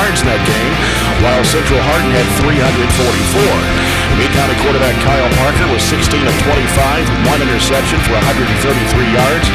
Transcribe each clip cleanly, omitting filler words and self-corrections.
yards in that game, while Central Hardin had 344. Meade County quarterback Kyle Parker was 16 of 25, one interception for 133 yards.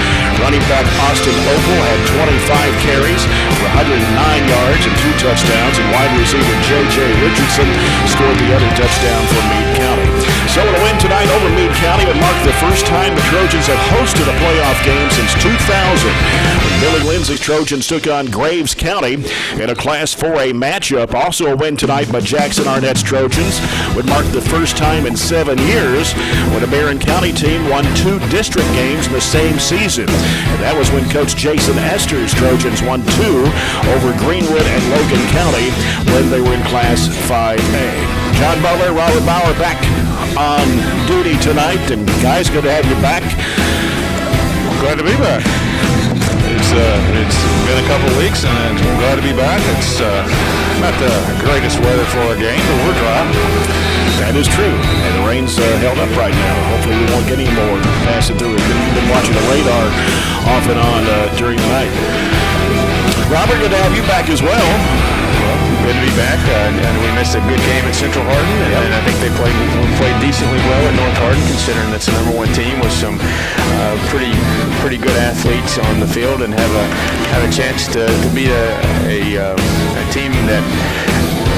Running back Austin Opal had 25 carries for 109 yards and 2 touchdowns, and wide receiver J.J. Richardson scored the other touchdown for Meade County. So a win tonight over Meade County would mark the first time the Trojans have hosted a playoff game since 2000. When Billy Lindsay's Trojans took on Graves County in a Class 4A matchup. Also a win tonight by Jackson Arnett's Trojans would mark the first time in 7 years when a Barren County team won 2 district games in the same season. And that was when Coach Jason Esther's Trojans won 2 over Greenwood and Logan County when they were in Class 5A. John Butler, Robert Bauer back on duty tonight, and guys, good to have you back. Glad to be back. It's been a couple weeks, and I'm glad to be back. It's not the greatest weather for a game, but we're dry. That is true, and the rain's held up right now. Hopefully we won't get any more passing through it. We've been watching the radar off and on during the night. Robert, good to have you back as well. Good to be back, and we missed a good game at Central Hardin, and I think they played decently well at North Hardin, considering that's the #1 team with some pretty good athletes on the field, and have a chance to beat a team that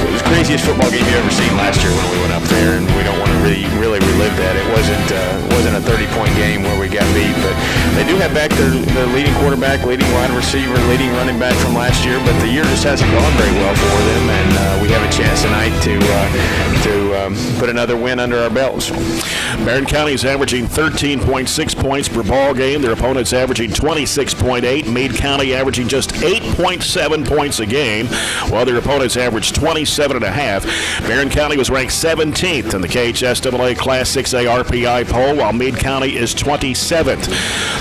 it was the craziest football game you ever seen last year when we went up there, and we don't want to really relive that. It wasn't a 30-point game where we got beat, but they do have back their leading quarterback, leading wide receiver, leading running back from last year, but the year just hasn't gone very well for them, and we have a chance tonight to put another win under our belts. Barren County is averaging 13.6 points per ball game. Their opponents averaging 26.8. Meade County averaging just 8.7 points a game, while their opponents average 27.5. Barren County was ranked 17th in the KHSAA Class 6A RPI poll, while Meade County is 27th.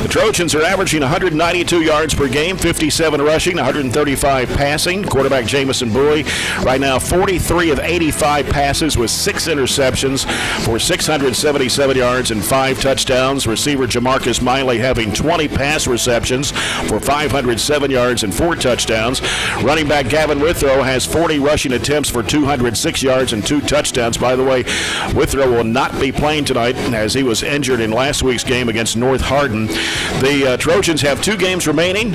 The Trojans are averaging 192 yards per game, 57 rushing, 135 passing. Quarterback Jamison Bowie right now 43 of 85 passes with 6 interceptions for 677 yards and 5 touchdowns. Receiver Jamarcus Miley having 20 pass receptions for 507 yards and 4 touchdowns. Running back Gavin Withrow has 40 rushing attempts for 206 yards and 2 touchdowns. By the way, Withrow will not be playing tonight as he was injured in last week's game against North Hardin. The Trojans have 2 games remaining.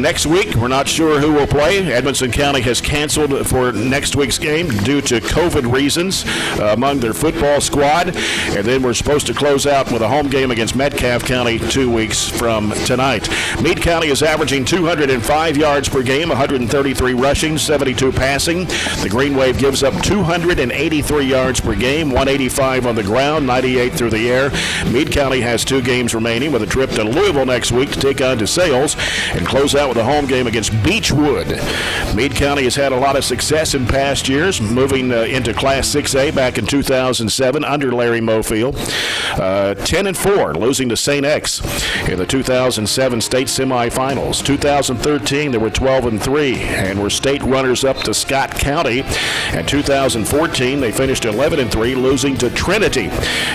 Next week, we're not sure who will play. Edmonson County has canceled for next week's game due to COVID reasons among their football squad. And then we're supposed to close out with a home game against Metcalfe County 2 weeks from tonight. Meade County is averaging 205 yards per game, 133 rushing, 72 passing. The Green Wave gives up 283 yards per game, 185 on the ground, 98 through the air. Meade County has 2 games remaining with a trip to Louisville next week to take on DeSales and close out with a home game against Beechwood. Meade County has had a lot of success in past years, moving into Class 6A back in 2007 under Larry Mofield. 10-4, losing to St. X in the 2007 state semifinals. 2013, they were 12-3 and were state runners-up to Scott County. In 2014, they finished 11-3, losing to Trinity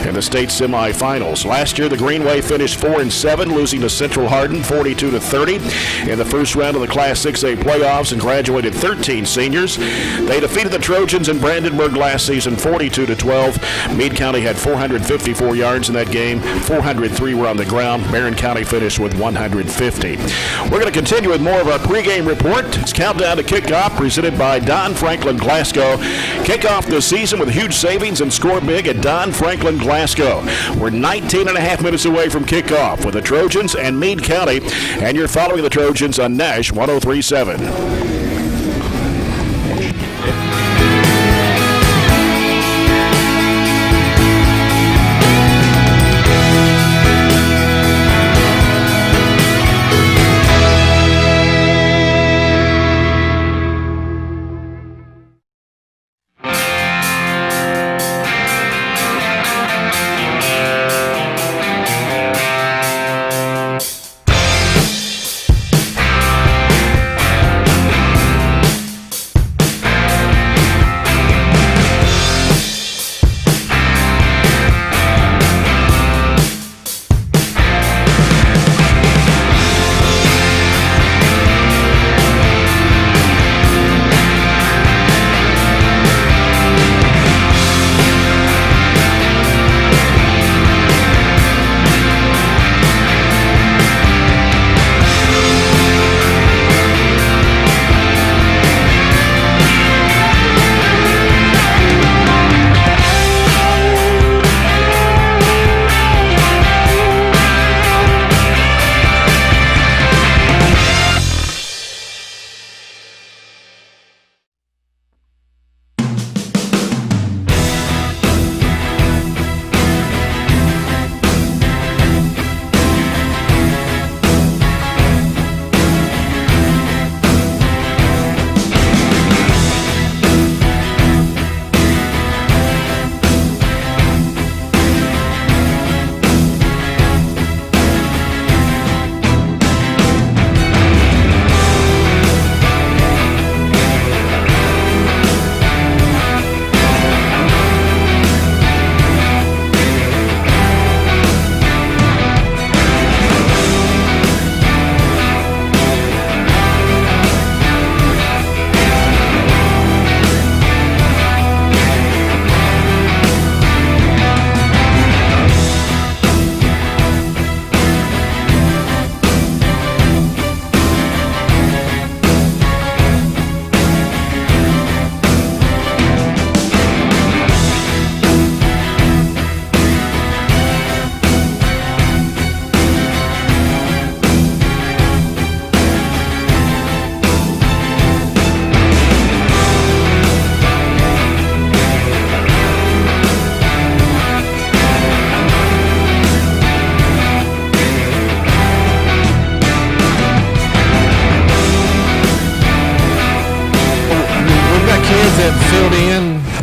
in the state semifinals. Last year, the Green Wave finished 4-7, losing to Central Hardin 42-30 in the first round of the Class 6A playoffs and graduated 13 seniors. They defeated the Trojans in Brandenburg last season 42-12. Meade County had 454 yards in that game. 403 were on the ground. Barren County finished with 150. We're going to continue with more of our pregame report. It's Countdown to Kickoff presented by Don Franklin Glasgow. Kick off the season with huge savings and score big at Don Franklin Glasgow. We're 19 and a half minutes away from kickoff with the Trojans and Meade County, and you're following the Trojans on Nash 103.7.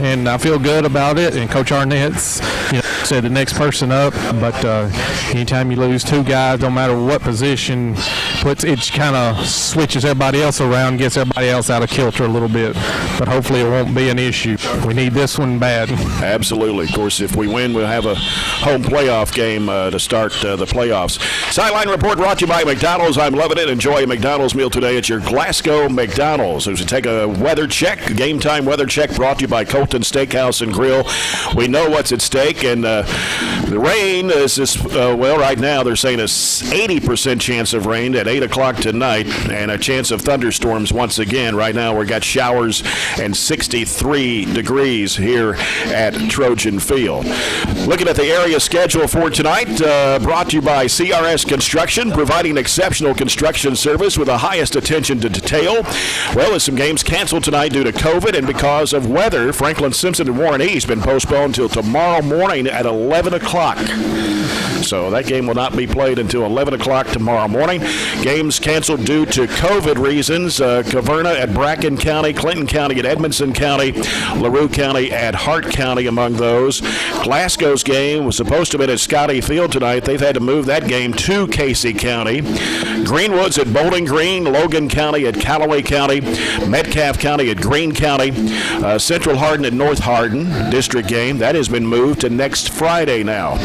and I feel good about it. And Coach Arnett's, said the next person up. But anytime you lose two guys, no matter what position, it kind of switches everybody else around, gets everybody else out of kilter a little bit. But hopefully it won't be an issue. We need this one bad. Absolutely. Of course, if we win, we'll have a home playoff game to start the playoffs. Sideline report brought to you by McDonald's. I'm loving it. Enjoy a McDonald's meal today at your Glasgow McDonald's. As we take a weather check, game time weather check brought to you by Colton Steakhouse and Grill. We know what's at stake, and the rain is just, right now they're saying a 80% chance of rain at 8 o'clock tonight, and a chance of thunderstorms once again. Right now we've got showers and 63 degrees here at Trojan Field. Looking at the area schedule for tonight, brought to you by CRS Construction, providing exceptional construction service with the highest attention to detail. Well, there's some games canceled tonight due to COVID and because of weather. Franklin Simpson and Warren East been postponed until tomorrow morning at 11 o'clock. So that game will not be played until 11 o'clock tomorrow morning. Games canceled due to COVID reasons. Caverna at Bracken County, Clinton County at Edmonson County, LaRue County at Hart County among those. Glasgow's game was supposed to have been at Scotty Field tonight. They've had to move that game to Casey County. Greenwood's at Bowling Green, Logan County at Callaway County, Metcalfe County at Greene County, Central Hardin at North Hardin district game. That has been moved to next Friday now.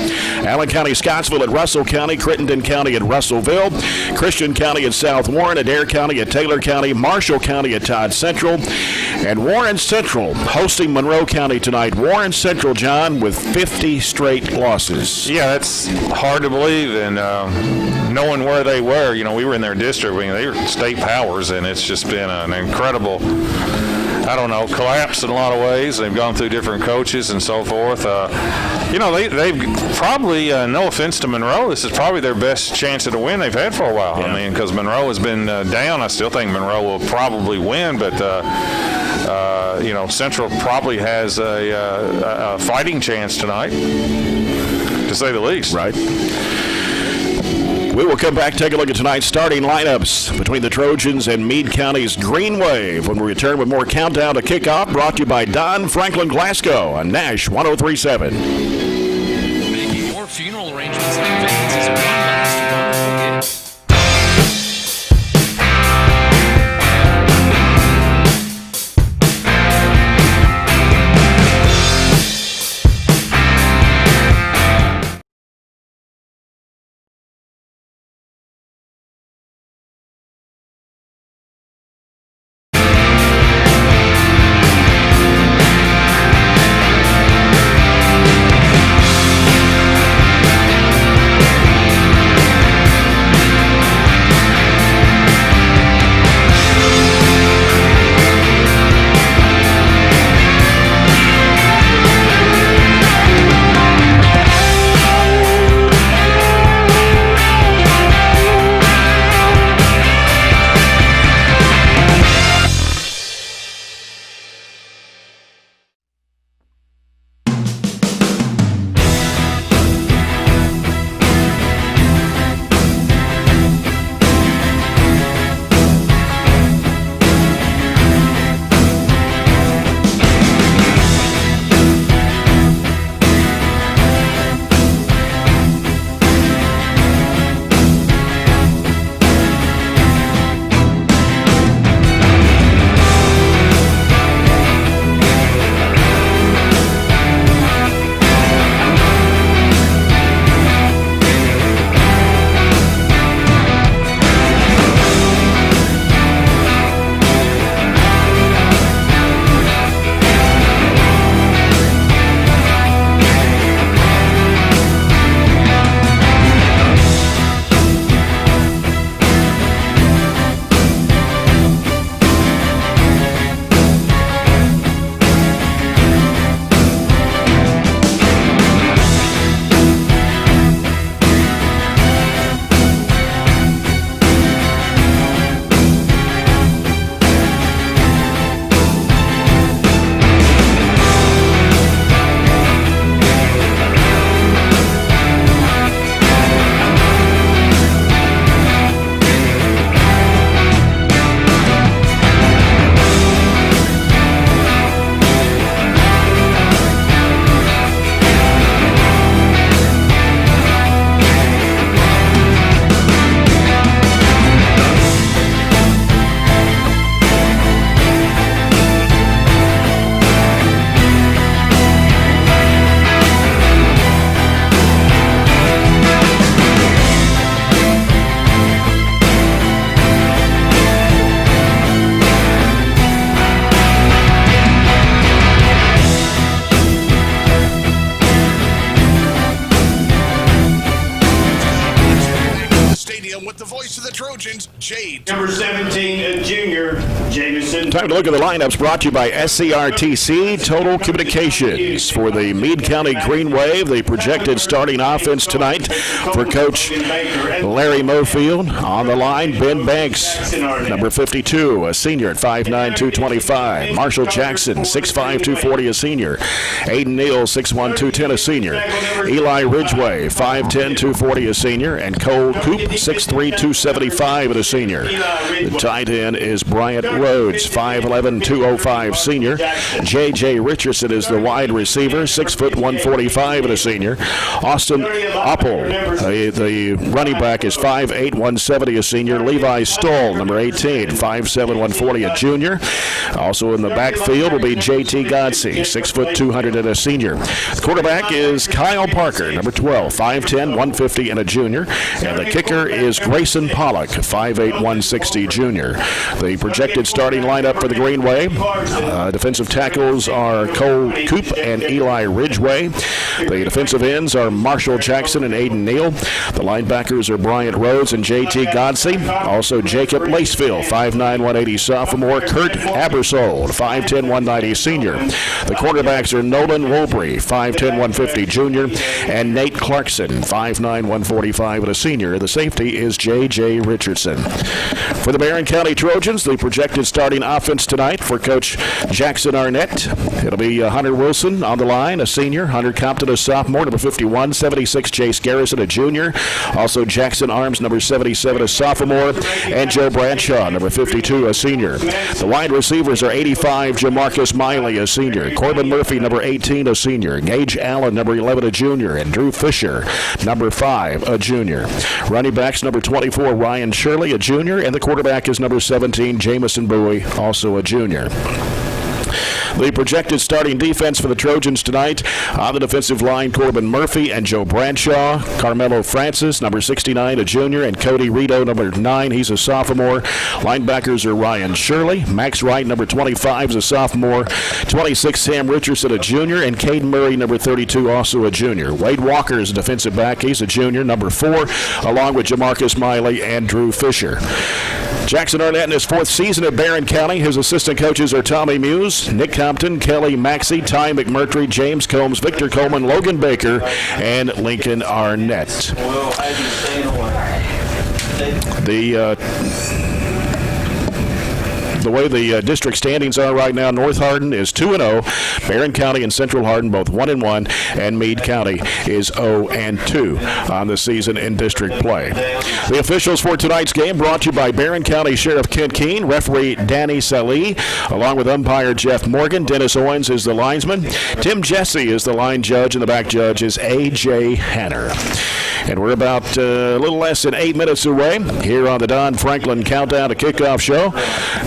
Allen County, Scottsville at Russell County, Crittenden County at Russellville, Christian County at South Warren, Adair County at Taylor County, Marshall County at Todd Central, and Warren Central hosting Monroe County tonight. Warren Central, John, with 50 straight losses. Yeah, that's hard to believe, and knowing where they were, we were in their district. They were state powers, and it's just been an incredible, collapse in a lot of ways. They've gone through different coaches and so forth. They've probably, no offense to Monroe, this is probably their best chance at a win they've had for a while. Yeah. Because Monroe has been down. I still think Monroe will probably win, but Central probably has a fighting chance tonight, to say the least. Right. We will come back, take a look at tonight's starting lineups between the Trojans and Meade County's Green Wave when we return with more Countdown to Kickoff, brought to you by Don Franklin Glasgow on Nash 103.7. Making your funeral arrangements in advance is one last wonderful gift. Number 17, a junior, Jamison. Time to look at the lineups brought to you by SCRTC Total Communications. For the Meade County Green Wave, the projected starting offense tonight for Coach Larry Mofield. On the line, Ben Banks, number 52, a senior at 5'9", 225. Marshall Jackson, 6'5", 240, a senior. Aiden Neal, 6'1", 210, a senior. Eli Ridgway, 5'10", 240, a senior. And Cole Coop, 6'3", 275, and a senior. The tight end is Bryant Rhodes, 5'11", 205, senior. J.J. Richardson is the wide receiver, 6 foot 145, and a senior. Austin Oppel, the running back, is 5'8", 170, a senior. Levi Stoll, number 18, 5'7", 140, a junior. Also in the backfield will be J.T. Godsey, 6 foot 200, and a senior. The quarterback is Kyle Parker, number 12, 5'10", 150, and a junior. And the kicker is Grayson Pollock, 5'8", 160, junior. The projected starting lineup for the Green Wave. Defensive tackles are Cole Coop and Eli Ridgway. The defensive ends are Marshall Jackson and Aiden Neal. The linebackers are Bryant Rhodes and J.T. Godsey. Also Jacob Lacefield, 5'9", 180, sophomore. Kurt Abersold, 5'10", 190, senior. The quarterbacks are Nolan Wolbury, 5'10", 150, junior. And Nate Clarkson, 5'9", 145, and a senior. The safety is J.J. Richardson. For the Barren County Trojans, the projected starting offense tonight for Coach Jackson Arnett. It'll be Hunter Wilson on the line, a senior. Hunter Compton, a sophomore, number 51. 76, Chase Garrison, a junior. Also Jackson Arms, number 77, a sophomore. And Joe Bradshaw, number 52, a senior. The wide receivers are 85, Jamarcus Miley, a senior. Corbin Murphy, number 18, a senior. Gage Allen, number 11, a junior. And Drew Fisher, number 5, a junior. Running backs, number 24, Ryan Shirley, a junior. And the quarterback is number 17, Jamison Bowie, also a junior. The projected starting defense for the Trojans tonight on the defensive line, Corbin Murphy and Joe Bradshaw. Carmelo Francis, number 69, a junior, and Cody Rito, number 9, he's a sophomore. Linebackers are Ryan Shirley. Max Wright, number 25, is a sophomore. 26, Sam Richardson, a junior, and Caden Murray, number 32, also a junior. Wade Walker is a defensive back. He's a junior, number 4, along with Jamarcus Miley and Drew Fisher. Jackson Arnett in his 4th season at Barren County. His assistant coaches are Tommy Muse, Nick Compton, Kelly Maxey, Ty McMurtry, James Combs, Victor Coleman, Logan Baker, and Lincoln Arnett. The way the district standings are right now, North Hardin is 2-0, Barren County and Central Hardin both 1-1, and Meade County is 0-2 on the season in district play. The officials for tonight's game brought to you by Barren County Sheriff Kent Keene, referee Danny Salih, along with umpire Jeff Morgan. Dennis Owens is the linesman. Tim Jesse is the line judge, and the back judge is A.J. Hanner. And we're about a little less than 8 minutes away here on the Don Franklin Countdown to Kickoff Show.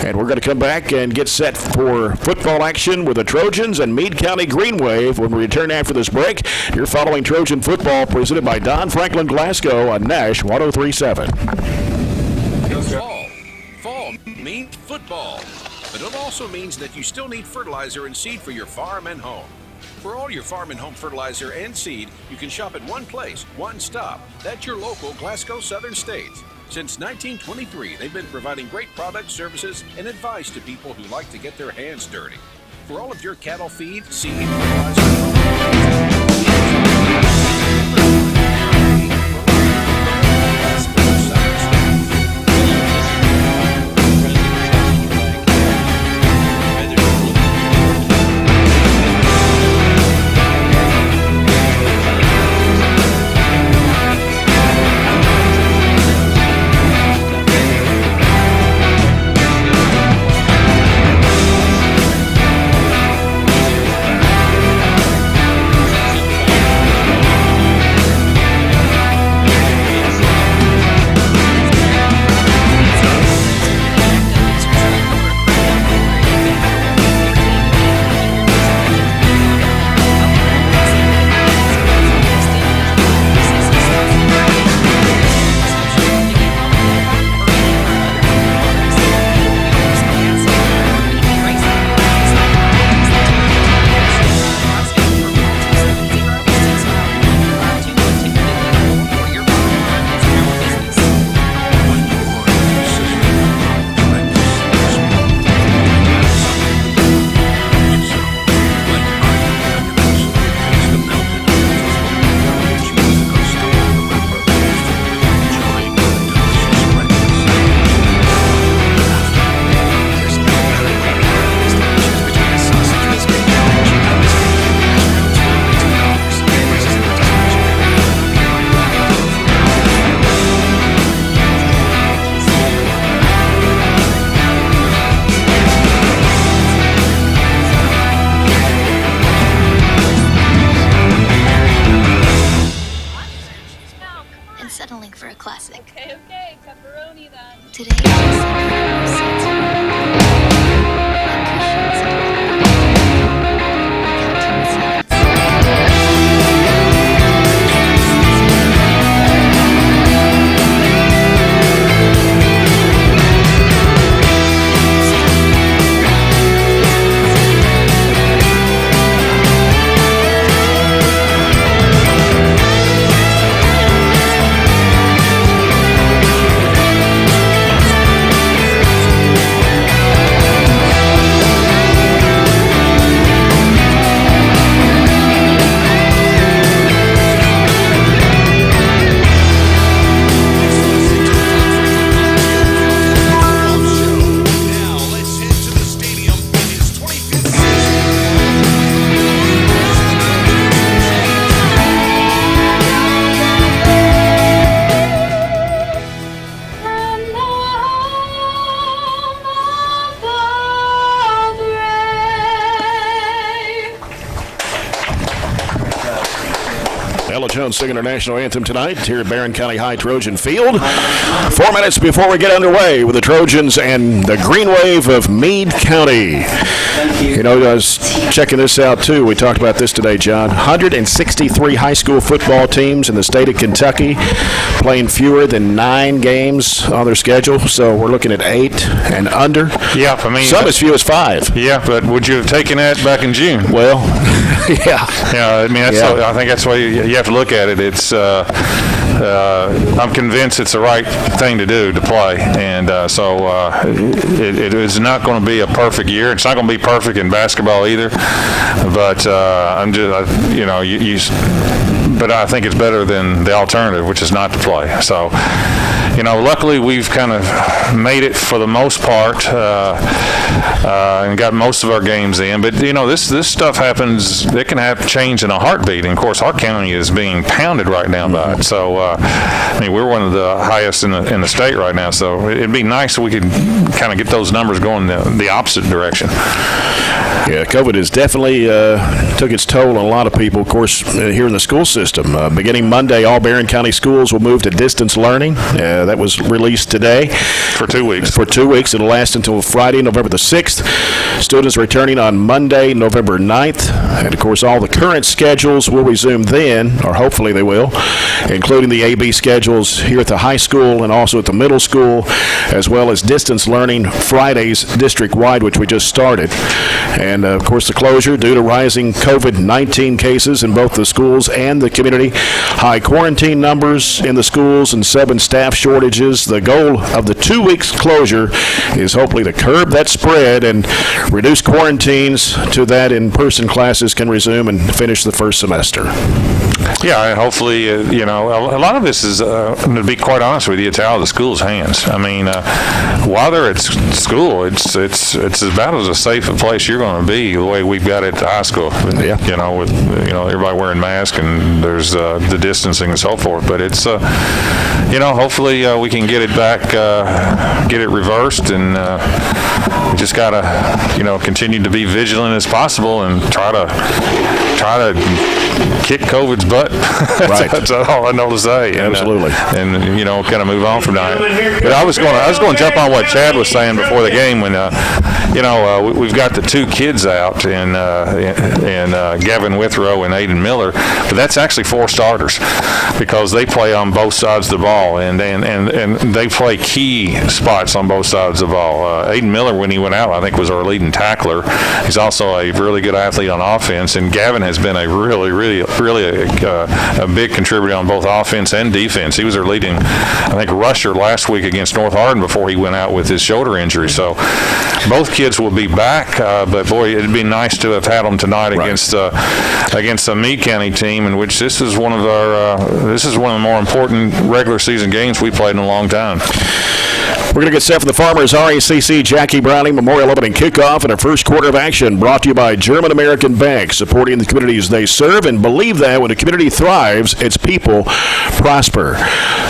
And we're going to come back and get set for football action with the Trojans and Meade County Green Wave when we return after this break. You're following Trojan football presented by Don Franklin Glasgow on Nash 103.7. Fall means football, but it also means that you still need fertilizer and seed for your farm and home. For all your farm and home fertilizer and seed, you can shop at one place, one stop. That's your local Glasgow Southern States. Since 1923, they've been providing great products, services, and advice to people who like to get their hands dirty. For all of your cattle feed, seed, fertilizer, Ella Jones singing our national anthem tonight here at Barren County High Trojan Field. 4 minutes before we get underway with the Trojans and the Green Wave of Meade County. You know, I was checking this out, too. We talked about this today, John. 163 high school football teams in the state of Kentucky playing fewer than 9 games on their schedule. So we're looking at 8 and under. Yeah, I mean, some as few as 5. Yeah, but would you have taken that back in June? Well, yeah. Yeah, I mean, I think that's the way you have to look at it. It's I'm convinced it's the right thing to do to play, and it is not going to be a perfect year. It's not going to be perfect in basketball either, but but I think it's better than the alternative, which is not to play. So, luckily we've kind of made it for the most part and got most of our games in. But, this stuff happens. It can change in a heartbeat. And, of course, our county is being pounded right now by it. So, we're one of the highest in the state right now. So it'd be nice if we could kind of get those numbers going the opposite direction. Yeah, COVID has definitely took its toll on a lot of people, of course, here in the school system. Beginning Monday, all Barren County schools will move to distance learning. That was released today. For 2 weeks. For 2 weeks. It'll last until Friday, November the 6th. Students returning on Monday, November 9th. And, of course, all the current schedules will resume then, or hopefully they will, including the AB schedules here at the high school and also at the middle school, as well as distance learning Fridays district-wide, which we just started. And, of course, the closure due to rising COVID-19 cases in both the schools and the community, high quarantine numbers in the schools, and 7 staff shortages. The goal of the 2 weeks closure is hopefully to curb that spread and reduce quarantines to that in-person classes can resume and finish the first semester. Yeah, and hopefully, a lot of this is, to be quite honest with you, it's out of the school's hands. I mean, while they're at school, it's about as safe a place you're going to be the way we've got it at the high school. Yeah. With everybody wearing masks and there's the distancing and so forth. But it's, hopefully we can get it back, get it reversed, and we just got to, continue to be vigilant as possible and try to kick COVID's butt. Right. That's all I know to say. Absolutely. And kind of move on from that. But I was going to jump on what Chad was saying before the game when, we've got the 2 kids out and Gavin Withrow and Aiden Miller, but that's actually 4 starters because they play on both sides of the ball and they play key spots on both sides of the ball. Aiden Miller, when he went out, I think was our leading tackler. He's also a really good athlete on offense, and Gavin has been a really a big contributor on both offense and defense. He was our leading, I think, rusher last week against North Hardin before he went out with his shoulder injury. So both kids will be back, but boy, it'd be nice to have had them tonight against a Meade County team, in which this is one of the more important regular season games we played in a long time. We're going to get set for the Farmers RACC Jackie Browning Memorial Opening Kickoff in our first quarter of action, brought to you by German American Bank, supporting the communities they serve, and believe that when a community thrives, its people prosper.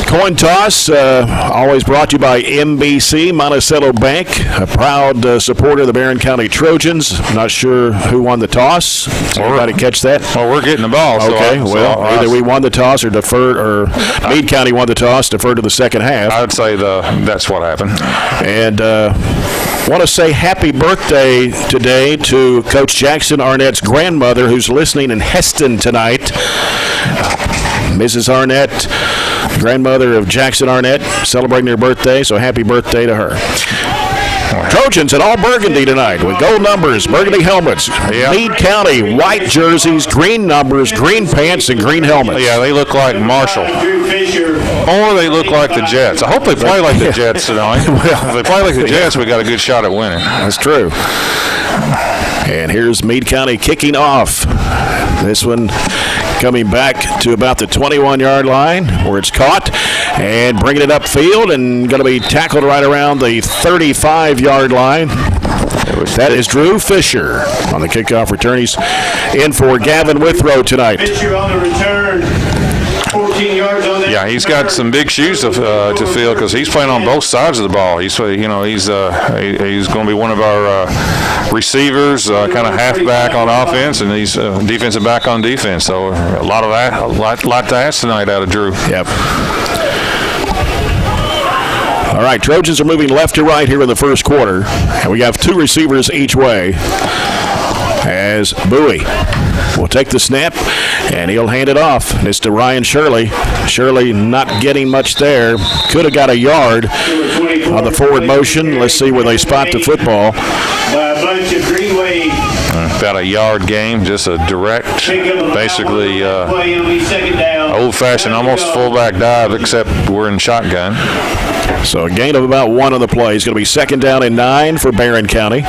Coin toss, always brought to you by MBC, Monticello Bank, a proud supporter of the Barren County Trojans. Not sure who won the toss. Did anybody catch that? Well, we're getting the ball. Okay, either we won the toss or deferred, or Meade County won the toss, deferred to the second half. I would say that's what happened. And want to say happy birthday today to Coach Jackson Arnett's grandmother, who's listening in Heston tonight. Mrs. Arnett, grandmother of Jackson Arnett, celebrating her birthday, so happy birthday to her. Trojans in all burgundy tonight with gold numbers, burgundy helmets. Yeah. Meade County, white jerseys, green numbers, green pants, and green helmets. Yeah, they look like Marshall. Or they look like the Jets. I hope they play like the Jets tonight. If they play like the Jets, we got a good shot at winning. That's true. And here's Meade County kicking off. This one coming back to about the 21-yard line where it's caught and bringing it upfield and going to be tackled right around the 35-yard line. That is Drew Fisher on the kickoff return. He's in for Gavin Withrow tonight. Fisher on the return. 14 yards on that. Yeah, he's got some big shoes to fill because he's playing on both sides of the ball. He's going to be one of our receivers, kind of halfback on offense, and he's defensive back on defense. So a lot to ask tonight out of Drew. Yep. All right, Trojans are moving left to right here in the first quarter, and we have 2 receivers each way. As Bowie will take the snap, and he'll hand it off. It's to Ryan Shirley. Shirley not getting much there. Could have got a yard on the forward motion. Let's see where they spot the football. By a bunch of Greenway. About a yard game, just a direct, basically old-fashioned, almost fullback dive, except we're in shotgun. So a gain of about 1 on the play. It's going to be 2nd down and 9 for Barren County.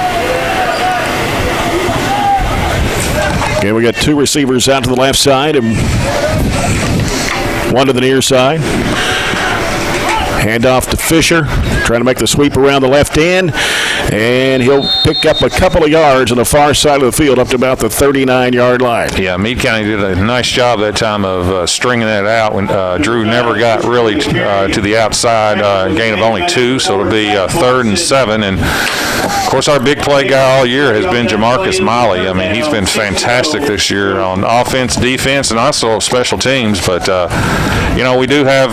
Okay, we got 2 receivers out to the left side and 1 to the near side. Hand off to Fisher, trying to make the sweep around the left end, and he'll pick up a couple of yards on the far side of the field up to about the 39-yard line. Yeah, Meade County did a nice job that time of stringing that out when Drew never got really to the outside, gain of only 2, so it'll be 3rd and 7. And, of course, our big play guy all year has been Jamarcus Miley. I mean, he's been fantastic this year on offense, defense, and also special teams. But, we do have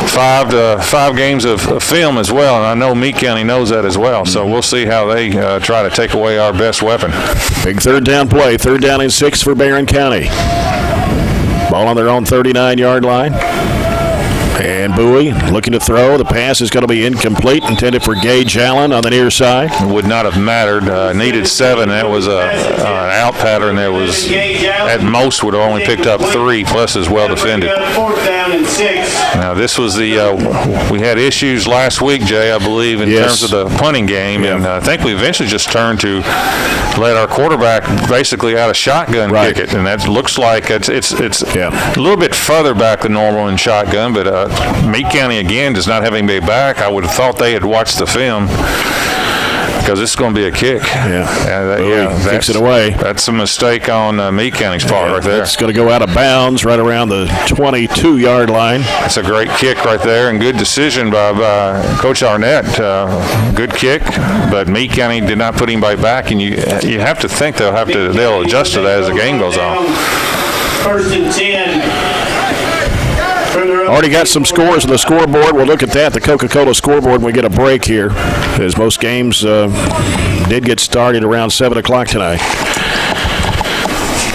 5 games of film as well, and I know Meade County knows that as well. So we'll see how they try to take away our best weapon. Big 3rd down play, 3rd down and 6 for Barren County. Ball on their own 39-yard line. And Bowie looking to throw. The pass is going to be incomplete, intended for Gage Allen on the near side. Would not have mattered. Needed 7. That was an out pattern. That was, at most, would have only picked up 3, plus is well defended. 4th down and 6. Now, this was we had issues last week, Jay, I believe, in terms of the punting game. And I think we eventually just turned to let our quarterback basically out of shotgun kick it. And that looks like it's a little bit further back than normal in shotgun, but Meade County, again, does not have anybody back. I would have thought they had watched the film because it's going to be a kick. Kicks it away. That's a mistake on Meade County's part right there. It's going to go out of bounds right around the 22-yard line. That's a great kick right there, and good decision by Coach Arnett. Good kick, but Meade County did not put anybody back, and you have to think they'll adjust to that as the game goes on. 1st and 10. Already got some scores on the scoreboard. We'll look at that, the Coca-Cola scoreboard, when we get a break here, as most games did get started around 7 o'clock tonight.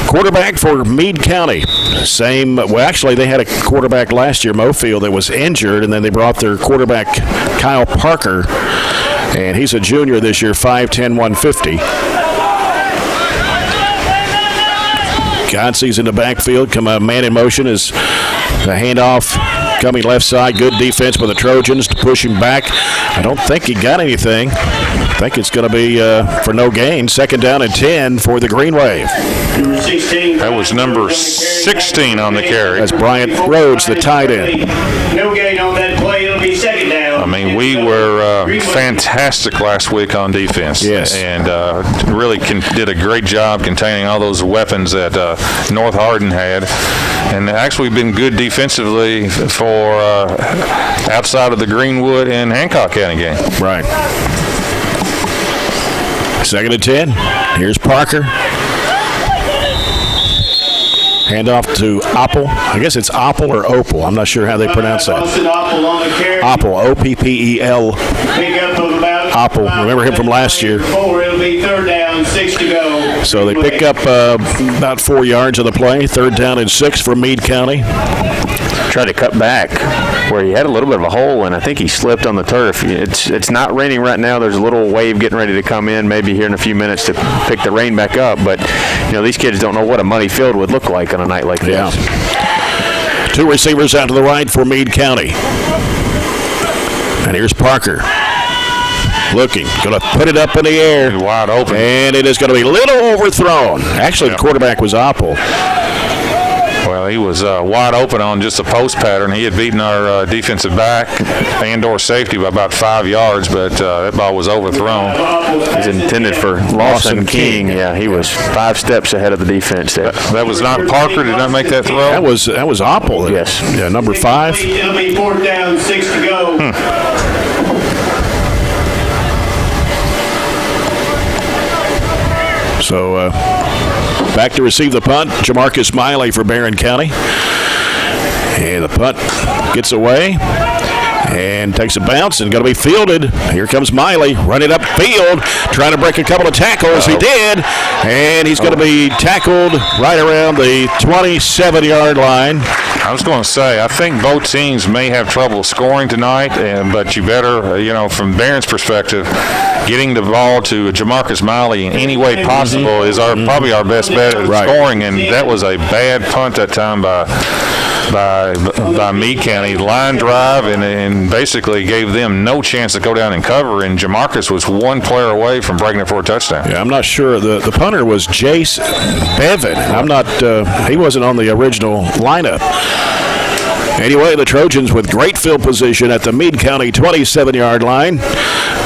Quarterback for Meade County. Actually, they had a quarterback last year, Mofield, that was injured, and then they brought their quarterback, Kyle Parker, and he's a junior this year, 5'10", 150. Godse's in the backfield. Man in motion is the handoff coming left side. Good defense by the Trojans to push him back. I don't think he got anything. I think it's going to be for no gain. 2nd down and 10 for the Green Wave. That was number 16 on the carry. That's Bryant Rhodes, the tight end. No gain on that play. It'll be 2nd down. I mean, we were fantastic last week on defense. Yes. And really did a great job containing all those weapons that North Hardin had. And actually been good defensively for outside of the Greenwood and Hancock County game. Right. 2nd and 10. Here's Parker. Handoff to Oppel. I guess it's Oppel or Opal. I'm not sure how they pronounce that. Oppel, O-P-P-E-L. Oppel. Remember him from last year. It'll be 3rd down, 6 to go. So they pick up about 4 yards of the play. 3rd down and 6 for Meade County. Tried to cut back where he had a little bit of a hole, and I think he slipped on the turf. It's not raining right now. There's a little wave getting ready to come in, maybe here in a few minutes to pick the rain back up. But these kids don't know what a muddy field would look like on a night like this. Yeah. 2 receivers out to the right for Meade County. And here's Parker. Looking, going to put it up in the air. Wide open. And it is going to be a little overthrown. Actually, the quarterback was Oppel. Well, he was wide open on just a post pattern. He had beaten our defensive back and/or safety by about 5 yards, but that ball was overthrown. It was intended for Lawson King. Yeah, he was 5 steps ahead of the defense there. That was not Parker. Did not make that throw. That was Opple. Yes. Yeah, number 5. It'll be 4th down, 6 to go. So back to receive the punt, Jamarcus Miley for Barren County. And the punt gets away and takes a bounce and going to be fielded. Here comes Miley running up field, trying to break a couple of tackles. He did, and he's going to be tackled right around the 27-yard line. I was going to say, I think both teams may have trouble scoring tonight, but you better, from Barron's perspective, getting the ball to Jamarcus Miley in any way possible is probably our best bet at scoring, and that was a bad punt that time by Meade County. Line drive and basically gave them no chance to go down and cover, and Jamarcus was one player away from breaking it for a touchdown. Yeah, I'm not sure. The punter was Jace Bevan. I'm not he wasn't on the original lineup. Anyway, the Trojans with great field position at the Meade County 27-yard line.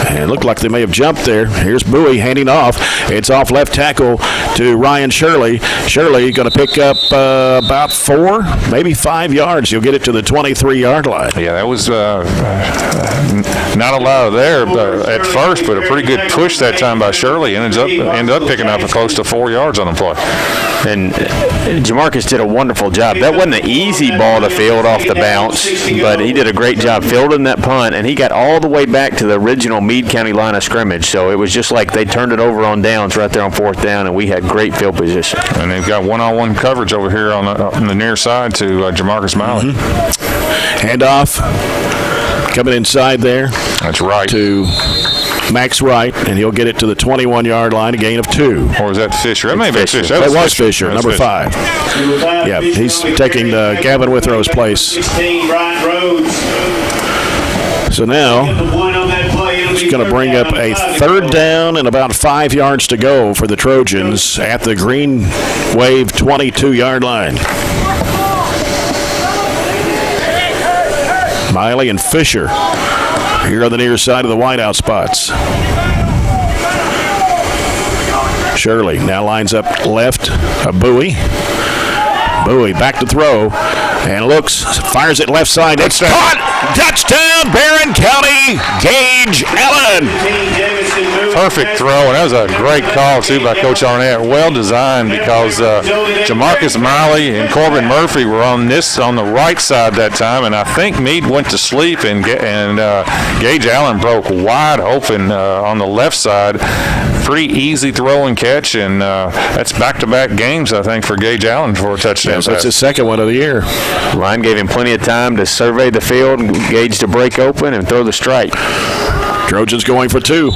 And it looked like they may have jumped there. Here's Bowie handing off. It's off left tackle to Ryan Shirley. Shirley going to pick up about 4, maybe 5 yards. He'll get it to the 23-yard line. Yeah, that was not a lot there at first, but a pretty good push that time by Shirley. Ended up picking up close to 4 yards on the play. And Jamarcus did a wonderful job. That wasn't an easy ball to field off the bounce, but he did a great job fielding that punt, and he got all the way back to the original Meade County line of scrimmage. So it was just like they turned it over on downs right there on 4th down, and we had great field position. And they've got one-on-one coverage over here on the near side to Jamarcus Miley. Handoff coming inside there. That's right. To Max Wright, and he'll get it to the 21-yard line, a gain of 2. Or was that Fisher? That may have been Fisher. That was Fisher, number 5. Yeah, he's taking Gavin Withrow's place. 16, Brian Rhodes. So now he's going to bring up a 3rd down and about 5 yards to go for the Trojans at the Green Wave 22-yard line. Miley and Fisher here on the near side of the wideout spots. Shirley now lines up left. Bowie. Bowie back to throw. And looks, fires it left side. It's caught! Touchdown, Barren County, Gage Allen. Perfect throw, and that was a great call, too, by Coach Arnett. Well designed because Jamarcus Miley and Corbin Murphy were on the right side that time, and I think Meade went to sleep, and Gage Allen broke wide open on the left side. Pretty easy throw and catch, and that's back-to-back games, I think, for Gage Allen for a touchdown pass. That's his second one of the year. Line gave him plenty of time to survey the field, and Gage to break open and throw the strike. Trojans going for 2.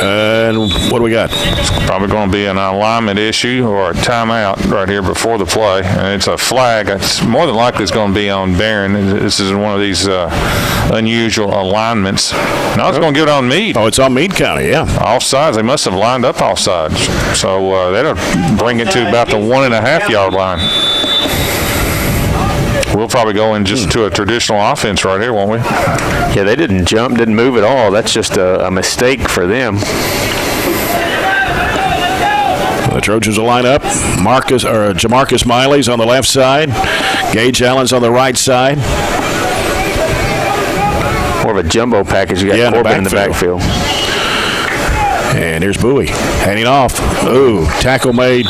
And what do we got? It's probably going to be an alignment issue or a timeout right here before the play. And it's a flag. It's more than likely it's going to be on Barren. This is one of these unusual alignments. Now it's going to give it on Meade. Oh, it's on Meade County, yeah. Offsides. They must have lined up offsides. So that'll bring it to about the 1.5-yard line. We'll probably go in just to a traditional offense right here, won't we? Yeah, they didn't jump, didn't move at all. That's just a mistake for them. The Trojans will line up. Jamarcus Miley's on the left side. Gage Allen's on the right side. More of a jumbo package. You got Corbin in the backfield. And here's Bowie handing off. Ooh, tackle made.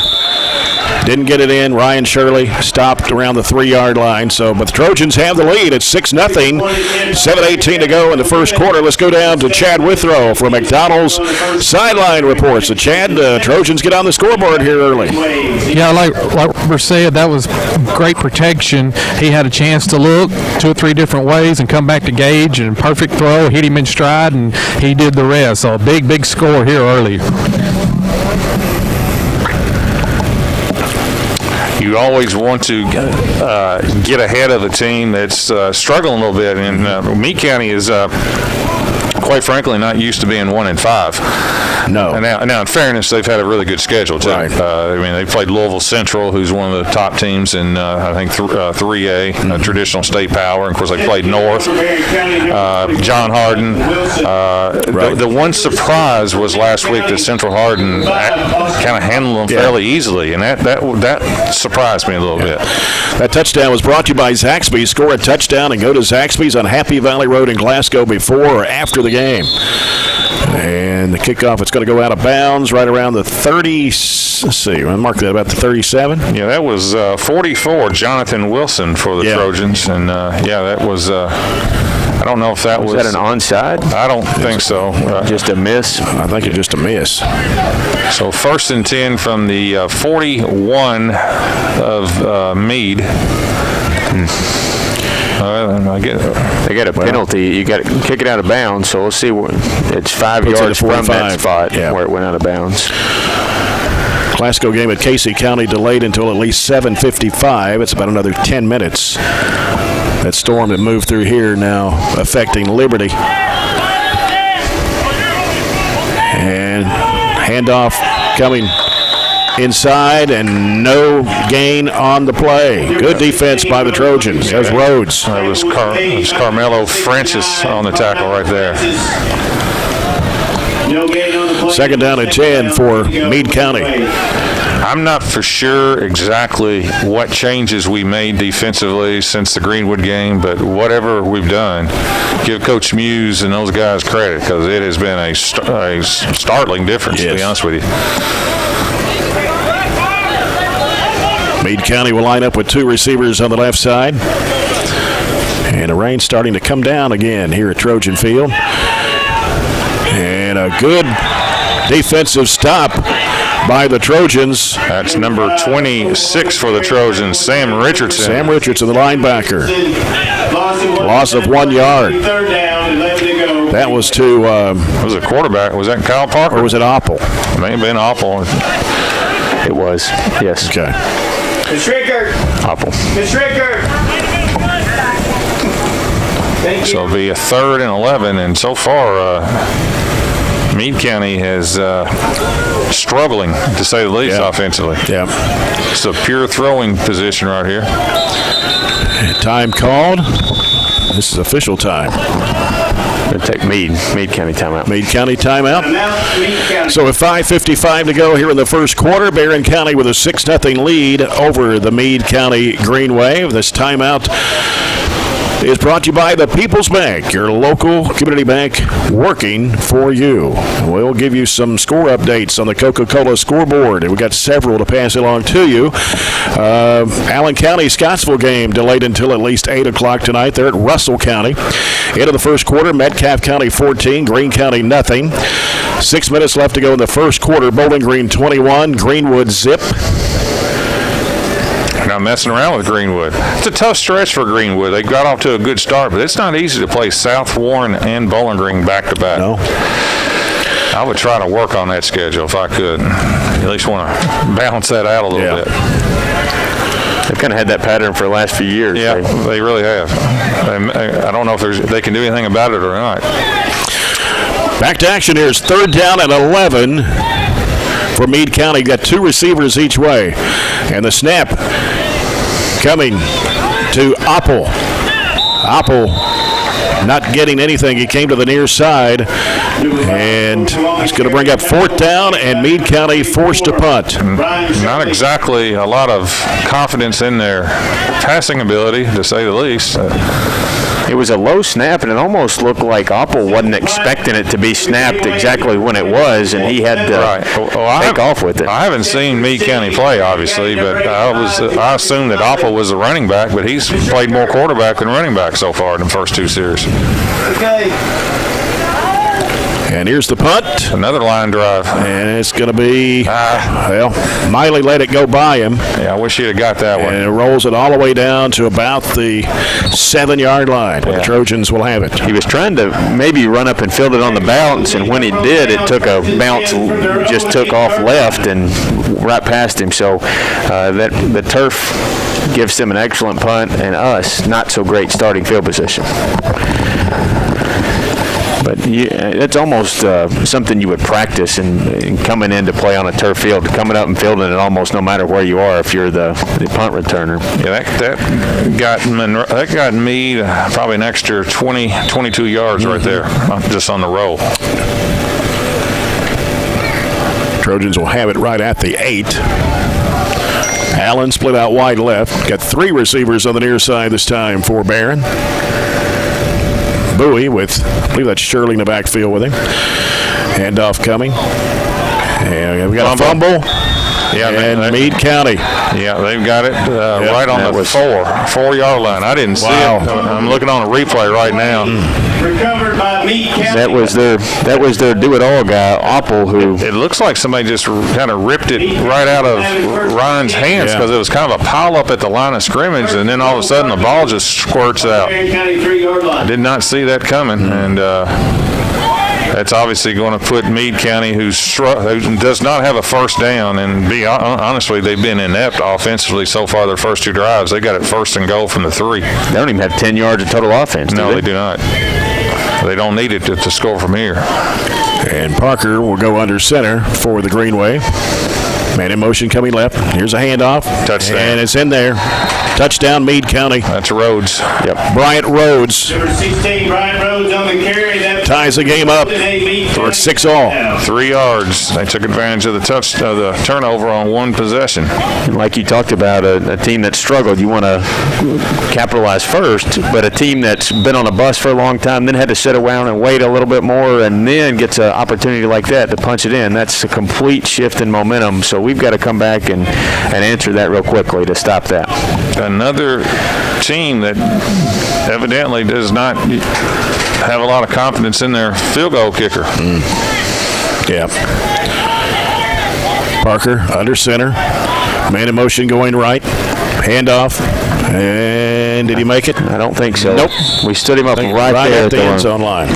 Didn't get it in. Ryan Shirley stopped around the 3-yard line. But the Trojans have the lead. It's 6-0. 7:18 to go in the first quarter. Let's go down to Chad Withrow from McDonald's Sideline reports. So Chad, Trojans get on the scoreboard here early. Yeah, like Robert said, that was great protection. He had a chance to look 2 or 3 different ways and come back to Gage, and perfect throw, hit him in stride, and he did the rest. So a big score here early. You always want to get ahead of the team that's struggling a little bit. And Meade County is, quite frankly, not used to being 1-5. No. Now, in fairness, they've had a really good schedule, too. Right. I mean, they played Louisville Central, who's one of the top teams in, I think, 3A, traditional state power. And, of course, they played North. John Hardin. The one surprise was last week that Central Hardin kind of handled them fairly easily, and that surprised me a little bit. That touchdown was brought to you by Zaxby's. Score a touchdown and go to Zaxby's on Happy Valley Road in Glasgow before or after the game. And the kickoff, it's going to go out of bounds right around the 30. Let's see, I'll mark that about the 37. Yeah, that was 44, Jonathan Wilson for the Trojans. And, that was I don't know if that was that an onside? I don't think so. Just a miss? I think it's just a miss. So 1st and 10 from the 41 of Meade. They got a penalty. You got to kick it out of bounds. So we'll see. It's 5 yards from that spot where it went out of bounds. Glasgow game at Casey County delayed until at least 7:55. It's about another 10 minutes. That storm that moved through here now affecting Liberty. And handoff coming inside, and no gain on the play. Good defense by the Trojans. There's Rhodes. It was Carmelo Francis on the tackle right there. Second down and 10 for Meade County. I'm not for sure exactly what changes we made defensively since the Greenwood game, but whatever we've done, give Coach Muse and those guys credit, because it has been a startling difference, to be honest with you. Meade County will line up with 2 receivers on the left side. And the rain starting to come down again here at Trojan Field. And a good defensive stop by the Trojans. That's number 26 for the Trojans, Sam Richardson. Sam Richardson, the linebacker. Loss of 1 yard. That was to... was it quarterback? Was that Kyle Parker? Or was it Oppel? It may have been Oppel. It was, yes. Okay. Ms. Rickard. Oppel. Ms. Rickard. Thank you. So it'll be a 3rd and 11, and so far Meade County is struggling, to say the least, offensively. Yeah. It's a pure throwing position right here. Time called. This is official time. Going to take Meade County timeout. Meade County timeout. So with 5:55 to go here in the first quarter, Barren County with a 6-0 lead over the Meade County Green Wave. This timeout is brought to you by the People's Bank, your local community bank working for you. We'll give you some score updates on the Coca-Cola scoreboard, and we've got several to pass along to you. Allen County Scottsville game delayed until at least 8 o'clock tonight. They're at Russell County. Into the first quarter, Metcalfe County 14, Greene County nothing. 6 minutes left to go in the first quarter. Bowling Green 21, Greenwood zip. Not messing around with Greenwood. It's a tough stretch for Greenwood. They got off to a good start, but it's not easy to play South Warren and Bowling Green back-to-back. No. I would try to work on that schedule if I could. At least want to balance that out a little bit. They've kind of had that pattern for the last few years. Yeah, they really have. I don't know if they can do anything about it or not. Back to action here is 3rd down and 11 for Meade County. Got 2 receivers each way. And the snap coming to Oppel. Oppel not getting anything. He came to the near side, and he's going to bring up 4th down, and Meade County forced to punt. Not exactly a lot of confidence in their passing ability, to say the least. It was a low snap, and it almost looked like Oppel wasn't expecting it to be snapped exactly when it was, and he had to take off with it. I haven't seen Meade County play, obviously, but I assumed that Oppel was a running back, but he's played more quarterback than running back so far in the first 2 series. Okay. And here's the punt. Another line drive. And it's going to be, Miley let it go by him. Yeah, I wish he'd have got that one. And it rolls it all the way down to about the 7-yard line. The Trojans will have it. He was trying to maybe run up and field it on the bounce, and when he did, it took a bounce, just took off left and right past him. So that the turf gives them an excellent punt, and us not so great starting field position. But it's almost something you would practice in coming in to play on a turf field, coming up and fielding it almost no matter where you are if you're the punt returner. Yeah, that got me probably an extra 22 yards right there, just on the roll. Trojans will have it right at the 8. Allen split out wide left. Got 3 receivers on the near side this time for Barren. Bowie with, I believe that's Shirley in the backfield with him. Handoff coming. And we got a fumble. Yeah, and Meade County. Yeah, they've got it right on the 4-yard line. I didn't see it. I'm looking on a replay right now. Recovered by Meade County. That was their do-it-all guy, Opple, who. It looks like somebody just kind of ripped it right out of Ryan's hands because it was kind of a pile-up at the line of scrimmage, and then all of a sudden the ball just squirts out. Barren County 3-yard line. I did not see that coming, and that's obviously going to put Meade County, who does not have a first down, and honestly, they've been inept offensively so far. Their first 2 drives, they got it 1st and goal from the 3. They don't even have 10 yards of total offense. No, they do not. They don't need it to score from here. And Parker will go under center for the Greenway. Man in motion coming left. Here's a handoff. Touchdown. And it's in there. Touchdown, Meade County. That's Rhodes. Yep. Bryant Rhodes Number 16, Bryant Rhodes on the carry. That ties the game up for 6-all. 3 yards. They took advantage of the turnover on 1 possession. And like you talked about, a team that struggled, you want to capitalize first, but a team that's been on a bus for a long time, then had to sit around and wait a little bit more, and then gets an opportunity like that to punch it in. That's a complete shift in momentum, so we've got to come back and answer that real quickly to stop that. Another team that evidently does not have a lot of confidence in their field goal kicker. Yeah. Parker under center. Man in motion going right. Handoff. And did he make it? I don't think so. Nope. We stood him up right there at the end zone line.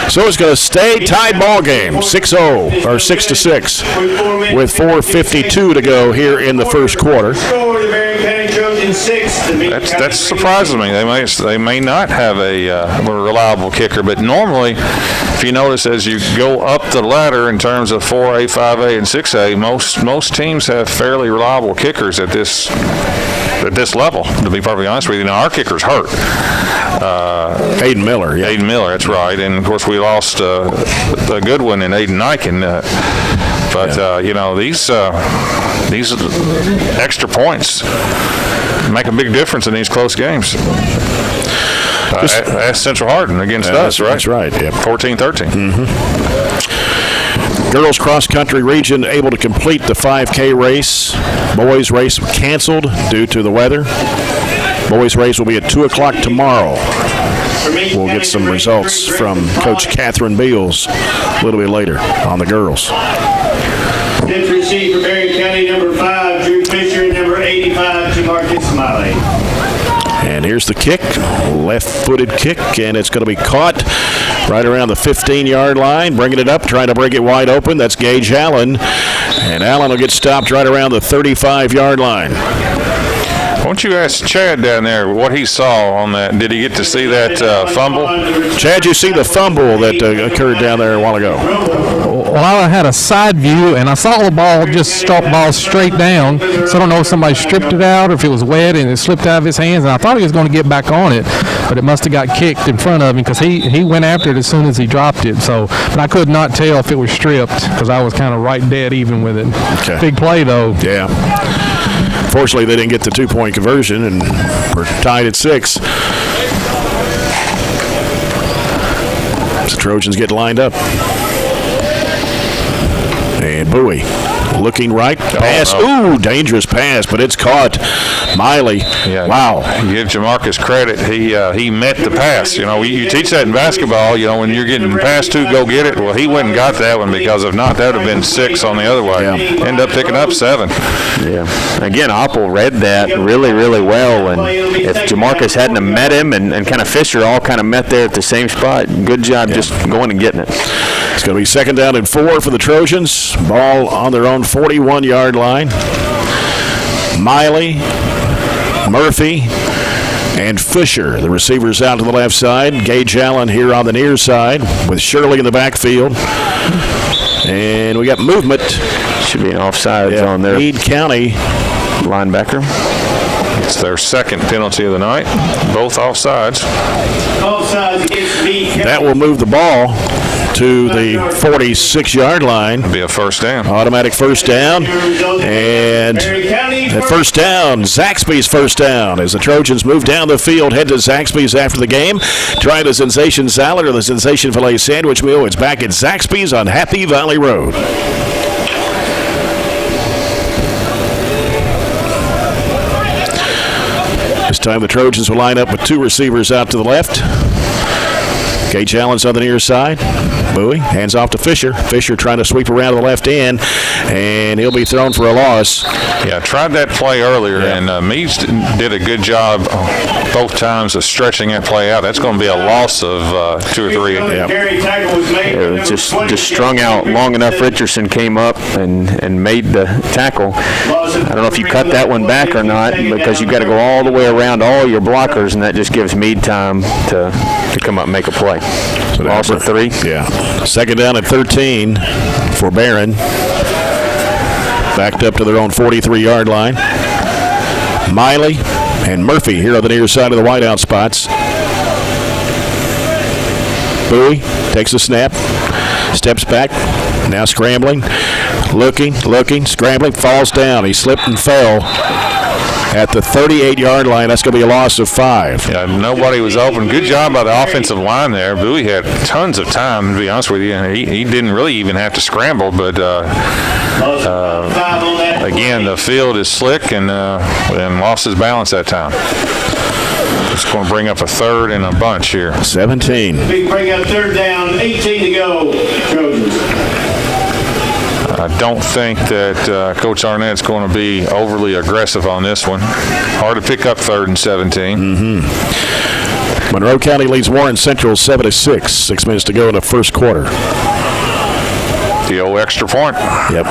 So it's going to stay tied ball game, 6-0 or 6-6, with 4:52 to go here in the first quarter. That surprises me. They may not have a reliable kicker, but normally, if you notice, as you go up the ladder in terms of 4A, 5A, and 6A, most teams have fairly reliable kickers at this level. To be perfectly honest with you, now our kicker's hurt. Aiden Miller. Yeah. Aiden Miller, that's right. And of course, we lost a good one in Aiden Niken. These extra points make a big difference in these close games. Ask Central Hardin against us, right? That's right. Yeah. 14-13. Girls cross-country region able to complete the 5K race. Boys race canceled due to the weather. Boys race will be at 2 o'clock tomorrow. We'll get some results from Coach Catherine Beals a little bit later on the girls. Fifth receive for Barren County, number 5, Drew Fisher, and number 85, Jamarcus Smiley. And here's the kick, left-footed kick, and it's going to be caught right around the 15-yard line. Bringing it up, trying to break it wide open. That's Gage Allen. And Allen will get stopped right around the 35-yard line. Why don't you ask Chad down there what he saw on that? Did he get to see that fumble? Chad, you see the fumble that occurred down there a while ago? Well, I had a side view, and I saw the ball just start ball straight down. So I don't know if somebody stripped it out or if it was wet and it slipped out of his hands. And I thought he was going to get back on it, but it must have got kicked in front of him because he went after it as soon as he dropped it. So, but I could not tell if it was stripped because I was kind of right dead even with it. Okay. Big play, though. Yeah. Fortunately, they didn't get the 2-point conversion, and we're tied at 6. The Trojans get lined up. And Bowie looking right. Pass. Oh, no. Ooh, dangerous pass, but it's caught. Miley. Yeah. Wow. You give Jamarcus credit. He met the pass. You know, you teach that in basketball. You know, when you're getting past 2, go get it. Well, he went and got that one because if not, that would have been 6 on the other way. Yeah. End up picking up 7. Yeah. Again, Opple read that really, really well. And if Jamarcus hadn't have met him and kind of Fisher all kind of met there at the same spot, good job just going and getting it. It's going to be 2nd down and 4 for the Trojans. Ball on their own 41-yard line. Miley, Murphy, and Fisher. The receivers out to the left side. Gage Allen here on the near side with Shirley in the backfield. And we got movement. Should be an offsides on there. Meade County linebacker. It's their second penalty of the night. Both offsides. Offsides against Meade County. That will move the ball to the 46-yard line. It'll be a first down. Automatic first down. And that first down, Zaxby's first down, as the Trojans move down the field, head to Zaxby's after the game. Try the Sensation Salad or the Sensation Filet Sandwich Meal. It's back at Zaxby's on Happy Valley Road. This time the Trojans will line up with two receivers out to the left. Gage Allen's on the near side. Bowie hands off to Fisher. Fisher trying to sweep around to the left end, and he'll be thrown for a loss. Yeah, tried that play earlier, and Meade did a good job both times of stretching that play out. That's going to be a loss of 2 or 3. It was just strung out long enough. Richardson came up and made the tackle. I don't know if you cut that one back or not, because you've got to go all the way around all your blockers, and that just gives Meade time to come up and make a play. So loss of 3. Yeah. Second down at 13 for Barren. Backed up to their own 43-yard line. Miley and Murphy here on the near side of the wideout spots. Bowie takes a snap, steps back, now scrambling, looking, scrambling, falls down. He slipped and fell at the 38-yard line. That's going to be a loss of 5. Yeah, nobody was open. Good job by the offensive line there. Bowie had tons of time, to be honest with you. He didn't really even have to scramble, but again, the field is slick and lost his balance that time. It's going to bring up a third and a bunch here. 17. Big bring up third down, 18 to go, Trojans. I don't think that Coach Arnett's going to be overly aggressive on this one. Hard to pick up 3rd and 17. Monroe County leads Warren Central 7-6. 6 minutes to go in the first quarter. The old extra point. Yep.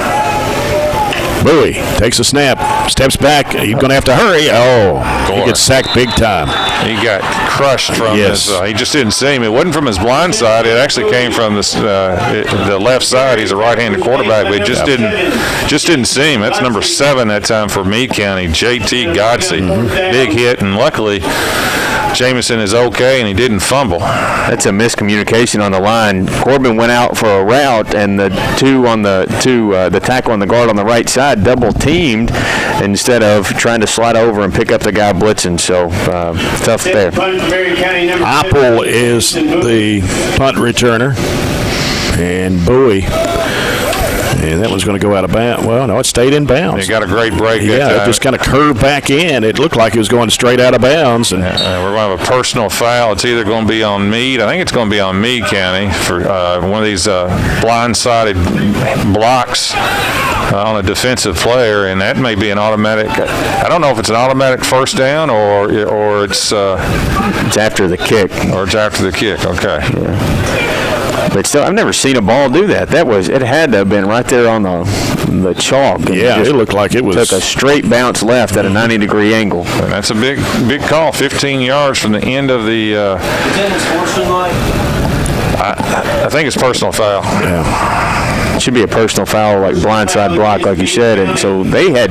Bowie takes a snap, steps back. He's going to have to hurry. Oh, he gets sacked big time. He got crushed from his. He just didn't see him. It wasn't from his blind side. It actually came from the left side. He's a right-handed quarterback, but he just didn't see him. That's number 7 that time for Meade County, J.T. Godsey. Big hit, and luckily Jamison is okay, and he didn't fumble. That's a miscommunication on the line. Corbin went out for a route, and the tackle on the guard on the right side double teamed instead of trying to slide over and pick up the guy blitzing. So tough there. Apple is the punt returner, and Bowie. And that one's going to go out of bounds. Well, no, it stayed in bounds. He got a great break. Yeah, it just kind of curved back in. It looked like it was going straight out of bounds. And we're going to have a personal foul. It's either going to be on Meade. I think it's going to be on Meade County for one of these blindsided blocks on a defensive player, and that may be an automatic. I don't know if it's an automatic first down or it's after the kick. Or it's after the kick. Okay. Yeah. But still, I've never seen a ball do that. It had to have been right there on the chalk. Yeah, it looked like it was. Took a straight bounce left at a 90-degree angle. And that's a big call. 15 yards from the end of the. I think it's personal foul. Yeah. It should be a personal foul, like blindside block, like you said. And so they had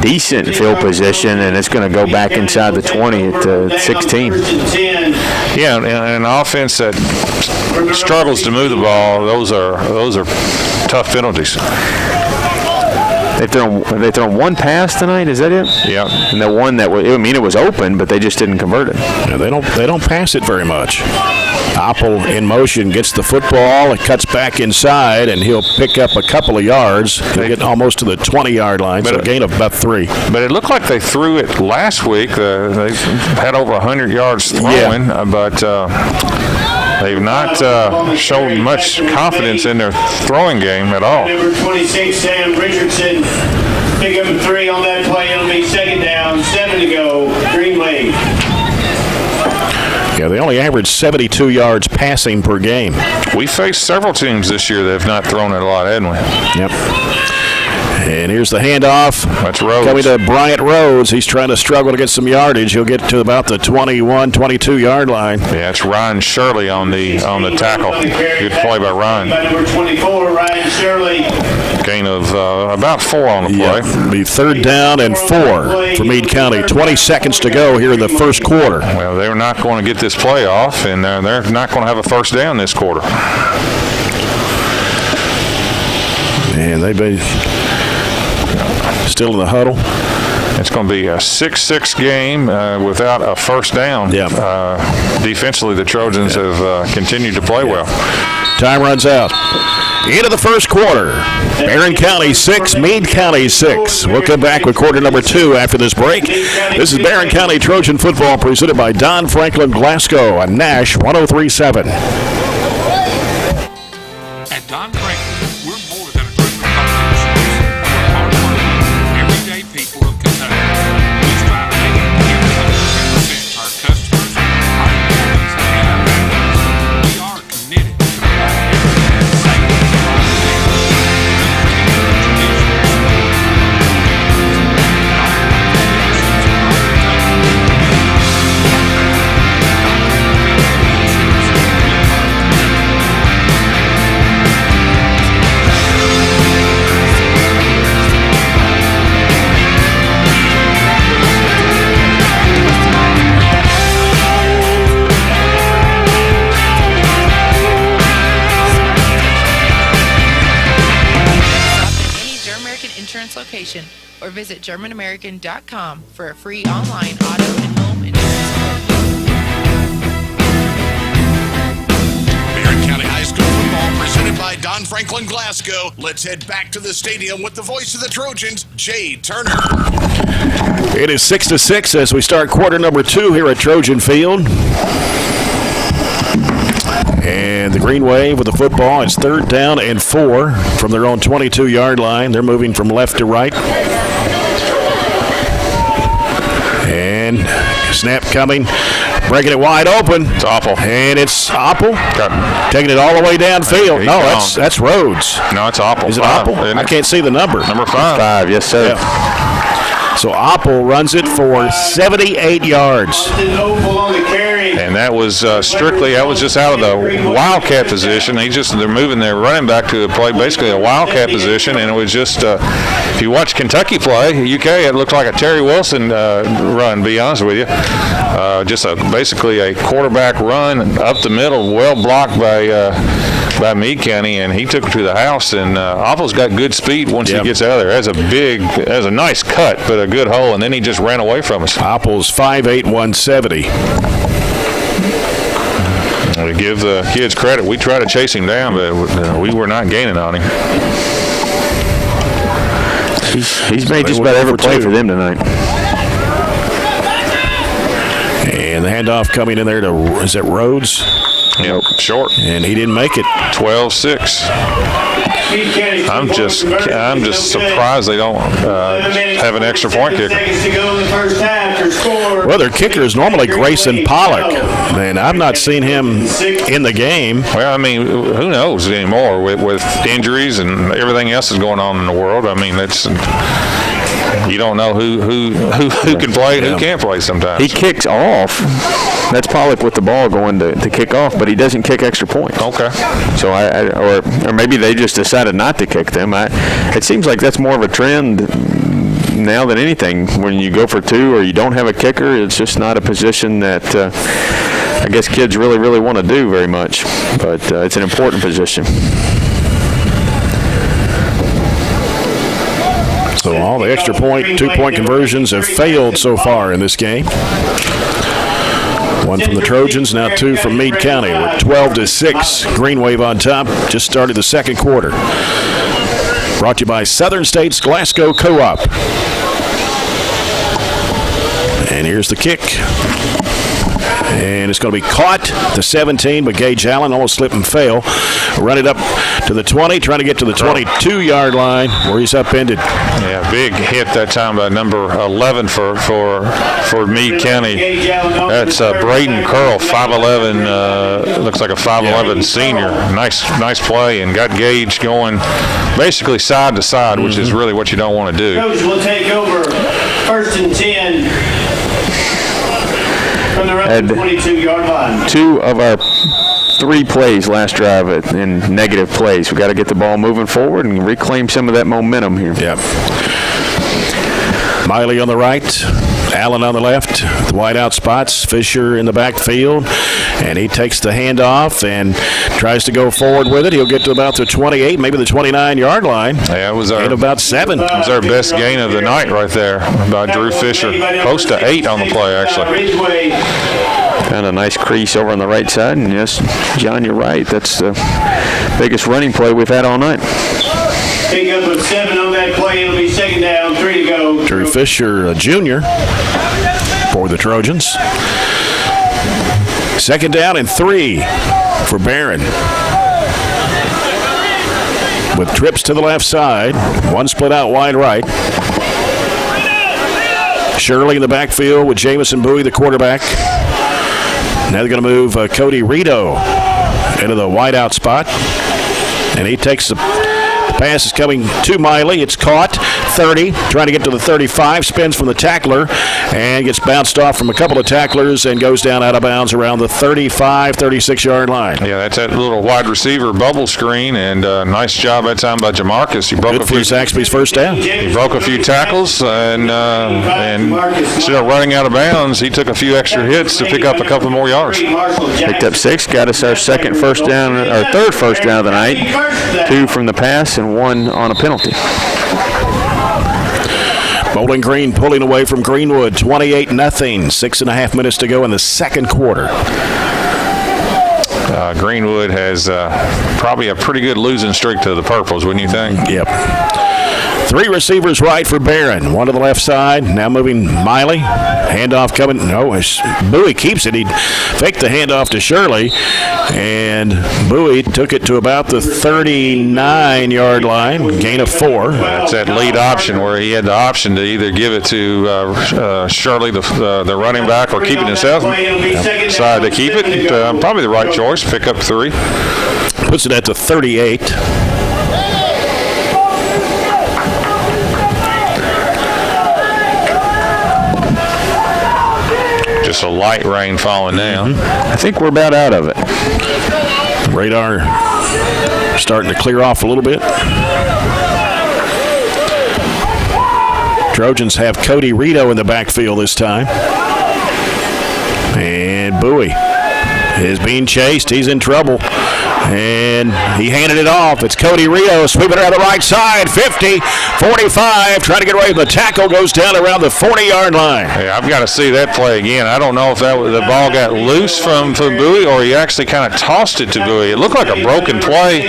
decent field position, and it's going to go back inside the 20 at 16. Yeah, and an offense that struggles to move the ball, those are tough penalties. They've thrown one pass tonight. Is that it? Yeah. And the one that it was open, but they just didn't convert it. Yeah, they don't pass it very much. Apple in motion gets the football. It cuts back inside, and he'll pick up a couple of yards. He'll get almost to the 20-yard line, so a gain of about 3. But it looked like they threw it last week. They had over 100 yards throwing, but they've not shown much confidence in their throwing game at all. Number 26, Sam Richardson, pick up 3 on that play. It'll be second down, 7 to go, Green Wave. Yeah, they only average 72 yards passing per game. We faced several teams this year that have not thrown it a lot, haven't we? Yep. And here's the handoff. That's Rhodes. Coming to Bryant Rhodes. He's trying to struggle to get some yardage. He'll get to about the 21, 22-yard line. Yeah, it's Ryan Shirley on the tackle. Good play by Ryan. By number 24, Ryan Shirley. Gain of about 4 on the play. Yeah, be 3rd down and 4 for Meade County. 20 seconds to go here in the first quarter. Well, they're not going to get this play off, and they're not going to have a first down this quarter. And they've been still in the huddle. It's going to be a 6-6 game without a first down. Yeah. Defensively, the Trojans have continued to play well. Time runs out. Into the first quarter. Barren County 6, Meade County 6. We'll come back with quarter number 2 after this break. This is Barren County Trojan football presented by Don Franklin Glasgow on Nash 103.7. At Don Franklin, we're more than a group of politicians. We're hard-working, everyday people of Kentucky. We strive to make everything we represent to our customers, our employees, and our neighbors. We are committed to providing everything safe for our neighbors. Location or visit GermanAmerican.com for a free online auto and home insurance quote. Barren County High School football presented by Don Franklin Glasgow. Let's head back to the stadium with the voice of the Trojans, Jay Turner. It is 6-6 as we start quarter number 2 here at Trojan Field. And the Green Wave with the football. It's 3rd down and 4 from their own 22-yard line. They're moving from left to right. And snap coming. Breaking it wide open. It's Apple. And it's Apple. Taking it all the way downfield. No, that's Rhodes. No, it's Apple. Is it Apple? I can't see the number. Number 5. 5, yes, sir. Yeah. So Apple runs it for 78 yards. And that was that was just out of the wildcat position. They're moving their running back to play basically a wildcat position, and it was just, if you watch Kentucky play, UK, it looked like a Terry Wilson run, to be honest with you. Basically a quarterback run up the middle, well blocked by Meade County, and he took it to the house, and Apple's got good speed once he gets out of there. Has a nice cut, but a good hole, and then he just ran away from us. Apple's 5'8", 170. To give the kids credit, we tried to chase him down, but we were not gaining on him. He's made just about every play for them tonight. And the handoff coming in there to, is that Rhodes? Yep, short. And he didn't make it. 12-6. I'm just surprised they don't have an extra point kicker. Well, their kicker is normally Grayson Pollock, and I've not seen him in the game. Well, I mean, who knows anymore with injuries and everything else that's going on in the world. I mean, you don't know who can play and who can't play sometimes. He kicks off. That's Pollock with the ball going to kick off, but he doesn't kick extra points. Okay. So or maybe they just decided not to kick them. It seems like that's more of a trend now than anything. When you go for 2 or you don't have a kicker, it's just not a position that I guess kids really, really want to do very much. But it's an important position. So all the extra point, 2-point conversions have failed so far in this game. 1 from the Trojans, now 2 from Meade County. We're 12-6. Green Wave on top. Just started the second quarter. Brought to you by Southern States Glasgow Co-op. And here's the kick. And it's going to be caught to 17, but Gage Allen almost slip and fail. Run it up to the 20, trying to get to the 22-yard line where he's upended. Yeah, big hit that time by number 11 for Meade County. That's Braden Curl, 5'11", looks like a 5'11" senior. Nice play, and got Gage going basically side to side, which is really what you don't want to do. Coach will take over 1st and 10. From the 22-yard line. 2 of our 3 plays last drive in negative plays. We've got to get the ball moving forward and reclaim some of that momentum here. Yep. Miley on the right, Allen on the left, the wide out spots, Fisher in the backfield, and he takes the handoff and tries to go forward with it. He'll get to about the 28, maybe the 29-yard line. Yeah, it was at about 7. It was our best gain of the night right there by Drew Fisher. Close to 8 on the play, actually. Found a nice crease over on the right side, and yes, John, you're right. That's the biggest running play we've had all night. Pick up with 7 on that play. It'll be 2nd down, 3 to go. Drew Fisher, a junior for the Trojans. 2nd down and 3 for Barren. With trips to the left side, 1 split out wide right. Shirley in the backfield with Jamison Bowie, the quarterback. Now they're going to move Cody Rito into the wide out spot. And he takes the pass is coming to Miley. It's caught. 30, trying to get to the 35, spins from the tackler and gets bounced off from a couple of tacklers and goes down out of bounds around the 35, 36-yard line. Yeah, that's that little wide receiver bubble screen, and nice job that time by Jamarcus. He broke Good for Zaxby's first down. He broke a few tackles, and instead of running out of bounds, he took a few extra hits to pick up a couple more yards. Picked up 6, got us our 2nd first down, or 3rd first down of the night. 2 from the pass and 1 on a penalty. Bowling Green pulling away from Greenwood, 28-0. 6.5 minutes to go in the 2nd quarter. Greenwood has probably a pretty good losing streak to the Purples, wouldn't you think? Yep. 3 receivers right for Barren. 1 to the left side. Now moving Miley. Handoff coming. No, Bowie keeps it. He faked the handoff to Shirley. And Bowie took it to about the 39-yard line. Gain of 4. That's that lead option where he had the option to either give it to Shirley, the running back, or keep it himself. Decided to keep it. Probably the right choice. Pick up 3. Puts it at the 38. Just a light rain falling down. I think we're about out of it. Radar starting to clear off a little bit. Trojans have Cody Rito in the backfield this time. And Bowie is being chased. He's in trouble. And he handed it off. It's Cody Rio sweeping around the right side. 50, 45, trying to get away. The tackle goes down around the 40-yard line. Hey, I've got to see that play again. I don't know if the ball got loose from Bowie or he actually kind of tossed it to Bowie. It looked like a broken play,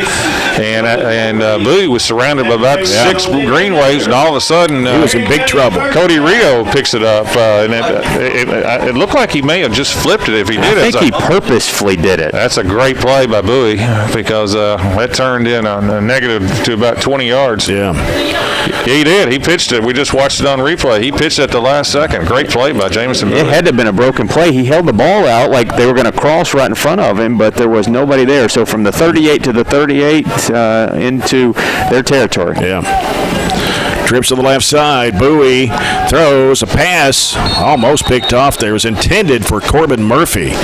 and Bowie was surrounded by about 6 green waves, and all of a sudden he was in big trouble. Cody Rio picks it up, and it looked like he may have just flipped it if he did it. I think he purposefully did it. That's a great play by Bowie, because that turned in a negative to about 20 yards. Yeah. He did. He pitched it. We just watched it on replay. He pitched at the last second. Great play by Jamison Bowie. It had to have been a broken play. He held the ball out like they were going to cross right in front of him, but there was nobody there. So from the 38 to the 38 into their territory. Yeah. Trips to the left side. Bowie throws a pass. Almost picked off there. It was intended for Corbin Murphy.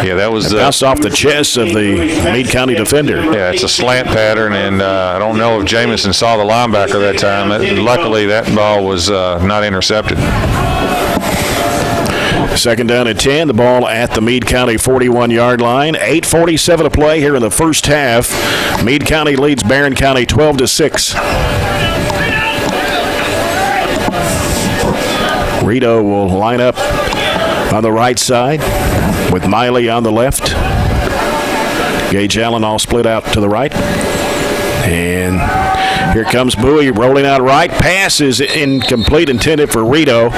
Yeah, that was bounced off the chest of the Meade County defender. Yeah, it's a slant pattern, and I don't know if Jamison saw the linebacker that time. Luckily, that ball was not intercepted. 2nd down and 10. The ball at the Meade County 41-yard line. 8:47 to play here in the first half. Meade County leads Barren County 12-6. Rito will line up on the right side with Miley on the left. Gage Allen all split out to the right. And here comes Bowie rolling out right. Pass is incomplete, intended for Rito.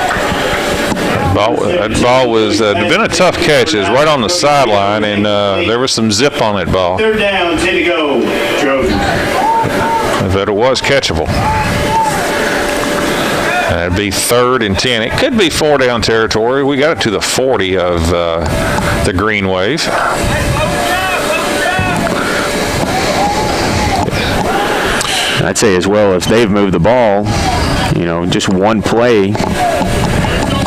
That ball was been a tough catch. It was right on the sideline, and there was some zip on that ball. 3rd down, 10 to go. Trojans. That it was catchable. That'd be 3rd and 10. It could be 4-down territory. We got it to the 40 of the Green Wave. I'd say as well, if they've moved the ball, just one play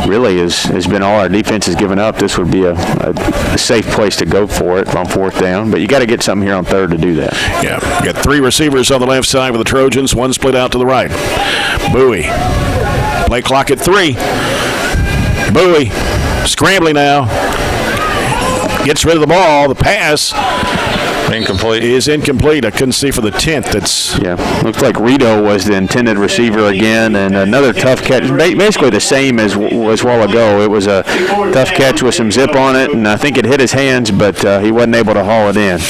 really has been all our defense has given up. This would be a safe place to go for it on 4th down, but you got to get something here on 3rd to do that. Yeah, got 3 receivers on the left side with the Trojans, 1 split out to the right. Bowie, play clock at 3. Bowie, scrambling now, gets rid of the ball. The pass incomplete. Is incomplete. I couldn't see for the 10th. Looks like Rito was the intended receiver again, and another tough catch. Basically the same as was a while ago. It was a tough catch with some zip on it, and I think it hit his hands, but he wasn't able to haul it in.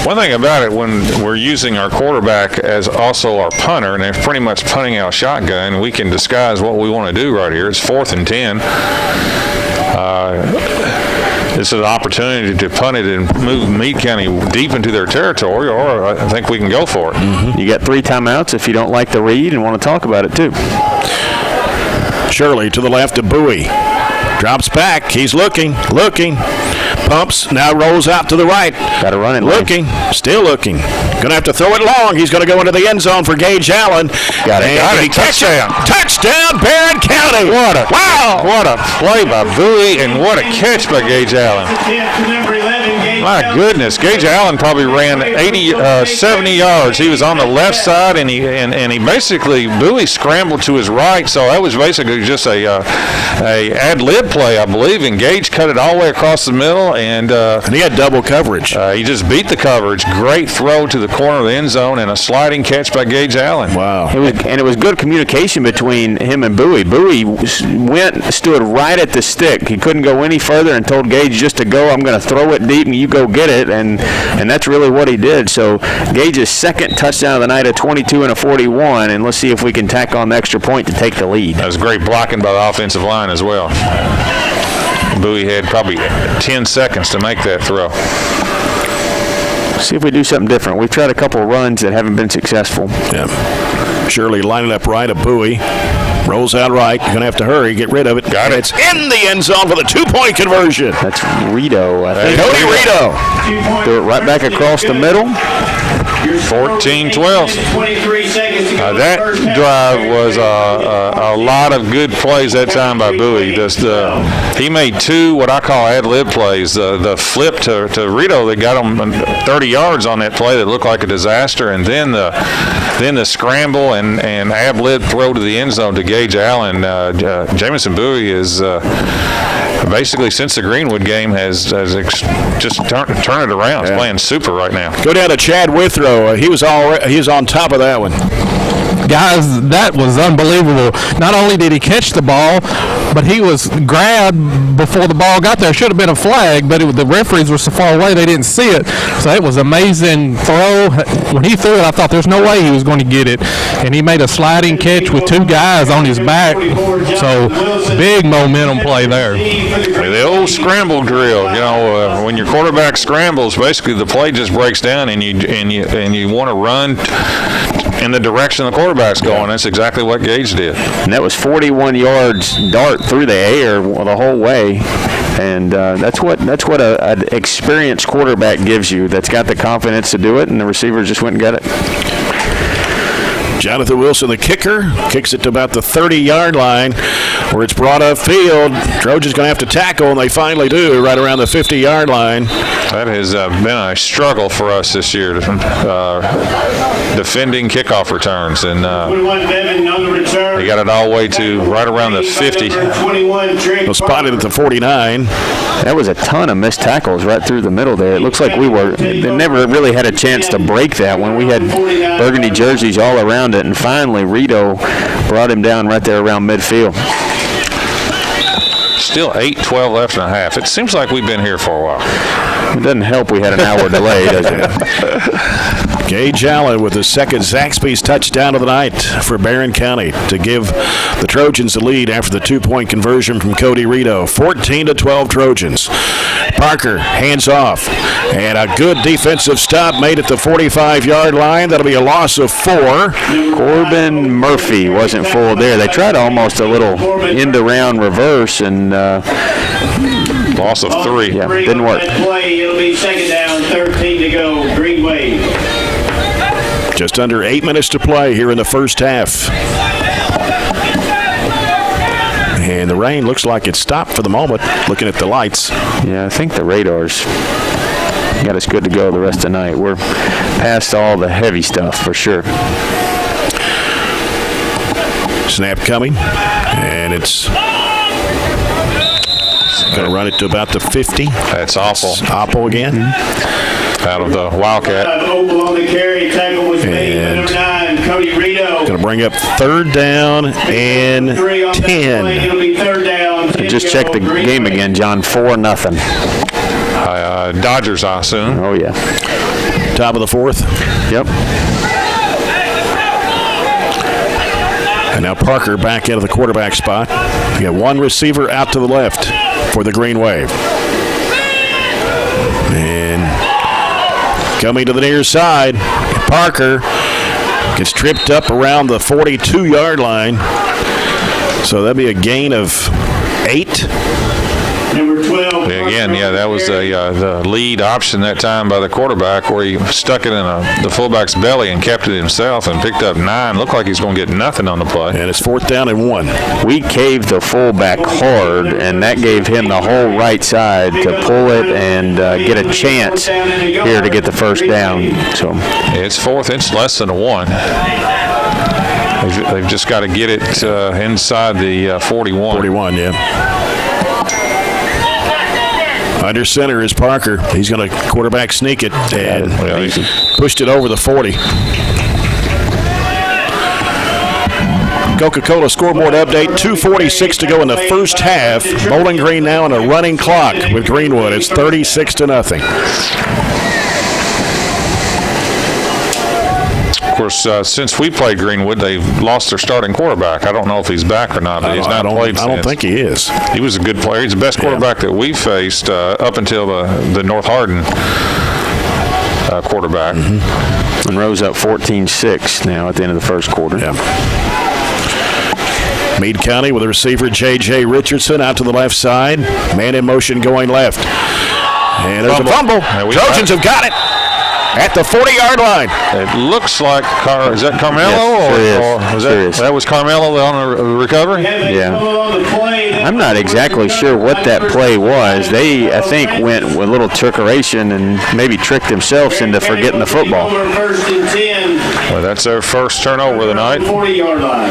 One thing about it, when we're using our quarterback as also our punter, and they're pretty much punting out shotgun, we can disguise what we want to do right here. It's 4th and 10. This is an opportunity to punt it and move Meade County deep into their territory, or I think we can go for it. Mm-hmm. You got 3 timeouts if you don't like the read and want to talk about it too. Shirley to the left of Bowie. Drops back. He's looking. Pumps. Now rolls out to the right. Got to run it. Looking. Still looking. Going to have to throw it long. He's going to go into the end zone for Gage Allen. Got it. Touchdown, Barren County. What a play by Bowie, and what a catch by Gage Allen. My goodness, Gage Allen probably ran 70 yards. He was on the left side, and he basically, Bowie scrambled to his right, so that was basically just a ad-lib play, I believe, and Gage cut it all the way across the middle, and he had double coverage. He just beat the coverage. Great throw to the corner of the end zone, and a sliding catch by Gage Allen. Wow. It was good communication between him and Bowie. Bowie stood right at the stick. He couldn't go any further and told Gage just to go. I'm going to throw it deep, and you go get it, and that's really what he did. So Gage's 2nd touchdown of the night, a 22 and a 41, and let's see if we can tack on the extra point to take the lead. That was great blocking by the offensive line as well. Bowie had probably 10 seconds to make that throw. See if we do something different. We've tried a couple of runs that haven't been successful. Yeah. Shirley lining up right of Bowie. Rolls out right. You're going to have to hurry. Get rid of it. Got it. It's in the end zone for the 2-point conversion. That's Rito, I think. Cody Rito. Threw it right back across the middle. 14-12. That drive was a lot of good plays that time by Bowie. He made 2 what I call ad-lib plays. The flip to Rito that got him 30 yards on that play that looked like a disaster, and then the scramble and ad-lib throw to the end zone to Gage Allen. Jamison Bowie is basically, since the Greenwood game, has just turned it around. He's playing super right now. Go down to Chad Withrow. He was on top of that one. Guys, that was unbelievable. Not only did he catch the ball, but he was grabbed before the ball got there. Should have been a flag, but the referees were so far away they didn't see it. So it was an amazing throw. When he threw it, I thought there's no way he was going to get it. And he made a sliding catch with 2 guys on his back. So big momentum play there. The old scramble drill. When your quarterback scrambles, basically the play just breaks down, and you want to run in the direction the quarterback's going. That's exactly what Gage did. And that was 41 yards dart through the air the whole way. And that's what an experienced quarterback gives you, that's got the confidence to do it, and the receivers just went and got it. Jonathan Wilson, the kicker, kicks it to about the 30-yard line where it's brought upfield. Trojans going to have to tackle, and they finally do, right around the 50-yard line. That has been a struggle for us this year, defending kickoff returns. And they got it all the way to right around the 50. Well, spotted at the 49. That was a ton of missed tackles right through the middle there. It looks like they never really had a chance to break that one. We had burgundy jerseys all around it, and finally Rito brought him down right there around midfield. Still 8:12 left and a half. It seems like we've been here for a while. It doesn't help we had an hour delay, does it? Gage Allen with his second Zaxby's touchdown of the night for Barren County to give the Trojans the lead after the 2-point conversion from Cody Rito. 14-12 Trojans. Parker hands off, and a good defensive stop made at the 45-yard line. That'll be a loss of 4. Corbin Murphy wasn't full there. They tried almost a little end-around reverse, and loss of 3. Yeah, didn't work. It'll be second down, 13 to go, Green Wave. Just under 8 minutes to play here in the first half. And the rain looks like it stopped for the moment, looking at the lights. Yeah, I think the radars got us good to go the rest of the night. We're past all the heavy stuff for sure. Snap coming, and it's going to run it to about the 50. That's awful. Oppo again. Out of the Wildcat. Opal on the carry, tackle was made by number 9, Cody Rito. Going to bring up third down and 10. It'll be third down. Just check the game again, John. 4-0. Dodgers, I assume. Oh, yeah. Top of the 4th. Yep. And now Parker back into the quarterback spot. You got one receiver out to the left for the Green Wave. And coming to the near side, Parker gets tripped up around the 42-yard line. So that'd be a gain of 8. Number 12. Again, yeah, that was the lead option that time by the quarterback, where he stuck it in the fullback's belly and kept it himself and picked up 9. Looked like he's going to get nothing on the play. And it's 4th down and 1. We caved the fullback hard, and that gave him the whole right side to pull it and get a chance here to get the first down. So it's 4th. It's less than a 1. They've just got to get it inside the 41. 41, yeah. Under center is Parker. He's going to quarterback sneak it, and he pushed it over the 40. Coca-Cola scoreboard update, 2:46 to go in the first half. Bowling Green now on a running clock with Greenwood. It's 36-0. Of course, since we played Greenwood, they've lost their starting quarterback. I don't know if he's back or not, but he's not played since. I don't think he is. He was a good player. He's the best quarterback that we've faced up until the North Hardin quarterback. Monroe's up 14-6 now at the end of the first quarter. Yeah. Meade County with the receiver J.J. Richardson out to the left side. Man in motion going left. And there's a fumble. Trojans have got it at the 40-yard line. It looks like is that Carmelo? Yes, that was Carmelo on a recovery? Yeah. I'm not exactly sure what that play was. They, I think, went with a little trickeration and maybe tricked themselves into forgetting the football. Well, that's their first turnover of the night. 40-yard line.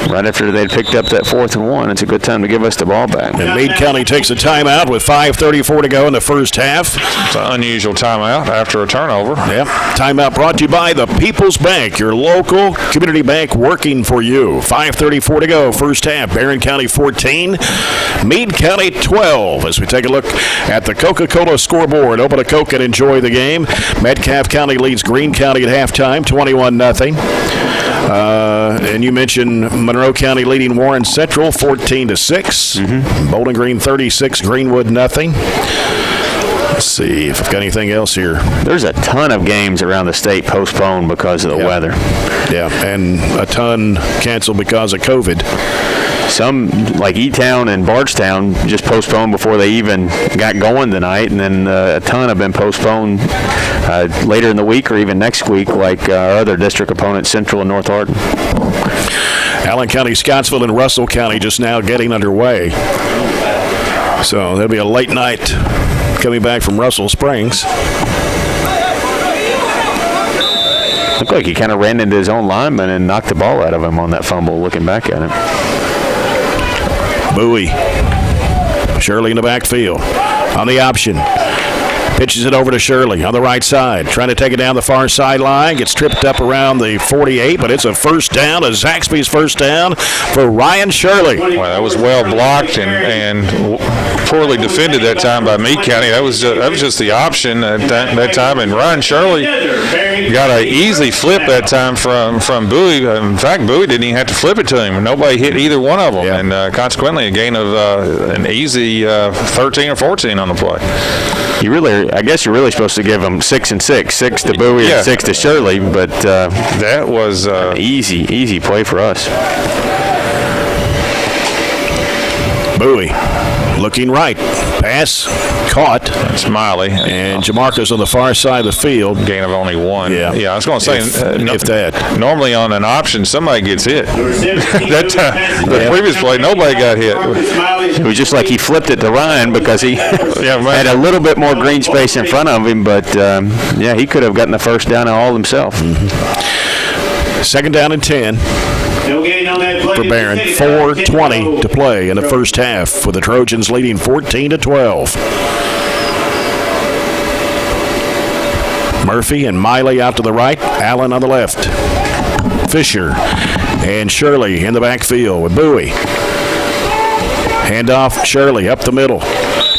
Right after they'd picked up that 4th and 1, it's a good time to give us the ball back. And Meade County takes a timeout with 5:34 to go in the first half. It's an unusual timeout after a turnover. Yep. Timeout brought to you by the People's Bank, your local community bank working for you. 5:34 to go, first half. Barren County 14, Meade County 12. As we take a look at the Coca-Cola scoreboard, open a Coke and enjoy the game. Metcalfe County leads Greene County at halftime, 21-0. And you mentioned Monroe County leading Warren Central 14-6. Bowling Green 36, Greenwood nothing. Let's see if I've got anything else here. There's a ton of games around the state postponed because of the weather. Yeah, and a ton canceled because of COVID. Some, like E-Town and Bardstown, just postponed before they even got going tonight, and then a ton have been postponed later in the week or even next week, like our other district opponents, Central and North Hardin. Allen County, Scottsville, and Russell County just now getting underway. So there'll be a late night coming back from Russell Springs. Looked like he kind of ran into his own lineman and knocked the ball out of him on that fumble, looking back at him. Bowie. Shirley in the backfield. On the option. Pitches it over to Shirley on the right side. Trying to take it down the far sideline. Gets tripped up around the 48, but it's a first down. A Zaxby's first down for Ryan Shirley. Well, that was well blocked and poorly defended that time by Meade County. That was just the option at that time. And Ryan Shirley got an easy flip that time from Bowie. In fact, Bowie didn't even have to flip it to him. Nobody hit either one of them. Yeah. And consequently, a gain of an easy 13 or 14 on the play. I guess you're really supposed to give them 6 and 6. 6 to Bowie and 6 to Shirley, but that was an easy play for us. Bowie looking right. Pass caught. That's Miley. And Jamarcus on the far side of the field. Gain of only 1. Yeah. I was going to say, if that. Normally on an option, somebody gets hit. That time, the previous play, nobody got hit. It was just like he flipped it to Ryan because he had a little bit more green space in front of him, but he could have gotten the first down all himself. Mm-hmm. Second down and 10. No gain on that play. For Barren, 4:20 to play in the first half, with the Trojans leading 14-12. Murphy and Miley out to the right, Allen on the left. Fisher and Shirley in the backfield with Bowie. Handoff, Shirley up the middle.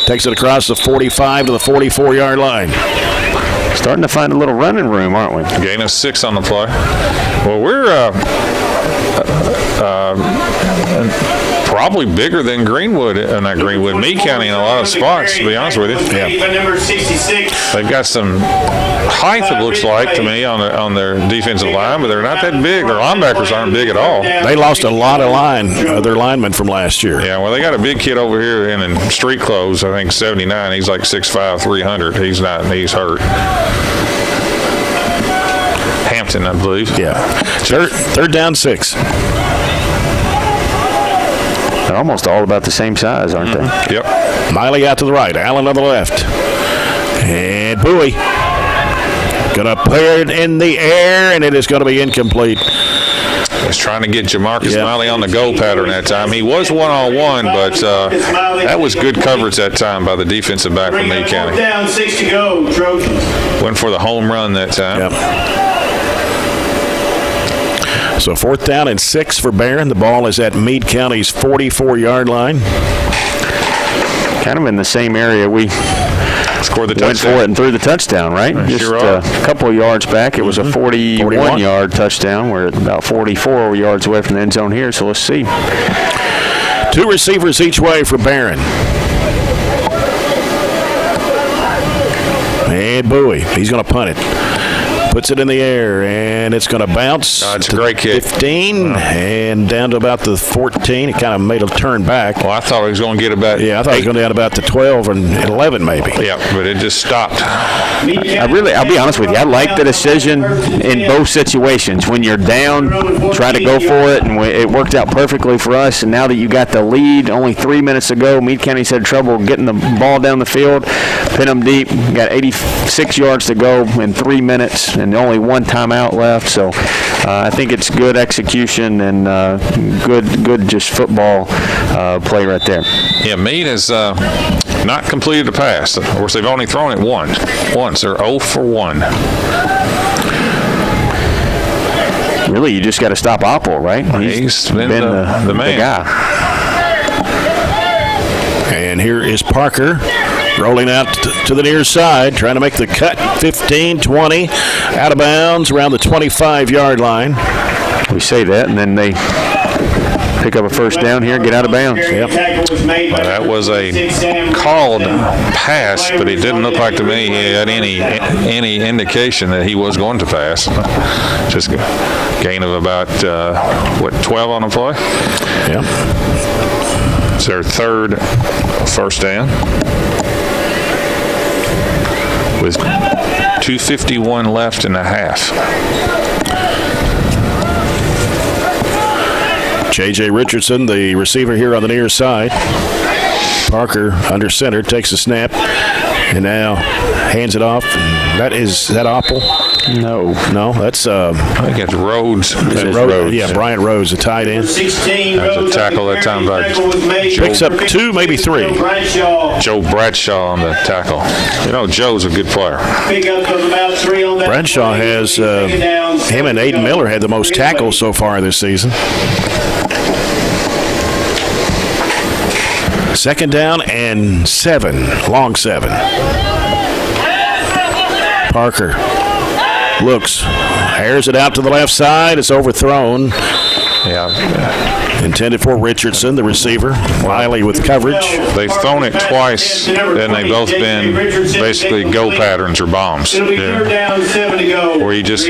Takes it across the 45 to the 44-yard line. Starting to find a little running room, aren't we? Gain of 6 on the play. Well, we're probably bigger than not Greenwood, Meade County in a lot of spots, to be honest with you. Yeah. Number 66. They've got some height, it looks like to me, on their defensive line, but they're not that big. Their linebackers aren't big at all. They lost a lot of their linemen from last year. Yeah, well, they got a big kid over here in street clothes, I think 79. He's like 6'5", 300. He's hurt. Hampton, I believe. Yeah. Third down 6. They're almost all about the same size, aren't they? Yep. Miley out to the right, Allen on the left. And Bowie gonna put it in the air, and it is going to be incomplete. Was trying to get Jamarcus Miley on the go pattern that time. He was one-on-one, but that was good coverage that time by the defensive back from Meade County. Down, 6 to go, Trojans. Went for the home run that time. Yep. So 4th down and 6 for Barren. The ball is at Meade County's 44-yard line. Kind of in the same area we scored the touchdown. Went for it and threw the touchdown, right? Just a couple of yards back. It was a 41-yard touchdown. We're about 44 yards away from the end zone here, so let's see. 2 receivers each way for Barren. And Bowie, he's going to punt it. Puts it in the air, and it's going to bounce. It's a great kick. 15 and down to about the 14. It kind of made a turn back. Well, I thought he was going to get about I thought he was going to get about the 12 and 11 maybe. Yeah, but it just stopped. I'll be honest with you. I like the decision in both situations. When you're down, try to go for it, and it worked out perfectly for us. And now that you got the lead, only 3 minutes ago, Meade County's had trouble getting the ball down the field. Pin them deep. Got 86 yards to go in 3 minutes. And only 1 timeout left, so I think it's good execution and good just football play right there. Yeah, Meade has not completed a pass. Of course, they've only thrown it once. They're 0 for 1. Really, you just got to stop Oppel, right? He's been the man. The guy. And here is Parker. Rolling out to the near side, trying to make the cut. 15, 20, out of bounds around the 25-yard line. We say that, and then they pick up a first down here and get out of bounds. Yep. Well, that was a called pass, but it didn't look like to me he had any indication that he was going to pass. Just a gain of about, 12 on the play? Yeah. It's their third first down. With 2:51 left in the half. J.J. Richardson, the receiver here on the near side. Parker under center, takes a snap, and now hands it off. That Oppel. No. No, that's I think it's Rhodes. Rhodes. Yeah, Bryant Rhodes, a tight end. 16, That's a tackle that time by Picks up 2, maybe 3. Joe Bradshaw on the tackle. You know, Joe's a good player. Pickup of about 3 on that. Bradshaw has, him and Aiden Miller had the most tackles so far this season. Second down and 7, long 7. Parker looks, airs it out to the left side. It's overthrown. Yeah. Intended for Richardson, the receiver. Wiley with coverage. They've thrown it twice, and they've both been basically go patterns or bombs. Where you just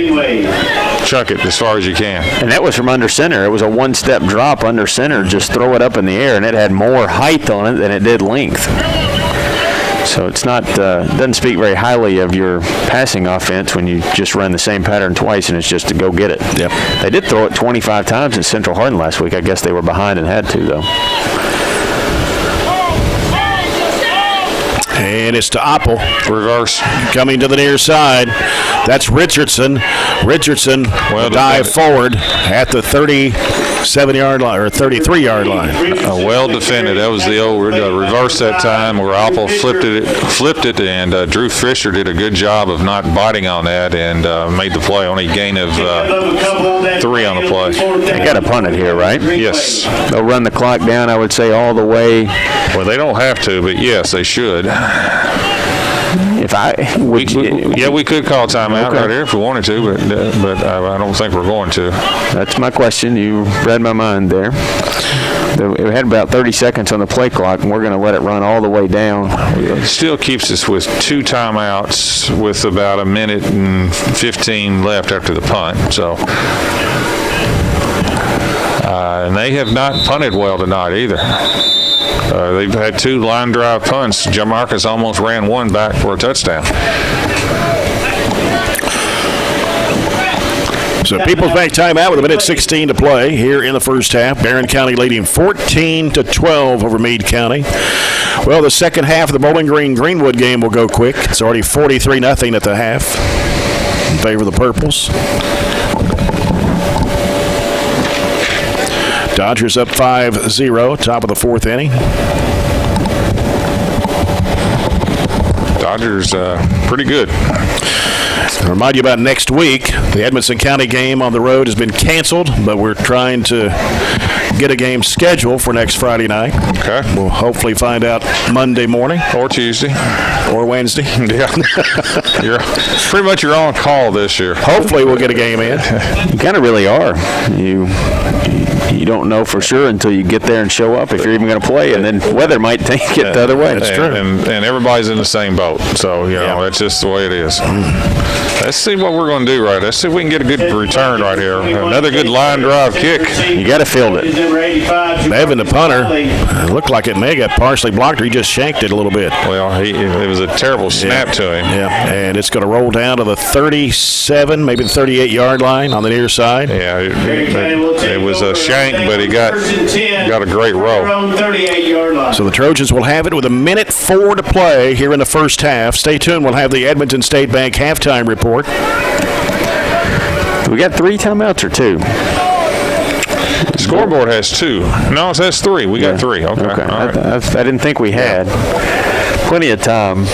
chuck it as far as you can. And that was from under center. It was a one-step drop under center. Just throw it up in the air, and it had more height on it than it did length. So it's not doesn't speak very highly of your passing offense when you just run the same pattern twice and it's just to go get it. Yep. They did throw it 25 times in Central Hardin last week. I guess they were behind and had to, though. And it's to Oppel. Reverse. Coming to the near side. That's Richardson. Richardson will dive forward at the 37-yard line or 33-yard line. Well defended. That was the old reverse that time where Oppel flipped it, and Drew Fisher did a good job of not biting on that and made the play. Only gain of 3 on the play. They got to punt it here, right? Yes. They'll run the clock down, I would say, all the way. Well, they don't have to, but yes, they should. We could call timeout right here if we wanted to, but I don't think we're going to. That's my question. You read my mind there. We had about 30 seconds on the play clock, and we're going to let it run all the way down. It still keeps us with 2 timeouts with about 1 minute and 15 left after the punt. So, and they have not punted well tonight either. They've had 2 line drive punts. Jamarcus almost ran one back for a touchdown. So People's Bank timeout with 1:16 to play here in the first half. Barren County leading 14-12 over Meade County. Well, the second half of the Bowling Green-Greenwood game will go quick. It's already 43-0 at the half in favor of the Purples. Dodgers up 5-0, top of the 4th inning. Dodgers pretty good. I'll remind you about next week. The Edmonson County game on the road has been canceled, but we're trying to get a game scheduled for next Friday night. Okay. We'll hopefully find out Monday morning. Or Tuesday. Or Wednesday. Yeah. You're on call this year. Hopefully we'll get a game in. You kind of really are. You don't know for sure until you get there and show up if you're even going to play, and then weather might take it the other way. That's true. And everybody's in the same boat, so that's just the way it is. Let's see what we're going to do right. Let's see if we can get a good return right here. Another good line drive kick. You got to field it. Bevan, the punter, looked like it may have got partially blocked, or he just shanked it a little bit. Well, it was a terrible snap to him. Yeah, and it's going to roll down to the 37, maybe the 38-yard line on the near side. Yeah, it was a shank, but he got a great roll. So the Trojans will have it with 1:04 to play here in the first half. Stay tuned. We'll have the Edmonton State Bank halftime report. We got 3 timeouts or 2? The scoreboard has 2. No, it says 3. We got 3. Okay. All right. I didn't think we had. Plenty of time.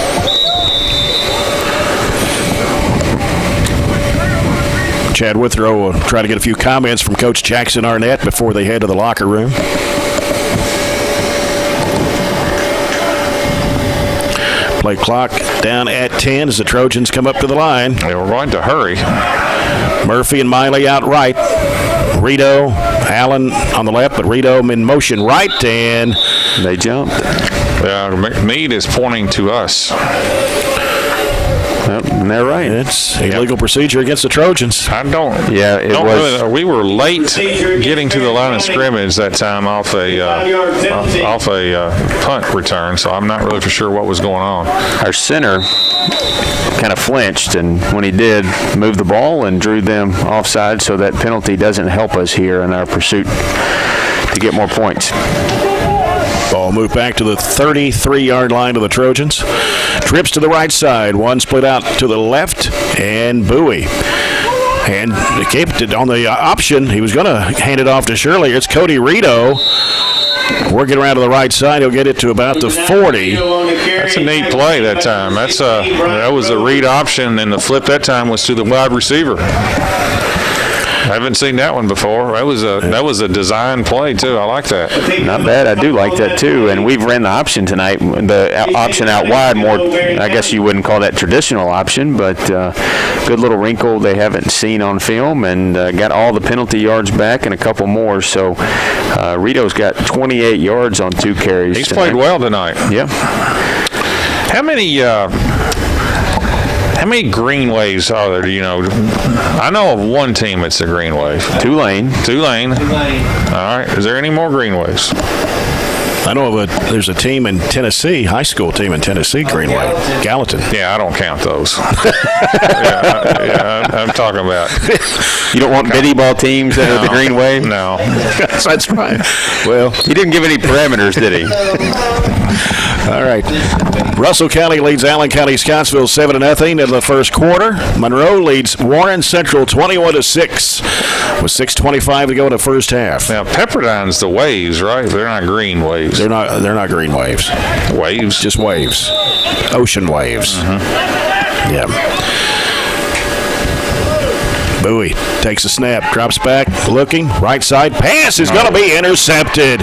Chad Withrow will try to get a few comments from Coach Jackson Arnett before they head to the locker room. Play clock down at 10 as the Trojans come up to the line. They were going to hurry. Murphy and Miley out right. Rito, Allen on the left, but Rito in motion right, and they jumped. Meade is pointing to us. And they're right. It's a legal procedure against the Trojans. I don't. Yeah, it was. Really, we were late getting to the line of scrimmage that time off a punt return, so I'm not really for sure what was going on. Our center kind of flinched, and when he did, moved the ball and drew them offside, so that penalty doesn't help us here in our pursuit to get more points. Ball moved back to the 33-yard line of the Trojans. Trips to the right side. One split out to the left, and Bowie. And kept it on the option. He was going to hand it off to Shirley. It's Cody Rito. Working around to the right side, he'll get it to about the 40. That's a neat play that time. That was a read option, and the flip that time was to the wide receiver. I haven't seen that one before. That was a design play too. I like that. Not bad. I do like that too. And we've ran the option tonight. The option out wide, more. I guess you wouldn't call that traditional option, but good little wrinkle they haven't seen on film, and got all the penalty yards back and a couple more. So Rito's got 28 yards on 2 carries. He's played well tonight. Yeah. How many green waves are there? Do you know? I know of one team that's a green wave. Tulane. All right. Is there any more green waves? I know of there's a team in Tennessee, high school team in Tennessee, green wave, Gallatin. Yeah, I don't count those. I'm talking about. You don't want bitty ball teams that are the green wave? No. That's right. Well, he didn't give any parameters, did he? All right. Russell County leads Allen County Scottsville 7-0 in the first quarter. Monroe leads Warren Central 21-6 with 6:25 to go in the first half. Now Pepperdine's the waves, right? They're not green waves. They're not green waves. Waves? Just waves. Ocean waves. Mm-hmm. Yeah. Bowie takes a snap, drops back, looking, right side, pass is going to be intercepted.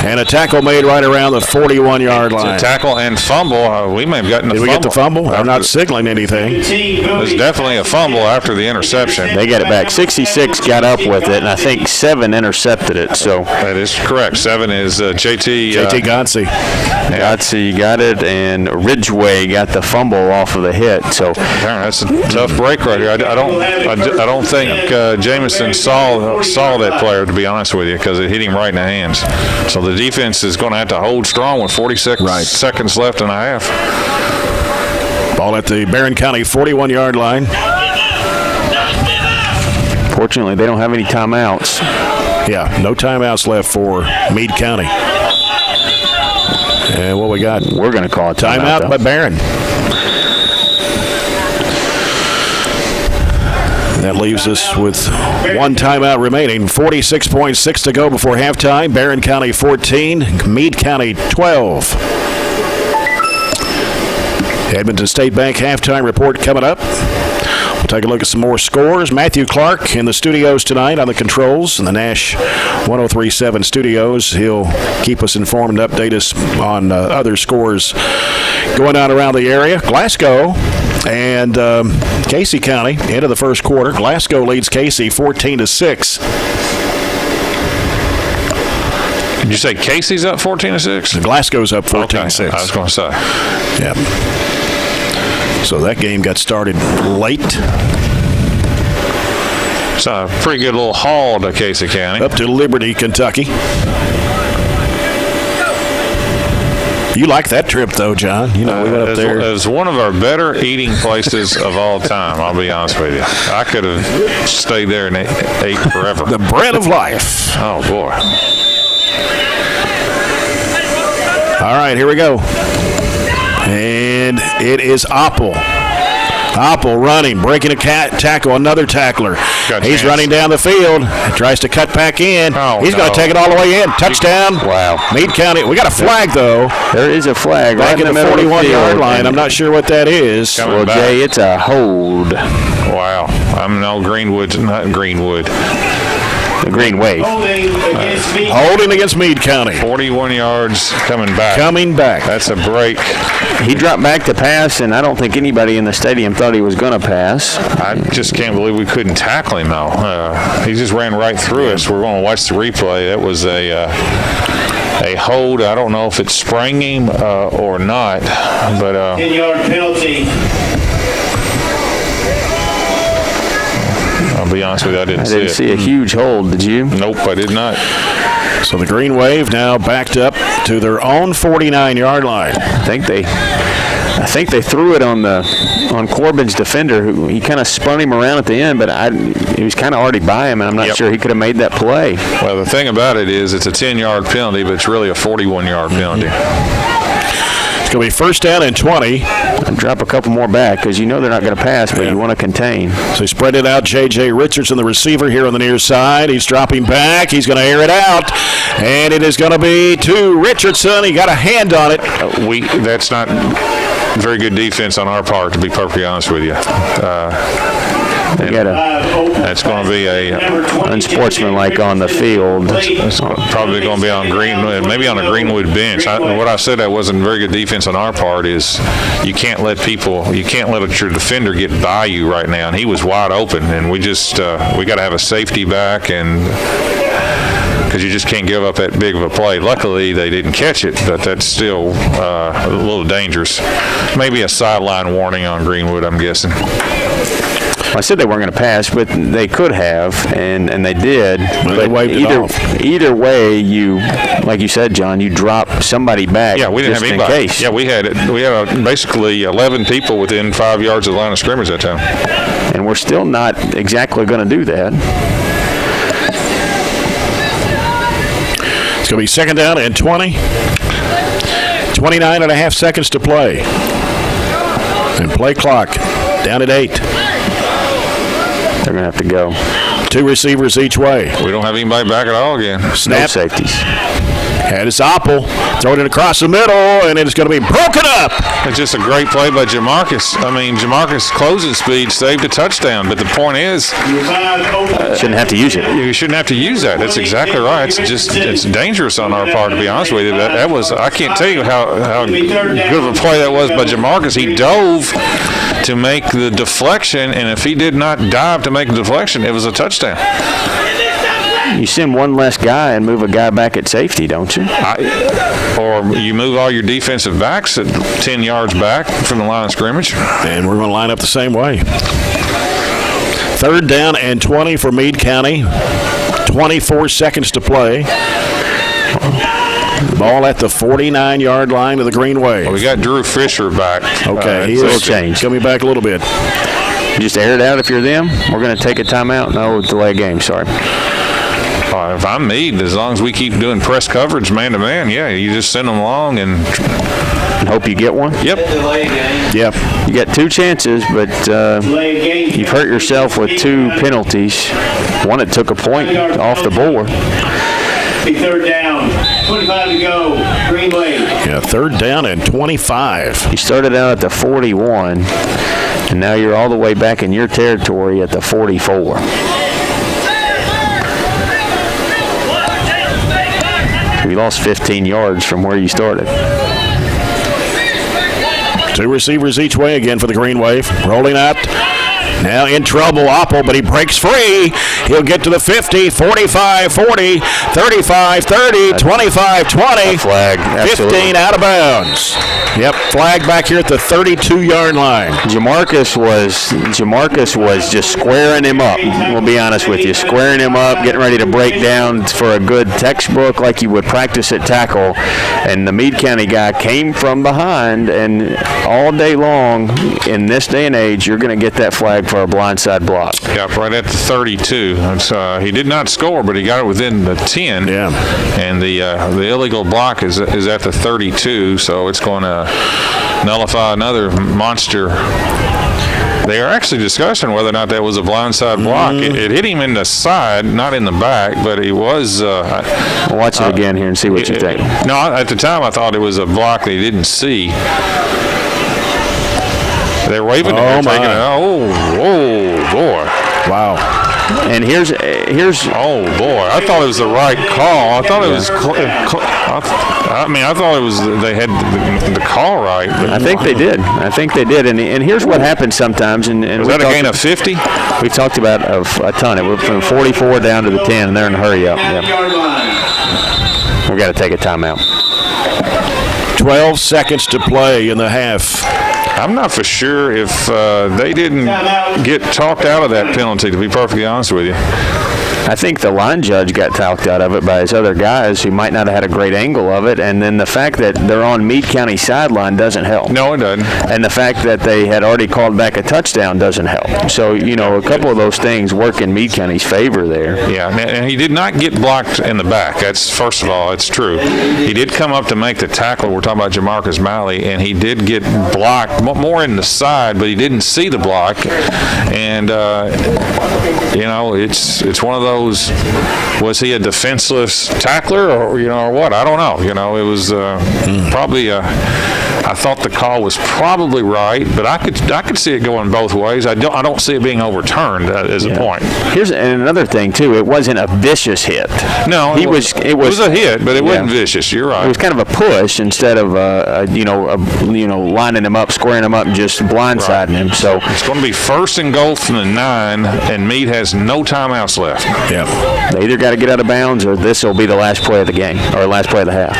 And a tackle made right around the 41-yard line. It's a tackle and fumble. We may have gotten the fumble. Did we get the fumble? I'm not signaling anything. It was definitely a fumble after the interception. They got it back. 66 got up with it, and I think 7 intercepted it. So that is correct. 7 is JT Gotze. Gotze got it, and Ridgeway got the fumble off of the hit. So that's a tough break right here. I don't think Jamison saw that player, to be honest with you, because it hit him right in the hands. So the defense is going to have to hold strong with 46 seconds left and a half. Ball at the Barren County 41-yard line. Fortunately, they don't have any timeouts. Yeah, no timeouts left for Meade County. And what we got? We're going to call a timeout by Barren. That leaves us with one timeout remaining. 46.6 to go before halftime. Barren County 14, Meade County 12. Edmonton State Bank halftime report coming up. We'll take a look at some more scores. Matthew Clark in the studios tonight on the controls in the Nash 103.7 studios. He'll keep us informed and update us on other scores going on around the area. Glasgow and Casey County into the first quarter. Glasgow leads Casey 14-6. Did you say Casey's up 14-6? Glasgow's up 14-6. Okay, I was going to say. Yeah. So that game got started late. It's a pretty good little haul to Casey County. Up to Liberty, Kentucky. You like that trip, though, John. You know, we went up there. It was one of our better eating places of all time, I'll be honest with you. I could have stayed there and ate forever. The bread of life. Oh, boy. All right, here we go. And it is Oppel. Oppel running, breaking a tackle, another tackler. He's running down the field, tries to cut back in. He's going to take it all the way in. Touchdown. Wow. Meade County. We got a flag, though. There is a flag back right in the 41-yard line. I'm not sure what that is. Well, Jay, it's a hold. Wow. I'm no Greenwood, not Greenwood. The Green Wave. Holding against Meade County. 41 yards coming back. That's a break. He dropped back to pass, and I don't think anybody in the stadium thought he was going to pass. I just can't believe we couldn't tackle him, though. He just ran right through us. We're going to watch the replay. That was a hold. I don't know if it sprang him or not. But 10-yard penalty. I'll be honest with you, I didn't see a huge hold, did you? Nope, I did not. So the Green Wave now backed up to their own 49-yard line. I think they I think they threw it on Corbin's defender, who he kind of spun him around at the end, but he was kind of already by him, and I'm not sure he could have made that play. Well, the thing about it is it's a 10-yard penalty, but it's really a 41-yard penalty. It's going to be first down and 20. And drop a couple more back because you know they're not going to pass, but you want to contain. So he spread it out. J.J. Richardson, the receiver here on the near side. He's dropping back. He's going to air it out. And it is going to be to Richardson. He got a hand on it. That's not very good defense on our part, to be perfectly honest with you. That's going to be a unsportsmanlike on the field. It's probably going to be on Greenwood, maybe on a Greenwood bench. What I said that wasn't very good defense on our part is you can't let your defender get by you right now, and he was wide open, and we got to have a safety back, and because you just can't give up that big of a play. Luckily, they didn't catch it, but that's still a little dangerous. Maybe a sideline warning on Greenwood, I'm guessing. I said they weren't going to pass, but they could have, and they did. Well, but either way, you, like you said, John, you drop somebody back. Yeah, we didn't have anybody. Case. Yeah, we had basically 11 people within 5 yards of the line of scrimmage that time. And we're still not exactly going to do that. It's going to be second down and 20. 29 and a half seconds to play. And play clock down at 8. They're going to have to go. 2 receivers each way. We don't have anybody back at all again. Snap. No safeties. And it's Oppel. Throw it across the middle, and it's going to be broken up. It's just a great play by Jamarcus. I mean, Jamarcus' closing speed saved a touchdown, but the point is, shouldn't have to use it. You shouldn't have to use that. That's exactly right. It's dangerous on our part, to be honest with you. That was, I can't tell you how good of a play that was by Jamarcus. He dove to make the deflection, and if he did not dive to make the deflection, it was a touchdown. You send one less guy and move a guy back at safety, don't you? Or you move all your defensive backs at 10 yards back from the line of scrimmage. And we're going to line up the same way. Third down and 20 for Meade County. 24 seconds to play. Ball at the 49-yard line of the Green Wave. Well, we got Drew Fisher back. Okay, he is changed. Coming back a little bit. Just air it out if you're them. We're going to take a timeout. No, delay game. Sorry. If I'm Meade, as long as we keep doing press coverage man-to-man, you just send them along and hope you get one? Yep. Yep. You got 2 chances, but you've hurt yourself with 2 penalties. One that took a point off the board. Third down, 25 to go, Green Wave. Yeah, third down and 25. You started out at the 41, and now you're all the way back in your territory at the 44. We lost 15 yards from where you started. 2 receivers each way again for the Green Wave. Rolling out. Now in trouble, Oppel, but he breaks free. He'll get to the 50, 45, 40, 35, 30, 25, 20. Flag. 15 out of bounds. Yep, flag back here at the 32-yard line. Jamarcus was just squaring him up. We'll be honest with you. Squaring him up, getting ready to break down for a good textbook like you would practice at tackle. And the Meade County guy came from behind, and all day long, in this day and age, you're going to get that flag for a blindside block. Yeah, right at the 32. He did not score, but he got it within the 10. Yeah. And the illegal block is at the 32, so it's going to nullify another monster. They are actually discussing whether or not that was a blindside block. It hit him in the side, not in the back, but he was. Watch it again here and see what you think. No, at the time I thought it was a block they didn't see. They're waving it. Oh, my. Oh, boy. Wow. And here's. Oh boy! I thought it was the right call. I thought it was. I thought it was. They had the call right. I think they did. And here's what happens sometimes. And was that a gain of 50? We talked about a ton. It went from 44 down to the 10, and they're in a hurry up. Yep. We got to take a timeout. 12 seconds to play in the half. I'm not for sure if they didn't get talked out of that penalty, to be perfectly honest with you. I think the line judge got talked out of it by his other guys who might not have had a great angle of it, and then the fact that they're on Meade County sideline doesn't help. No, it doesn't. And the fact that they had already called back a touchdown doesn't help. So, a couple of those things work in Meade County's favor there. Yeah, and he did not get blocked in the back. That's, first of all, it's true. He did come up to make the tackle. We're talking about Jamarcus Miley, and he did get blocked more in the side, but he didn't see the block. And, it's one of those, was he a defenseless tackler or what? I don't know. It was probably I thought the call was probably right, but I could see it going both ways. I don't see it being overturned as a point. Here's another thing too. It wasn't a vicious hit. No, it was a hit, but it wasn't vicious. You're right. It was kind of a push instead of lining him up, squaring him up, and just blindsiding him. So it's going to be 1st and goal from the 9, and Meade has no timeouts left. Yeah. They either got to get out of bounds, or this will be the last play of the game, or last play of the half.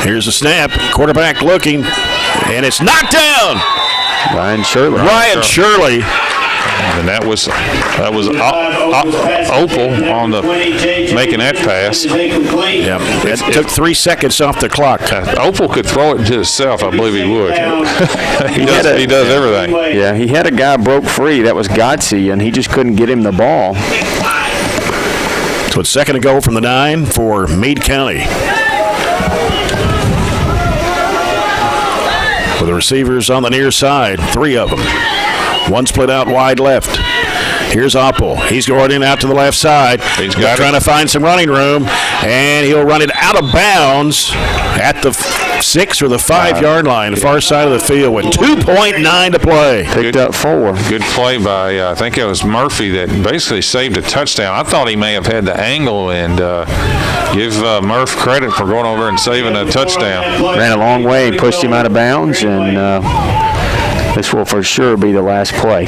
Here's a snap. Quarterback looking, and it's knocked down. Ryan Shirley. And that was Opal on the making that pass. Yeah, it took 3 seconds off the clock. Opal could throw it to himself. I believe he would. he does everything. Yeah, he had a guy broke free. That was Godsey, and he just couldn't get him the ball. So it's 2nd and goal from the 9 for Meade County. With the receivers on the near side, 3 of them. One split out wide left. Here's Opel. He's going in out to the left side. He's trying to find some running room, and he'll run it out of bounds at the 6 or the 5-yard line, the far side of the field with 2.9 to play. Picked up 4. Good play by, I think it was Murphy that basically saved a touchdown. I thought he may have had the angle, and give Murph credit for going over and saving a touchdown. Ran a long way, pushed him out of bounds, and this will for sure be the last play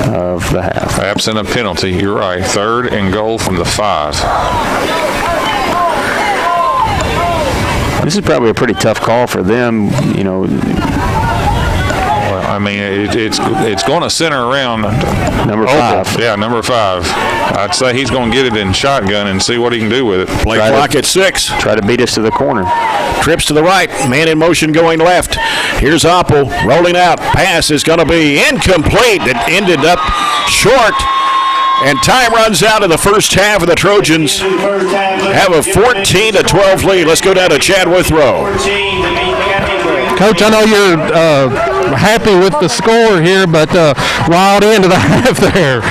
of the half. Absent a penalty, you're right. 3rd and goal from the 5. This is probably a pretty tough call for them, I mean, it's going to center around number 5. Yeah, number 5. I'd say he's going to get it in shotgun and see what he can do with it. Play clock at 6. Try to beat us to the corner. Trips to the right. Man in motion going left. Here's Opel rolling out. Pass is going to be incomplete. It ended up short. And time runs out in the first half of the Trojans have a 14-12 lead. Let's go down to Chad Withrow. Coach, I know you're happy with the score here, but wild end of the half there.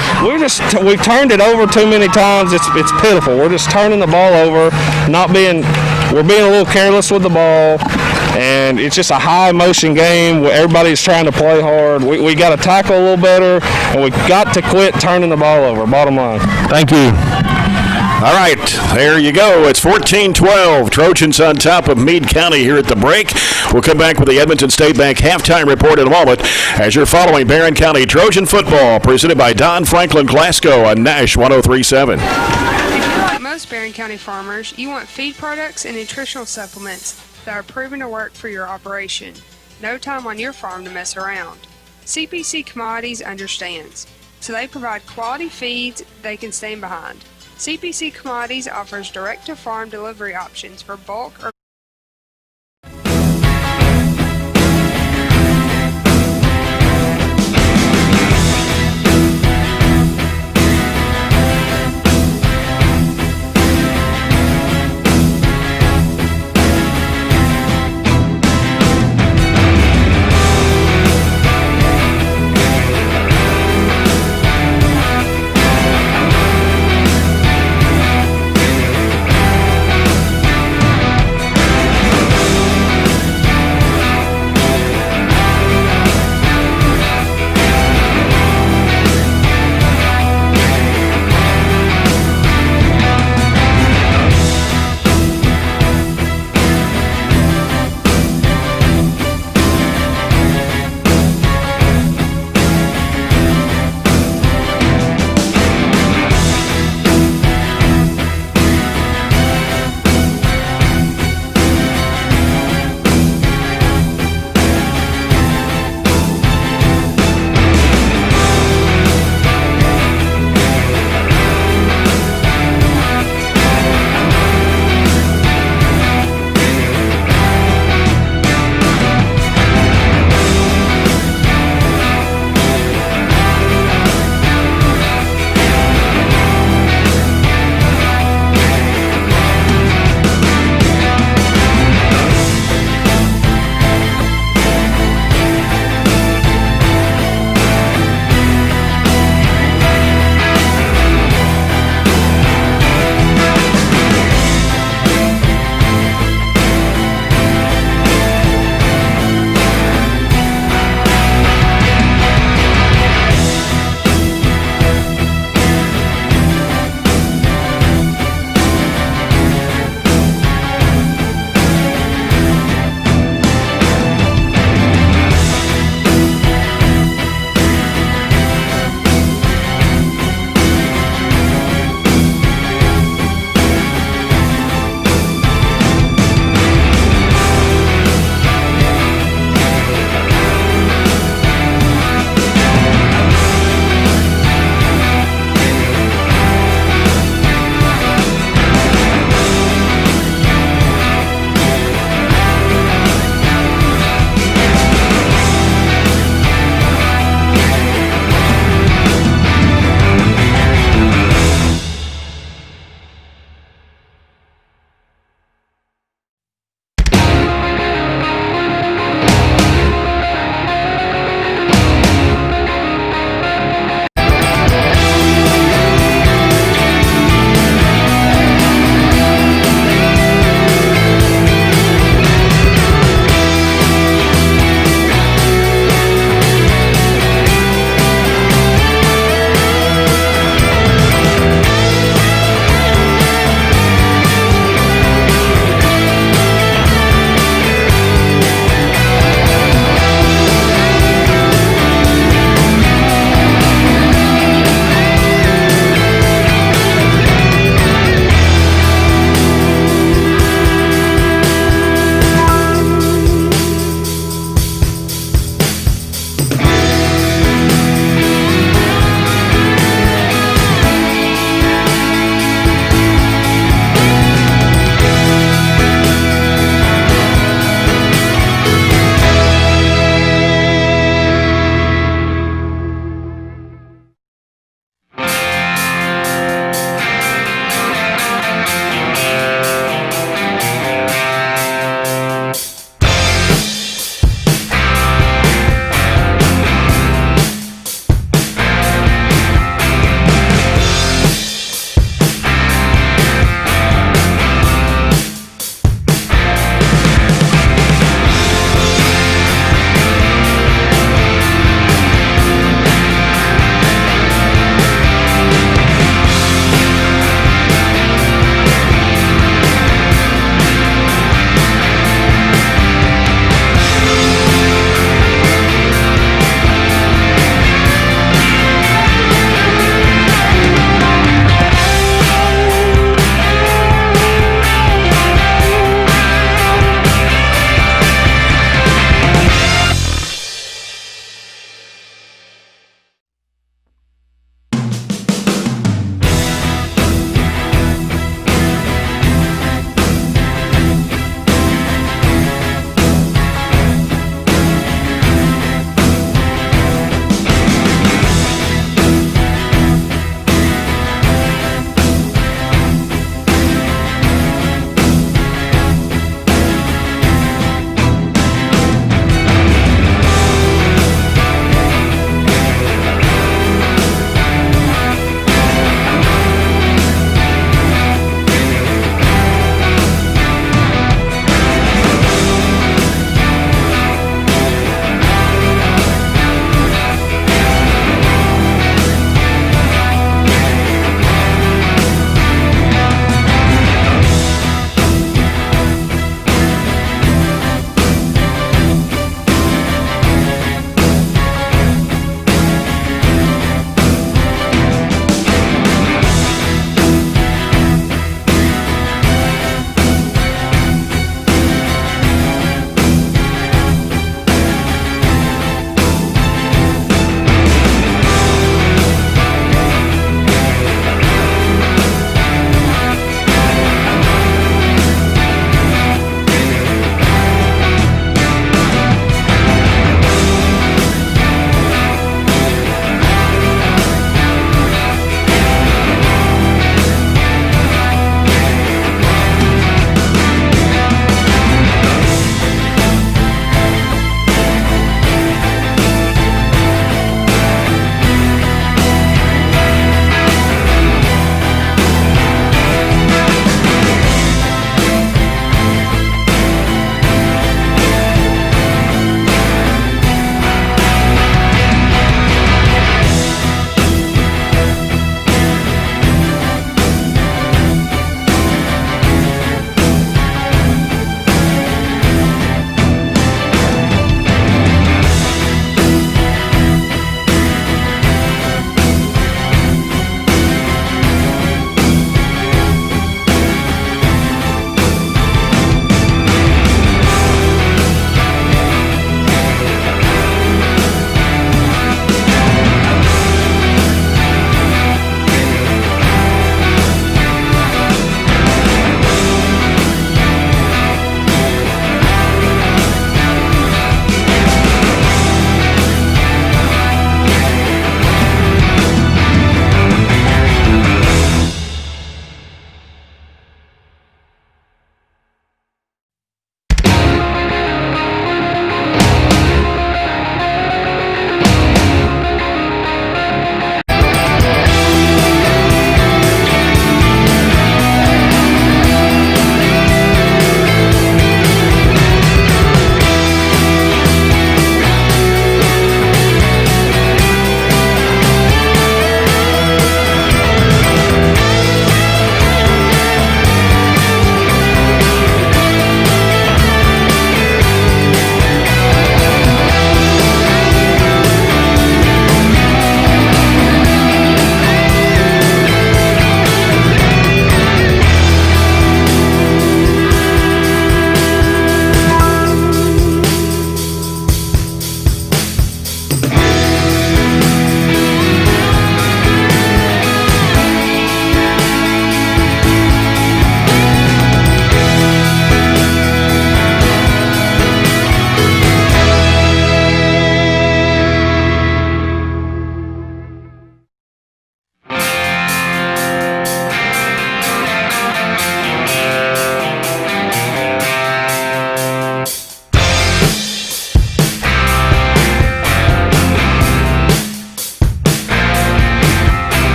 We've turned it over too many times. It's pitiful. We're just turning the ball over, we're being a little careless with the ball, and it's just a high motion game where everybody's trying to play hard. We got to tackle a little better, and we've got to quit turning the ball over. Bottom line. Thank you. All right, there you go. It's 14-12. Trojans on top of Meade County here at the break. We'll come back with the Edmonton State Bank halftime report in a moment as you're following Barren County Trojan football presented by Don Franklin Glasgow on Nash 103.7. Like most Barren County farmers, you want feed products and nutritional supplements that are proven to work for your operation. No time on your farm to mess around. CPC Commodities understands, so they provide quality feeds they can stand behind. CPC Commodities offers direct-to-farm delivery options for bulk or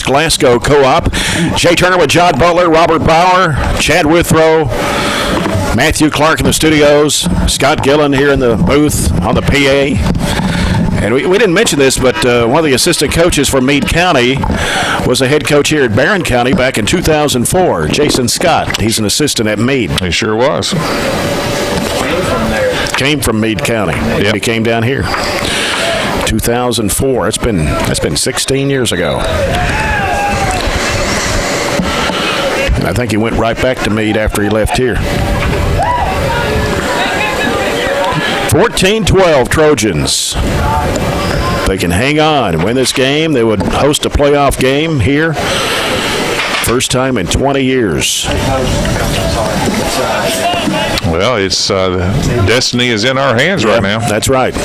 Glasgow Co-op. Jay Turner with John Butler, Robert Bauer, Chad Withrow, Matthew Clark in the studios, Scott Gillen here in the booth on the PA. And we didn't mention this, but one of the assistant coaches for Meade County was a head coach here at Barren County back in 2004, Jason Scott. He's an assistant at Meade. He sure was. Came from Meade County. Yep. He came down here. 2004. That's been 16 years ago. And I think he went right back to Meade after he left here. 14-12 Trojans. If they can hang on and win this game, they would host a playoff game here. First time in 20 years. Well, it's destiny is in our hands right now. That's right.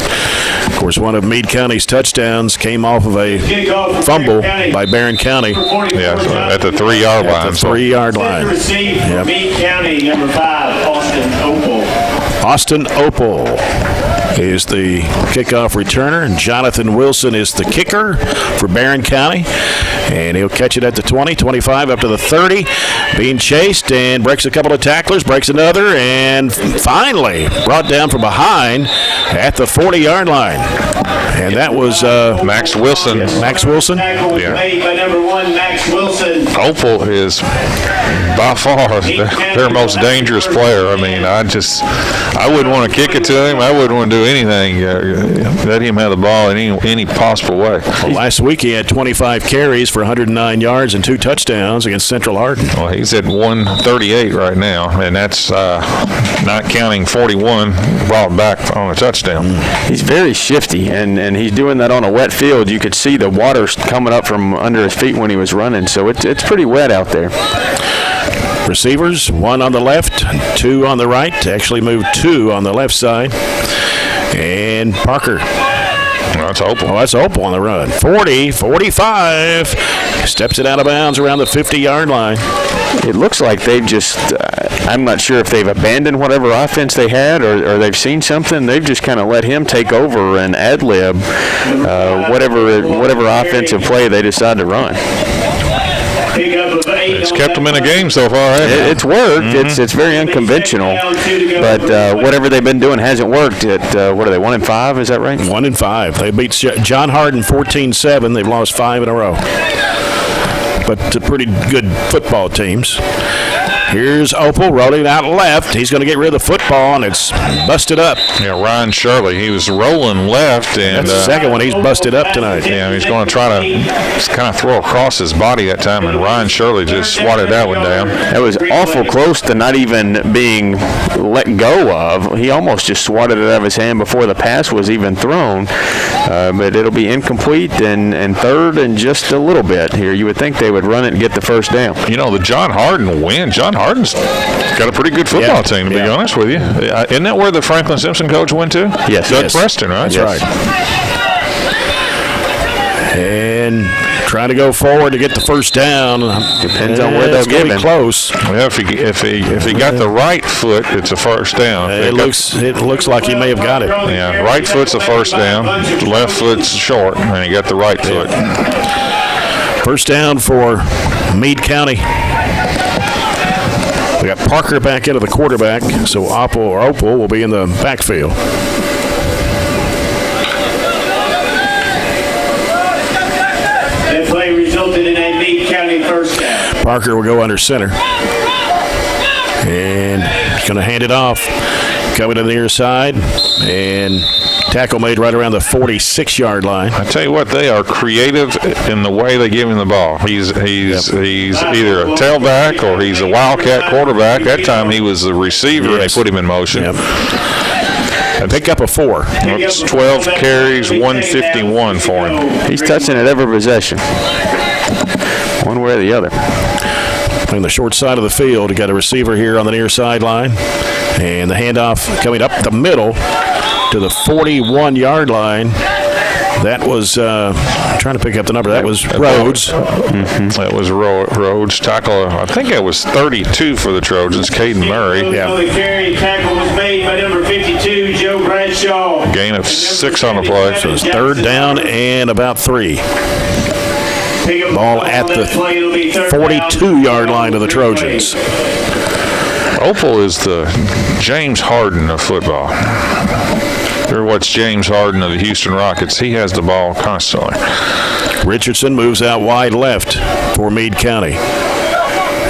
Of course, one of Meade County's touchdowns came off of a fumble by Barren County. Yeah, at the 3-yard line. At the 3-yard line. Yep. Meade County, number 5, Austin Opal. Austin Opal is the kickoff returner, and Jonathan Wilson is the kicker for Barren County. And he'll catch it at the 20, 25, up to the 30. Being chased and breaks a couple of tacklers, breaks another, and finally brought down from behind at the 40-yard line. And that was Max Wilson. Max Wilson? Yeah. Made by number 1, Max Wilson. Opal is by far their most dangerous player. I mean, I wouldn't want to kick it to him. I wouldn't want to do anything. Let him have the ball in any possible way. Well, last week he had 25 carries for 109 yards and 2 touchdowns against Central Hardin. Well, he's at 138 right now, and that's not counting 41 brought back on a touchdown. He's very shifty, and he's doing that on a wet field. You could see the water coming up from under his feet when he was running, so it's pretty wet out there. Receivers, 1 on the left, 2 on the right. Actually moved 2 on the left side. And Parker. That's Opal. Oh, that's Opal on the run. 40, 45. Steps it out of bounds around the 50-yard line. It looks like they've just, I'm not sure if they've abandoned whatever offense they had or they've seen something. They've just kind of let him take over and ad-lib whatever offensive play they decide to run. It's kept them in a game so far, hasn't it? It's worked. Mm-hmm. It's very unconventional, but whatever they've been doing hasn't worked. What are they, 1-5? Is that right? 1-5. They beat John Hardin 14-7. They've lost 5 in a row. But pretty good football teams. Here's Opal rolling out left. He's going to get rid of the football, and it's busted up. Yeah, Ryan Shirley. He was rolling left. And that's the second one he's busted up tonight. Yeah, he's going to try to kind of throw across his body that time, and Ryan Shirley just swatted that one down. That was awful close to not even being let go of. He almost just swatted it out of his hand before the pass was even thrown. But it'll be incomplete and third and just a little bit here. You would think they would run it and get the first down. You know, the John Hardin win. John Hardin's got a pretty good football team, to be honest with you. Isn't that where the Franklin Simpson coach went to? Yes. Doug Preston, right? That's right. And trying to go forward to get the first down. Depends on where they'll give him. Close. Well, if he got the right foot, it's a first down. It looks like he may have got it. Yeah, right foot's a first down. Left foot's short, and he got the right foot. First down for Meade County. We got Parker back into the quarterback, so Opal will be in the backfield. That play resulted in a Meade County first down. Parker will go under center. And he's going to hand it off. Coming to the near side. And tackle made right around the 46-yard line. I tell you what, they are creative in the way they give him the ball. He's either a tailback or he's a wildcat quarterback. That time he was the receiver, and they put him in motion. Yep. Pick up a 4. It's 12 carries, 151 for him. He's touching it every possession, one way or the other. On the short side of the field, you got a receiver here on the near sideline, and the handoff coming up the middle to the 41-yard line. That was trying to pick up the number. That was Rhodes. Mm-hmm. That was Rhodes. Tackle, I think it was 32 for the Trojans, Caden Murray. Yeah. The carry tackle was made by number 52, Joe Bradshaw. Gain of 6 on the play. So it's third down and about 3. Ball at the 42-yard line of the Trojans. Opal is the James Harden of football. Or what's James Harden of the Houston Rockets? He has the ball constantly. Richardson moves out wide left for Meade County.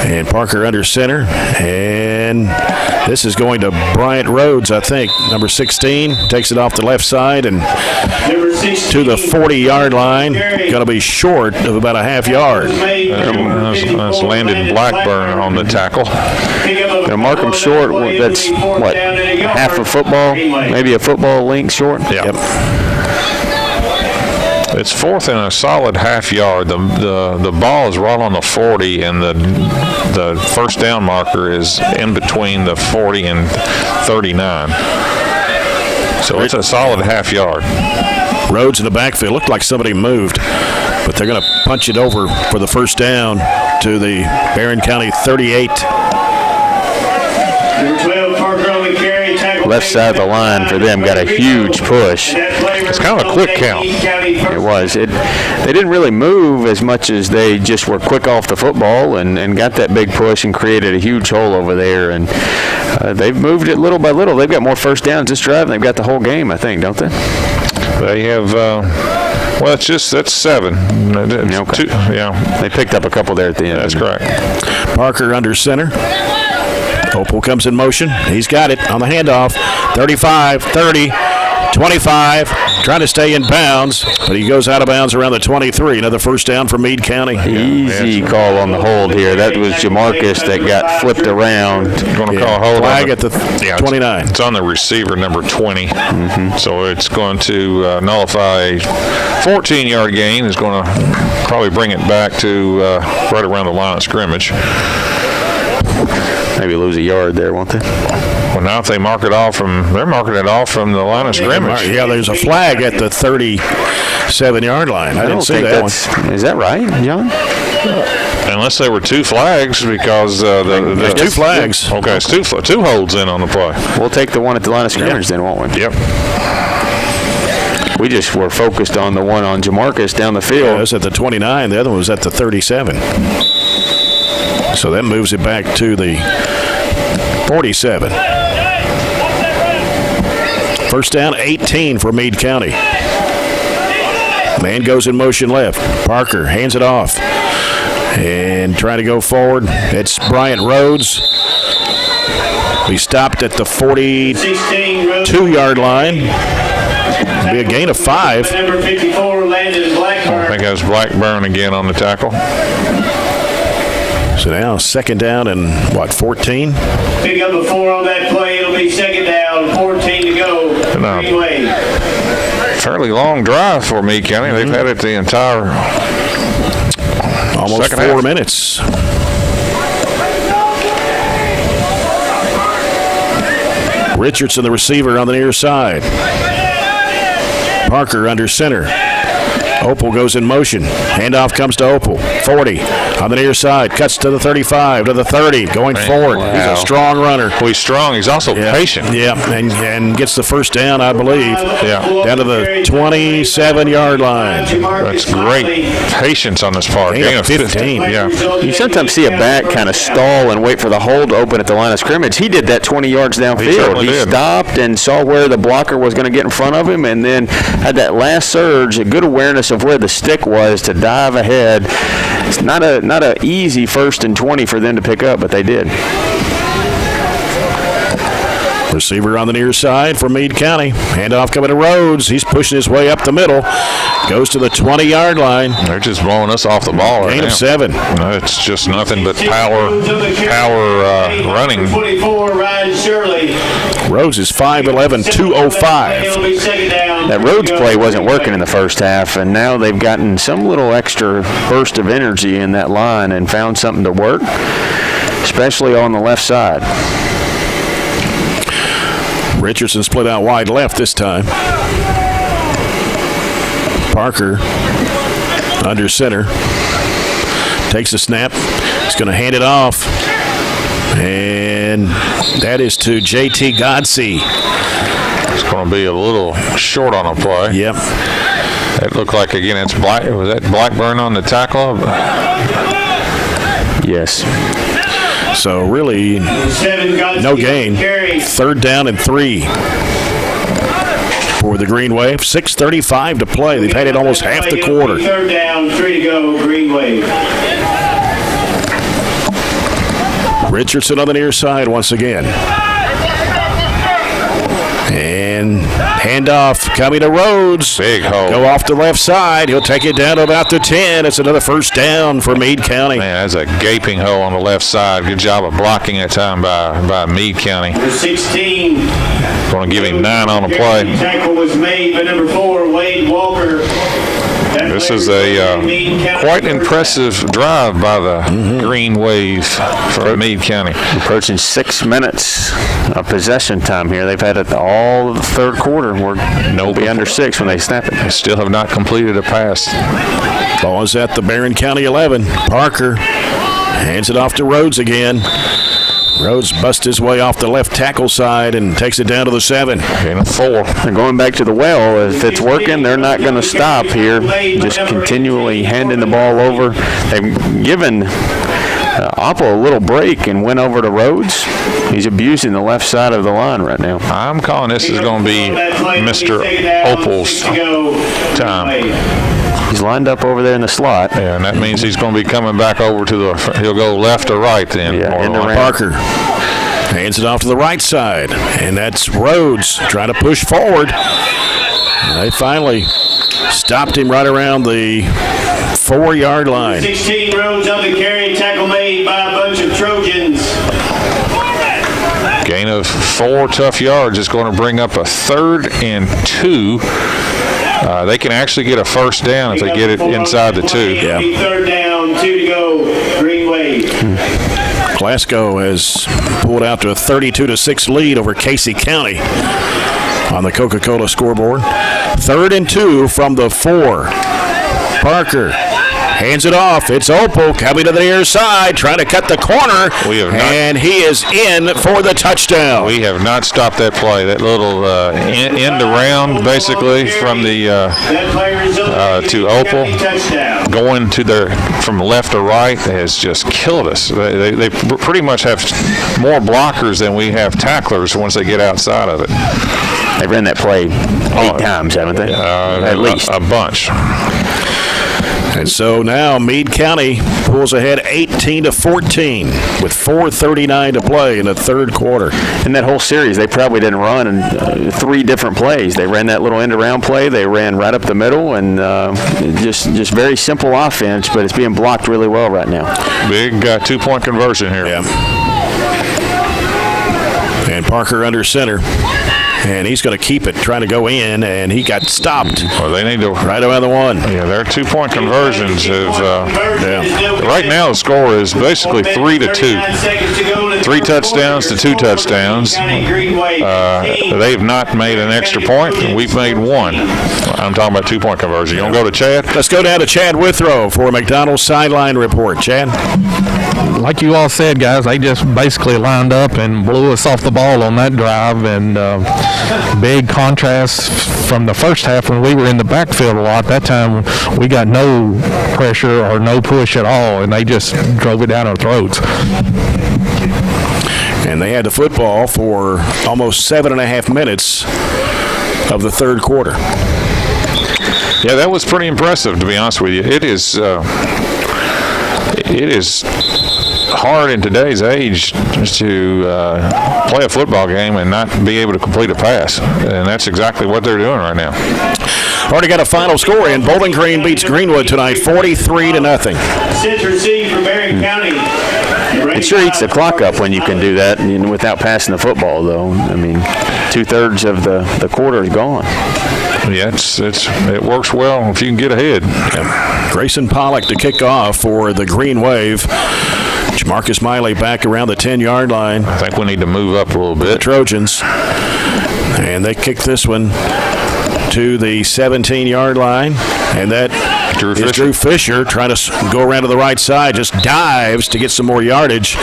And Parker under center. And this is going to Bryant Rhodes, I think. Number 16 takes it off the left side and to the 40-yard line. Going to be short of about a half yard. That's Landon Blackburn on the tackle. They'll mark him short. That's, what, half a football? Maybe a football length short? Yeah. Yep. It's fourth and a solid half yard. The ball is right on the 40, and the first down marker is in between the 40 and 39. So it's a solid half yard. Rhodes in the backfield. Looked like somebody moved, but they're going to punch it over for the first down to the Barren County 38. Number 12, Parker on the carry. Left side of the line for them got a huge push. It's kind of a quick count. It was. They didn't really move as much as they just were quick off the football and got that big push and created a huge hole over there. And they've moved it little by little. They've got more first downs this drive than they've got the whole game, I think, don't they? They have, well, that's 7. Okay. Yeah. They picked up a couple there at the end. That's correct. Parker under center. Opal comes in motion. He's got it on the handoff. 35, 30, 25. Trying to stay in bounds, but he goes out of bounds around the 23. Another first down for Meade County. Easy call on the hold here. That was Jamarcus that got flipped around. Going to call a hold flag at the 29. It's on the receiver, number 20. So it's going to nullify a 14-yard gain. It's going to probably bring it back to right around the line of scrimmage. Maybe lose a yard there, won't they? Well, now if they mark it off they're marking it off from the line of scrimmage. Yeah, there's a flag at the 37-yard line. I didn't see that one. Is that right, John? Unless there were 2 flags, because there's 2 flags. Okay, it's 2 holds in on the play. We'll take the one at the line of scrimmage then, won't we? Yep. We just were focused on the one on Jamarcus down the field. Yeah, it was at the 29. The other one was at the 37. So that moves it back to the 47. First down, 18 for Meade County. Man goes in motion left. Parker hands it off. And trying to go forward. It's Bryant Rhodes. He stopped at the 42-yard line. It'll be a gain of 5. Number 54, Landon Blackburn. I think that was Blackburn again on the tackle. So now second down and 14? Pick up a 4 on that play. It'll be second down, 14 to go. Greenway. Fairly long drive for Meade County. They've had it the entire almost 4 minutes. Richardson, the receiver, on the near side. Parker under center. Opal goes in motion. Handoff comes to Opal. 40 on the near side. Cuts to the 35, to the 30, going forward. Wow. He's a strong runner. Well, he's strong. He's also patient. Yeah, and gets the first down, I believe. Yeah. Down to the 27-yard line. That's great patience on this part. Gain of 15. Yeah. You sometimes see a back kind of stall and wait for the hole to open at the line of scrimmage. He did that 20 yards downfield. He stopped and saw where the blocker was going to get in front of him, and then had that last surge, a good awareness of where the stick was to dive ahead. It's not a easy 1st and 20 for them to pick up, but they did. Receiver on the near side for Meade County. Handoff coming to Rhodes. He's pushing his way up the middle. Goes to the 20-yard line. They're just blowing us off the ball right now. Gain of 7. No, it's just nothing but power running. 24, Ryan Shirley. Rhodes is 5'11", 205. That Rhodes play wasn't working in the first half, and now they've gotten some little extra burst of energy in that line and found something to work, especially on the left side. Richardson split out wide left this time. Parker under center. Takes a snap. He's going to hand it off. And that is to J.T. Godsey. It's going to be a little short on a play. Yep. It looked like, again, it's was that Blackburn on the tackle? Yes. So really, no gain. 3rd down and 3 for the Green Wave. 6:35 to play. They've had it almost half the quarter. 3rd down, 3 to go, Green Wave. Richardson on the near side once again. And handoff coming to Rhodes. Big hole. Go off the left side. He'll take it down to about the 10. It's another 1st down for Meade County. Man, that's a gaping hole on the left side. Good job of blocking that time by Meade County. Number 16. Going to give him 9 on the play. Tackle was made by number 4, Wade Walker. This is a quite impressive drive by the Green Wave for Meade County. Approaching 6 minutes of possession time here. They've had it all of the 3rd quarter. We'll be under 6 when they snap it. They still have not completed a pass. Ball is at the Barren County 11. Parker hands it off to Rhodes again. Rhodes busts his way off the left tackle side and takes it down to the 7. And a 4. They're going back to the well. If it's working, they're not going to stop here. Just continually handing the ball over. They've given Oppo a little break and went over to Rhodes. He's abusing the left side of the line right now. I'm calling this is going to be Mr. Opal's time. He's lined up over there in the slot. Yeah, and that means he's going to be coming back over to the – he'll go left or right then. Yeah, in the Parker hands it off to the right side, and that's Rhodes trying to push forward. They finally stopped him right around the 4-yard line. 16 Rhodes on the carry, tackle made by a bunch of Trojans. Gain of 4 tough yards is going to bring up a 3rd and 2. They can actually get a 1st down if they get it inside the 2. Yeah. 3rd down, 2 to go, Green Wave. Glasgow has pulled out to a 32-6 lead over Casey County on the Coca-Cola scoreboard. 3rd and 2 from the 4. Parker hands it off. It's Opal coming to the near side, trying to cut the corner, and he is in for the touchdown. We have not stopped that play. That little end around, basically, from the to Opal, going to their from left to right, has just killed us. They pretty much have more blockers than we have tacklers once they get outside of it. They've ran that play 8 times, haven't they? At least a bunch. And so now Meade County pulls ahead 18-14 with 4:39 to play in the 3rd quarter. In that whole series, they probably didn't run in 3 different plays. They ran that little end-around play. They ran right up the middle, and just very simple offense, but it's being blocked really well right now. Big 2-point conversion here. Yeah. And Parker under center. And he's going to keep it, trying to go in, and he got stopped. Well, they need to right around the 1. Yeah, their 2-point conversions have. Right now, the score is basically 3-2. 3 touchdowns to 2 touchdowns. They have not made an extra point, and we've made 1. I'm talking about 2-point conversion. You want to go to Chad? Let's go down to Chad Withrow for a McDonald's sideline report. Chad? Like you all said, guys, they just basically lined up and blew us off the ball on that drive, and big contrast from the first half when we were in the backfield a lot. That time we got no pressure or no push at all, and they just drove it down our throats. And they had the football for almost 7.5 minutes of the 3rd quarter. Yeah, that was pretty impressive, to be honest with you. It is hard in today's age to play a football game and not be able to complete a pass, and that's exactly what they're doing right now. Already got a final score in. Bowling Green beats Greenwood tonight, 43-0. Center C for Barren County. It sure eats the clock up when you can do that without passing the football, though. I mean, 2/3 of the quarter is gone. Yeah, it works well if you can get ahead. Yeah. Grayson Pollock to kick off for the Green Wave. Marcus Miley back around the 10-yard line. I think we need to move up a little bit. The Trojans. And they kick this one to the 17-yard line. And that Drew Fisher trying to go around to the right side, just dives to get some more yardage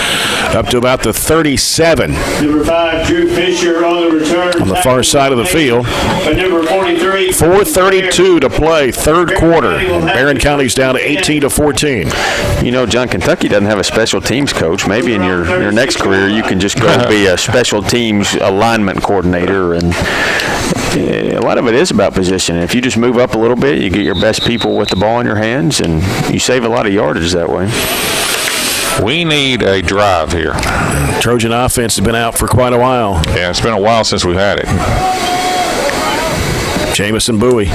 up to about the 37. Number 5, Drew Fisher on the return. On the far side of the field. But number 43. 4:32 to play, third quarter. And Barren County's down to 18-14. You know, John, Kentucky doesn't have a special teams coach. Maybe in your next career you can just go be a special teams alignment coordinator, and a lot of it is about position. If you just move up a little bit, you get your best people with the ball in your hands, and you save a lot of yardage that way. We need a drive here. Trojan offense has been out for quite a while. Yeah, it's been a while since we've had it. Jamison Bowie.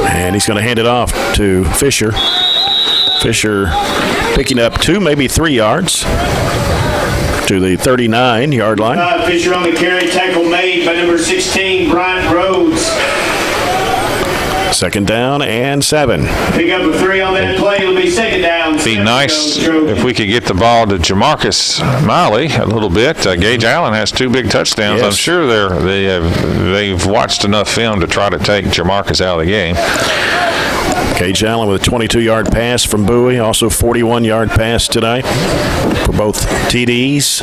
And he's going to hand it off to Fisher. Fisher picking up 2, maybe 3 yards to the 39-yard line. Fisher on the carry, tackle made by number 16, Bryant Rhodes. Second down and 7. Pick up a 3 on that play. It'll be second down. It'd be nice if we could get the ball to Jamarcus Miley a little bit. Gage Allen has 2 big touchdowns. Yes. I'm sure they've watched enough film to try to take Jamarcus out of the game. Gage Allen with a 22-yard pass from Bowie, also 41-yard pass tonight for both TDs.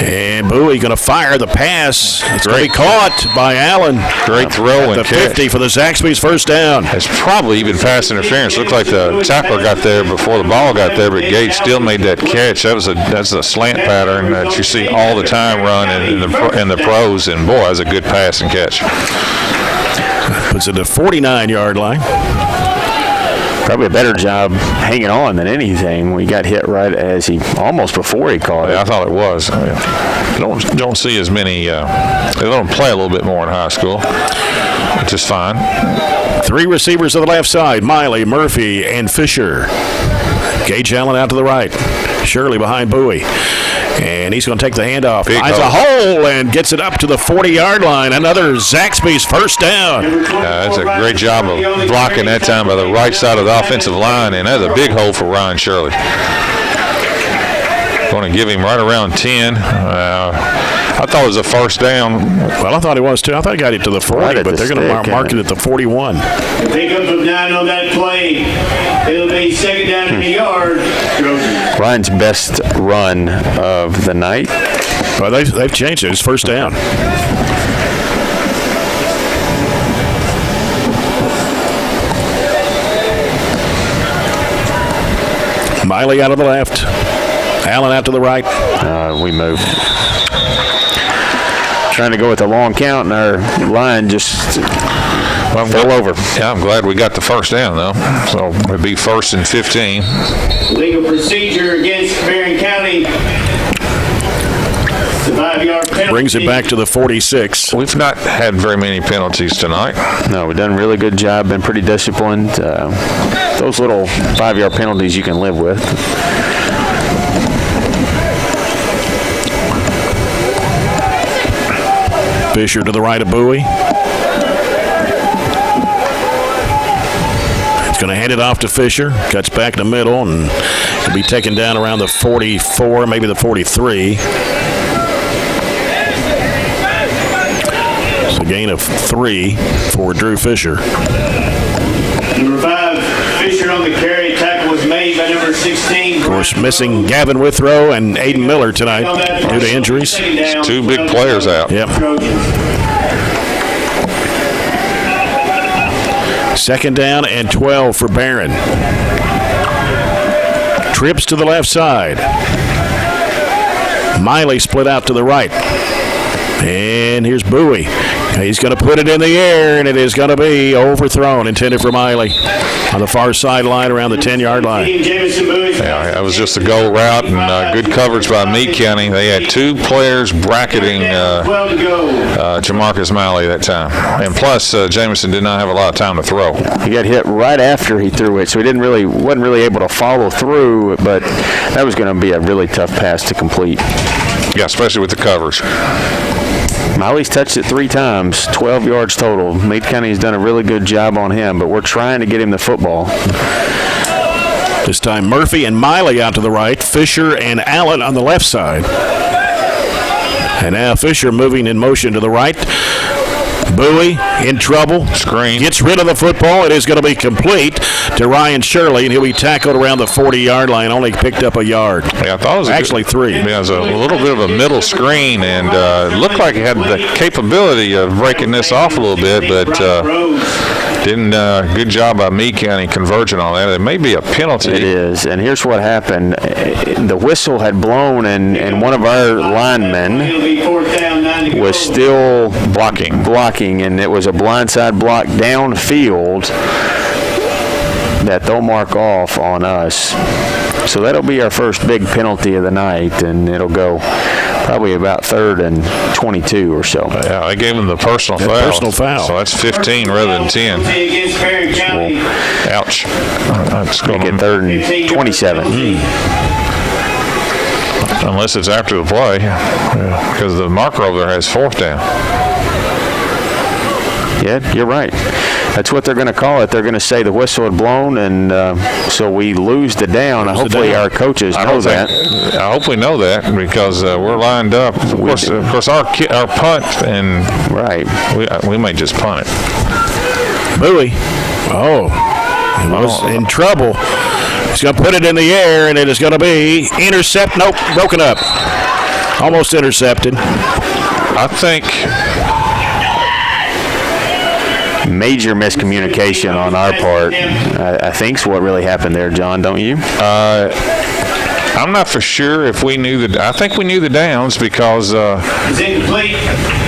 And Bowie going to fire the pass. It's going to be caught by Allen. Great throw and the catch. 50 for the Zaxby's first down. It's probably even pass interference. Looked like the tackler got there before the ball got there, but Gage still made that catch. That's a slant pattern that you see all the time run in the pros, and boy, that's a good pass and catch. Puts it at the 49-yard line. Probably a better job hanging on than anything. We got hit right as almost before he caught it. I thought it was. Don't see as many. They let them play a little bit more in high school, which is fine. 3 receivers to the left side: Miley, Murphy, and Fisher. Gage Allen out to the right. Shirley behind Bowie. And he's going to take the handoff. Finds a hole and gets it up to the 40-yard line. Another Zaxby's first down. That's a great job of blocking that time by the right side of the offensive line, and that's a big hole for Ryan Shirley. Going to give him right around 10. I thought it was a first down. Well, I thought it was too. I thought he got it to the 40, but they're going to mark it at the 41. Pick up of 9 on that play. It'll be second down in the yard. Ryan's best run of the night. Well, they've changed it. It's first down. Miley out of the left. Allen out to the right. We moved. Trying to go with a long count, and our line just fell over. Yeah, I'm glad we got the first down, though. So it'd be 1st and 15. Legal procedure against Barren County. It's a 5-yard penalty. Brings it back to the 46. We've not had very many penalties tonight. No, we've done a really good job, been pretty disciplined. Those little 5-yard penalties you can live with. Fisher to the right of Bowie. It's going to hand it off to Fisher. Cuts back in the middle, and he'll be taken down around the 44, maybe the 43. It's a gain of 3 for Drew Fisher. Number 5, Fisher on the carry. Tackle was made by number 16. Of course, missing Gavin Withrow and Aiden Miller tonight due to injuries. 2 big players out. Yep. Second down and 12 for Barren. Trips to the left side. Miley split out to the right. And here's Bowie. He's going to put it in the air, and it is going to be overthrown, intended for Miley on the far sideline around the 10-yard line. Yeah, that was just a go route, and good coverage by Meade County. They had 2 players bracketing Jamarcus Miley that time. And plus, Jamison did not have a lot of time to throw. He got hit right after he threw it, so he wasn't really able to follow through, but that was going to be a really tough pass to complete. Yeah, especially with the coverage. Miley's touched it 3 times, 12 yards total. Meade County has done a really good job on him, but we're trying to get him the football. This time Murphy and Miley out to the right, Fisher and Allen on the left side. And now Fisher moving in motion to the right. Bowie in trouble. Screen. Gets rid of the football. It is going to be complete to Ryan Shirley, and he'll be tackled around the 40-yard line. Only picked up a yard. Yeah, I thought it was actually 3. It was a little bit of a middle screen, and it looked like it had the capability of breaking this off a little bit, but didn't. Good job by Meade County converging on that. It may be a penalty. It is, and here's what happened. The whistle had blown, and one of our linemen was still blocking, and it was a blindside block downfield that they'll mark off on us. So that'll be our first big penalty of the night, and it'll go probably about 3rd and 22 or so. Yeah, I gave him the personal foul. So that's 15 rather than 10. Ouch. That's going to get 3rd and 27. Unless it's after the play, because the marker over there has 4th down. Yeah, you're right. That's what they're going to call it. They're going to say the whistle had blown, and so we lose the down. Hopefully our coaches know that. I hope we know that, because we're lined up. Of course, our punt, and we might just punt it. Bowie. He was in trouble. He's going to put it in the air, and it is going to be broken up. Almost intercepted. I think major miscommunication on our part, I think's what really happened there, John, don't you? I'm not for sure if we knew I think we knew the downs, because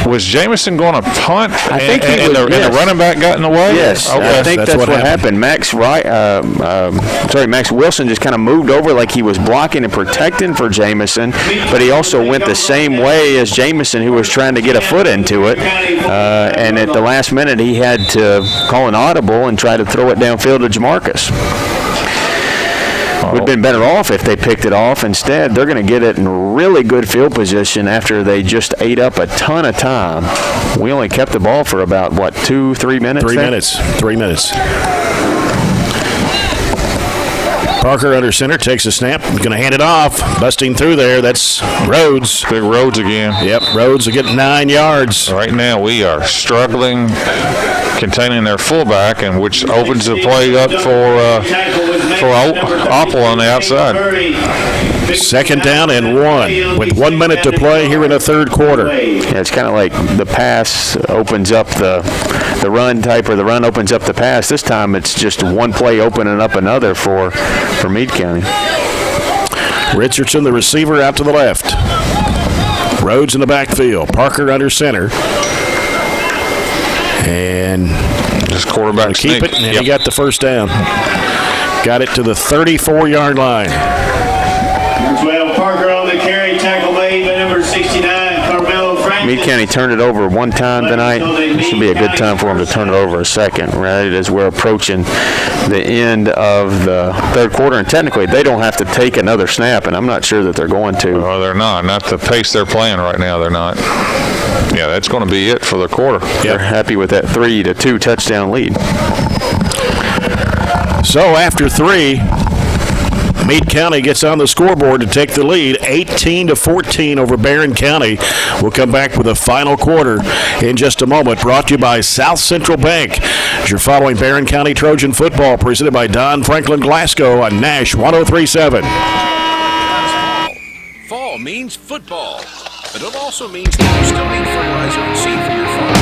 was Jamison going to punt? I think and the running back got in the way? Yes, okay. I think that's what happened. Max Wilson just kind of moved over like he was blocking and protecting for Jamison, but he also went the same way as Jamison, who was trying to get a foot into it, and at the last minute he had to call an audible and try to throw it downfield to Jamarcus. Would have been better off if they picked it off. Instead, they're going to get it in really good field position after they just ate up a ton of time. We only kept the ball for about, 2-3 minutes? 3 minutes. Parker under center, takes a snap, going to hand it off. Busting through there, that's Rhodes. Big Rhodes again. Yep, Rhodes will get 9 yards. Right now we are struggling containing their fullback, and which opens the play up for Opel on the outside. 2nd down and 1 with 1 minute to play here in the 3rd quarter. Yeah, it's kind of like the pass opens up the run type, or the run opens up the pass. This time it's just one play opening up another for Meade County. Richardson, the receiver, out to the left. Rhodes in the backfield. Parker under center. And just quarterback keep it, and he got the 1st down. Got it to the 34-yard line. 12, Parker on the carry, tackle made by number 69, Carmelo Franklin. Meade County turned it over one time tonight. This should be a good time for them to turn it over a second, right, as we're approaching the end of the 3rd quarter. And technically, they don't have to take another snap, and I'm not sure that they're going to. Oh, they're not. Not the pace they're playing right now. They're not. Yeah, that's going to be it for the quarter. They're happy with that 3-2 touchdown lead. So after 3, Meade County gets on the scoreboard to take the lead, 18-14 over Barren County. We'll come back with a final quarter in just a moment. Brought to you by South Central Bank. As you're following Barren County Trojan football, presented by Don Franklin Glasgow on Nash 103.7. Fall means football, but it also means that you still need fertilizer and seed for your farm.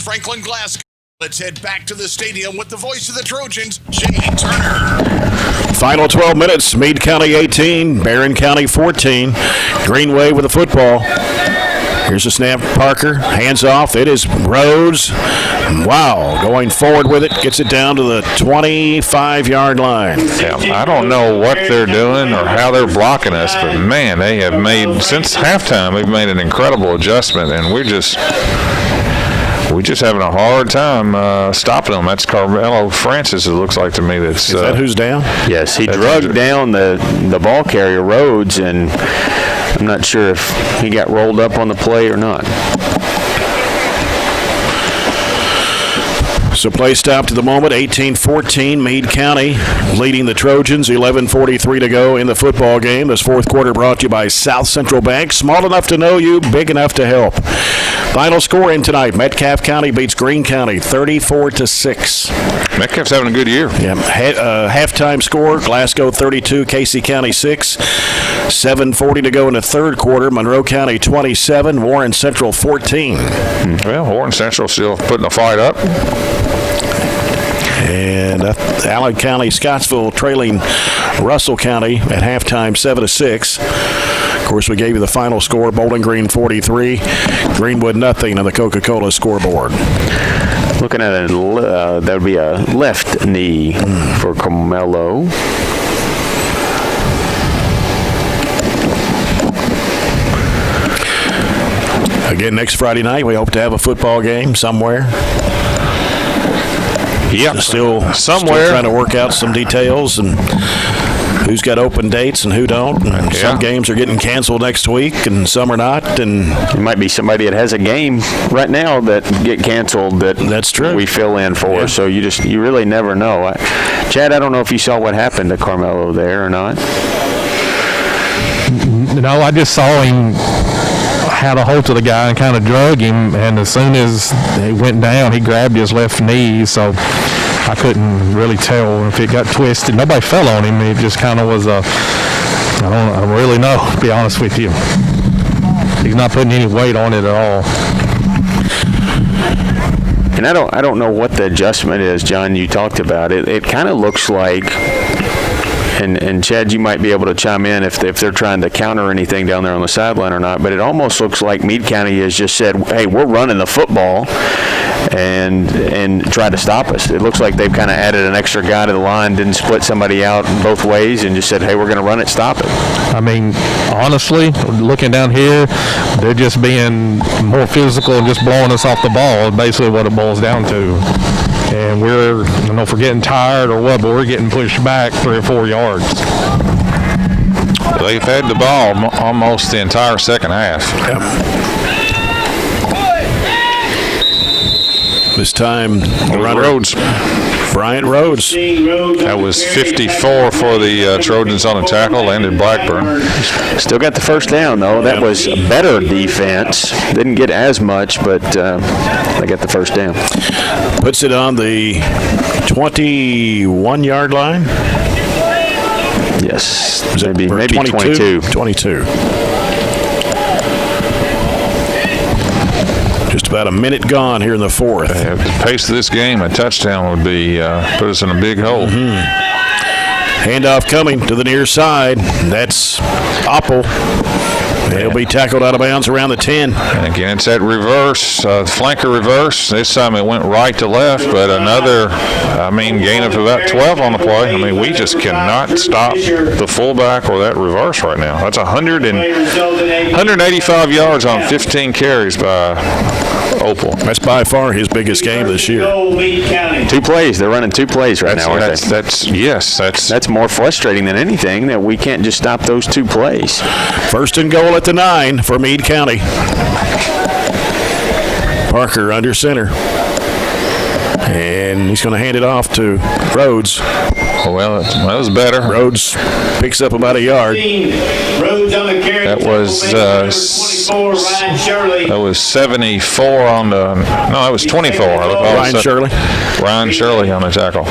Franklin Glasgow. Let's head back to the stadium with the voice of the Trojans, Jay Turner. Final 12 minutes, Meade County 18, Barren County 14. Greenway with the football. Here's the snap, Parker, hands off. It is Rhodes. Wow, going forward with it, gets it down to the 25-yard line. Yeah, I don't know what they're doing or how they're blocking us, but man, they have made, since halftime, they've made an incredible adjustment, and we're just having a hard time stopping them. That's Carmelo Francis, it looks like to me. Is that who's down? Yes, he drugged down the ball carrier, Rhodes, and I'm not sure if he got rolled up on the play or not. So play stopped at the moment, 18-14, Meade County leading the Trojans, 11:43 to go in the football game. This fourth quarter brought to you by South Central Bank, small enough to know you, big enough to help. Final score in tonight, Metcalfe County beats Greene County 34-6. Metcalfe's having a good year. Yeah, halftime score, Glasgow 32, Casey County 6. 7:40 to go in the third quarter, Monroe County 27, Warren Central 14. Well, Warren Central still putting a fight up. And Allen County, Scottsville trailing Russell County at halftime 7-6. Of course, we gave you the final score, Bowling Green 43, Greenwood nothing on the Coca-Cola scoreboard. Looking at it, that would be a left knee for Carmelo. Again, next Friday night, we hope to have a football game somewhere. Yep. Still somewhere trying to work out some details and who's got open dates and who don't. And some games are getting canceled next week and some are not. And it might be somebody that has a game right now that get canceled that's true. We fill in for. Yeah. So you really never know. Chad, I don't know if you saw what happened to Carmelo there or not. No, I just saw him had a hold of the guy and kind of drug him, and as soon as he went down, he grabbed his left knee, so I couldn't really tell if it got twisted. Nobody fell on him. It just kind of was I don't really know, to be honest with you. He's not putting any weight on it at all. And I don't know what the adjustment is, John. You talked about it. It kind of looks like, and Chad, you might be able to chime in if they're trying to counter anything down there on the sideline or not, but it almost looks like Meade County has just said, hey, we're running the football and try to stop us. It looks like they've kind of added an extra guy to the line, didn't split somebody out both ways, and just said, hey, we're going to run it, stop it. I mean, honestly, looking down here, they're just being more physical and just blowing us off the ball, basically what it boils down to. And we're, I don't know if we're getting tired or what, but we're getting pushed back 3 or 4 yards. They've had the ball almost the entire second half. This time, Rhodes. Bryant Rhodes. That was 54 for the Trojans on a tackle, landed Blackburn. Still got the first down, though. That was better defense. Didn't get as much, but they got the first down. Puts it on the 21-yard line. Yes, maybe 22. 22. Just about a minute gone here in the fourth. At the pace of this game, a touchdown would be put us in a big hole. Handoff coming to the near side. That's Oppel. He'll be tackled out of bounds around the 10. And again, it's that reverse, flanker reverse. This time it went right to left, but another, gain of about 12 on the play. We just cannot stop the fullback or that reverse right now. That's 185 yards on 15 carries by Opal. That's by far his biggest game this year. 2 plays. They're running 2 plays right now, aren't they? That's more frustrating than anything, that we can't just stop those 2 plays. First and goal at the 9 for Meade County. Parker under center. And he's going to hand it off to Rhodes. Well, that was better. Rhodes picks up about a yard. That was 74 on the. No, that was 24. Ryan Shirley on the tackle.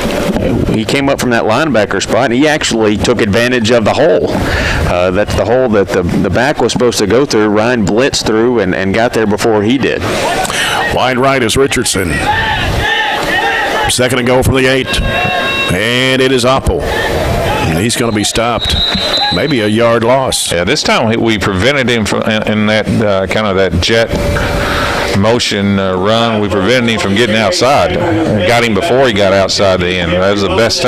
He came up from that linebacker spot, and he actually took advantage of the hole. That's the hole that the back was supposed to go through. Ryan blitzed through and got there before he did. Wide right is Richardson. Second and goal from the 8. And it is Oppel. And he's going to be stopped. Maybe a yard loss. Yeah, this time we prevented him from in that kind of that jet motion run. We prevented him from getting outside. Got him before he got outside the end. That was the best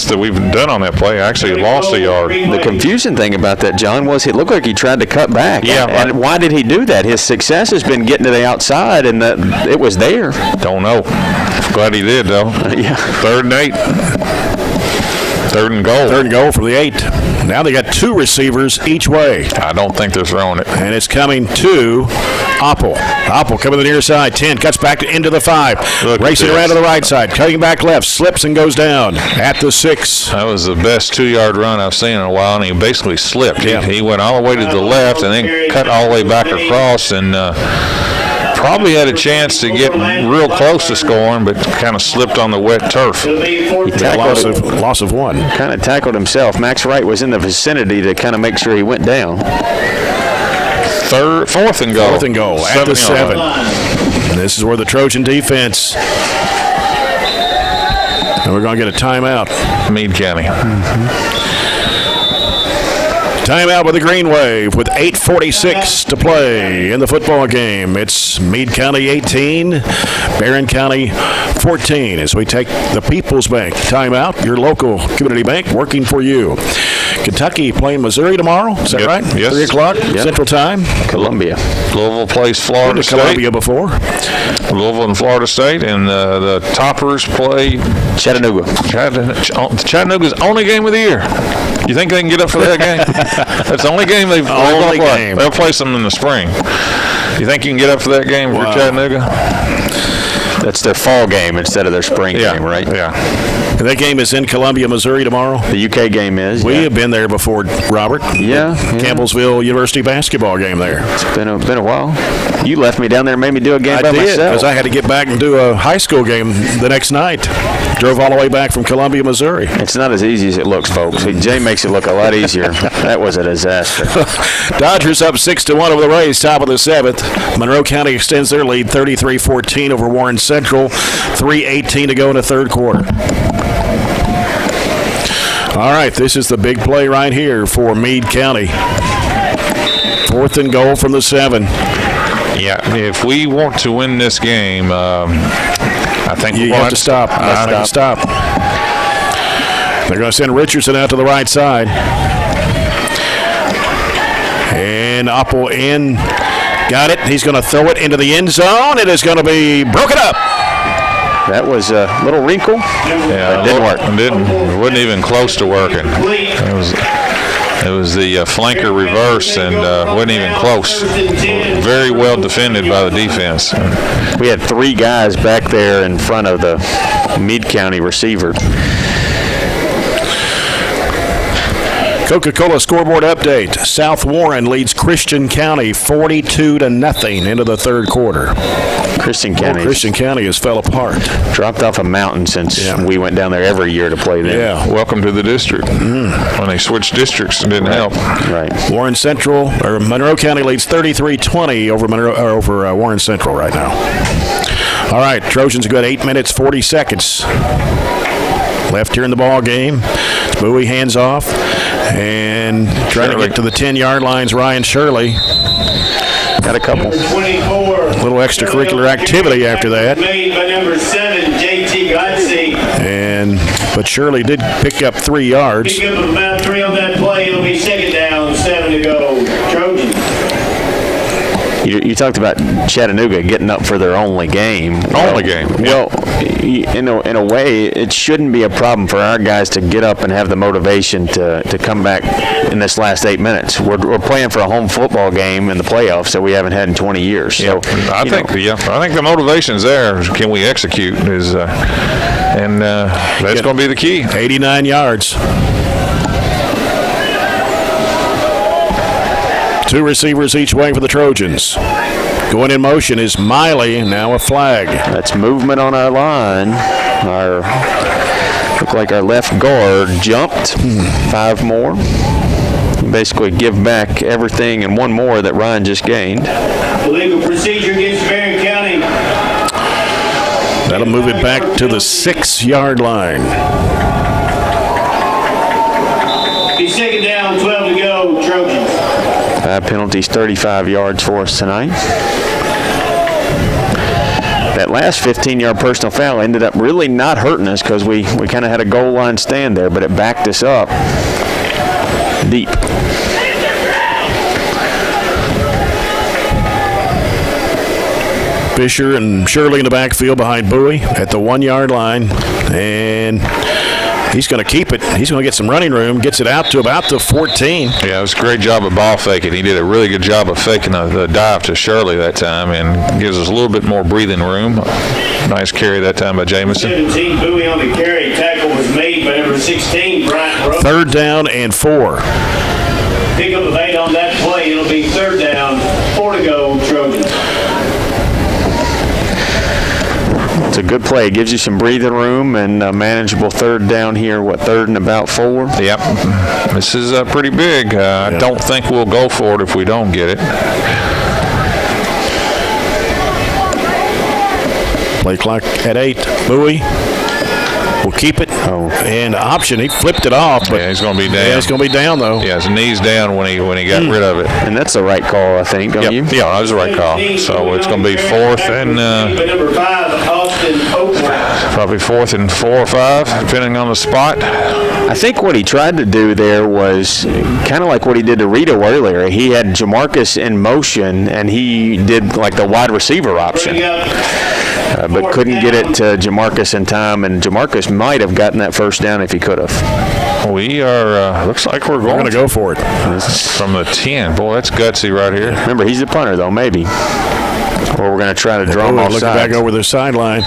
that we've done on that play. Actually lost a yard. The confusing thing about that, John, was it looked like he tried to cut back. Yeah. And why did he do that? His success has been getting to the outside, and it was there. Don't know. Glad he did, though. Yeah. 3rd and 8. 3rd and goal. 3rd and goal for the 8. Now they got 2 receivers each way. I don't think they're throwing it. And it's coming to Oppel. Oppel coming to the near side. 10, cuts back into the 5. Racing around to the right side. Cutting back left. Slips and goes down at the 6. That was the best 2-yard run I've seen in a while, and he basically slipped. Yeah. He went all the way to the left and then cut all the way back across, and probably had a chance to get real close to scoring, but kind of slipped on the wet turf. He Loss of 1. Kind of tackled himself. Max Wright was in the vicinity to kind of make sure he went down. 4th and goal. 4th and goal at the 7. And this is where the Trojan defense. And we're going to get a timeout. Meade County. Timeout with the Green Wave with 8:46 to play in the football game. It's Meade County 18, Barren County 14 as we take the People's Bank timeout, your local community bank working for you. Kentucky playing Missouri tomorrow. Is that right? Yes. 3 o'clock Central Time. Columbia. Louisville plays Florida State. Columbia before. Louisville and Florida State, and the Toppers play Chattanooga. Chattanooga's only game of the year. You think they can get up for that game? That's the only game they've only play. game. They'll play some in the spring. You think you can get up for that game for Chattanooga? That's their fall game instead of their spring game, right? Yeah. And that game is in Columbia, Missouri tomorrow. The UK game is. We have been there before, Robert. Yeah. Campbellsville University basketball game there. It's been a while. You left me down there and made me do a game by myself. Because I had to get back and do a high school game the next night. Drove all the way back from Columbia, Missouri. It's not as easy as it looks, folks. Jay makes it look a lot easier. That was a disaster. Dodgers up 6-1 over the Rays, top of the 7th. Monroe County extends their lead 33-14 over Warren Central. 3:18 to go in the 3rd quarter. All right, this is the big play right here for Meade County. 4th and goal from the 7. Yeah, if we want to win this game, I think you have to stop. Stop. They're going to send Richardson out to the right side. And Oppel in. Got it. He's going to throw it into the end zone. It is going to be broken up. That was a little wrinkle. Yeah, it didn't work. It wasn't even close to working. It was the flanker reverse and wasn't even close. Very well defended by the defense. We had 3 guys back there in front of the Meade County receiver. Coca-Cola scoreboard update. South Warren leads Christian County 42-0 into the 3rd quarter. Christian County has fell apart. Dropped off a mountain since we went down there every year to play them. Yeah. Welcome to the district. When they switched districts, it didn't help. Right. Monroe County leads 33-20 over Warren Central right now. All right, Trojans have got 8 minutes, 40 seconds left here in the ball game. Bowie hands off and trying to get to the 10-yard lines. Ryan Shirley got a couple. Little extracurricular activity after that. Made by number 7, J.T. Godsey. But Shirley did pick up 3 yards. Pick up about 3 on that play. It'll be 2nd down, 7 to go. Trojans. You talked about Chattanooga getting up for their only game. Only game. Well, in a way, it shouldn't be a problem for our guys to get up and have the motivation to come back in this last 8 minutes. We're playing for a home football game in the playoffs that we haven't had in 20 years. So I think the motivation's there. Can we execute? That's going to be the key. 89 yards. 2 receivers each way for the Trojans. Going in motion is Miley, and now a flag. That's movement on our line. Looked like our left guard jumped. 5 more. Basically give back everything and 1 more that Ryan just gained. Illegal procedure against Barren County. That'll move it back to the 6-yard line. Be second down, 12 to go, Trojans. 5 penalties, 35 yards for us tonight. That last 15-yard personal foul ended up really not hurting us because we kind of had a goal line stand there, but it backed us up deep. Fisher and Shirley in the backfield behind Bowie at the 1-yard line, and he's going to keep it. He's going to get some running room, gets it out to about the 14. Yeah, it was a great job of ball faking. He did a really good job of faking the dive to Shirley that time and gives us a little bit more breathing room. Nice carry that time by Jamison. 17, Bowie on the carry. Tackle was made by number 16, Bryant Brooks. 3rd down and 4. Pick up of 8 on that play. It'll be 3rd down, 4 to go, Trojans. It's a good play. It gives you some breathing room and a manageable 3rd down here. 3rd and about 4? Yep. This is pretty big. I don't think we'll go for it if we don't get it. Play clock at 8. Bowie will keep it. And option, he flipped it off. But yeah, he's going to be down. Yeah, he's going to be down, though. Yeah, his knee's down when he got rid of it. And that's the right call, I think, don't you? Yeah, that was the right call. So it's going to be 4th and number 5, Austin Oakland. probably 4th and 4 or 5, depending on the spot. I think what he tried to do there was kind of like what he did to Rito earlier. He had Jamarcus in motion, and he did like the wide receiver option. But couldn't get it to Jamarcus in time, and Jamarcus might have gotten that 1st down if he could have. We are, looks like we're going to go for it. From the 10. Boy, that's gutsy right here. Remember, he's the punter, though, maybe. Or we're going to try to draw him off looking sides. back over the sideline.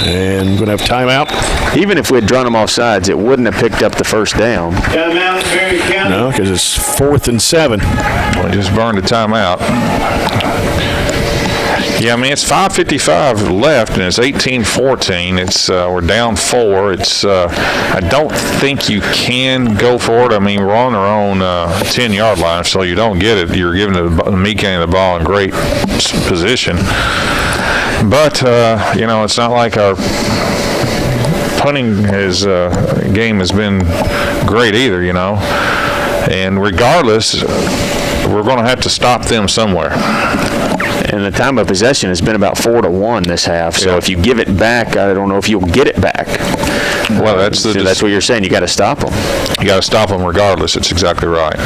And going to have timeout. Even if we had drawn him off sides, it wouldn't have picked up the 1st down. Timeout, Barren County. No, because it's 4th and 7. Well, he just burned a timeout. Yeah, I mean, it's 5:55 left, and it's 18-14. It's we're down 4. It's I don't think you can go for it. I mean, we're on our own 10-yard line, so you don't get it. You're giving the Meade County the ball in great position. But, it's not like our punting game has been great either, And regardless, we're going to have to stop them somewhere. And the time of possession has been about 4-1 this half. So if you give it back, I don't know if you'll get it back. Well, that's what you're saying. You got to stop them. You got to stop them regardless. It's exactly right.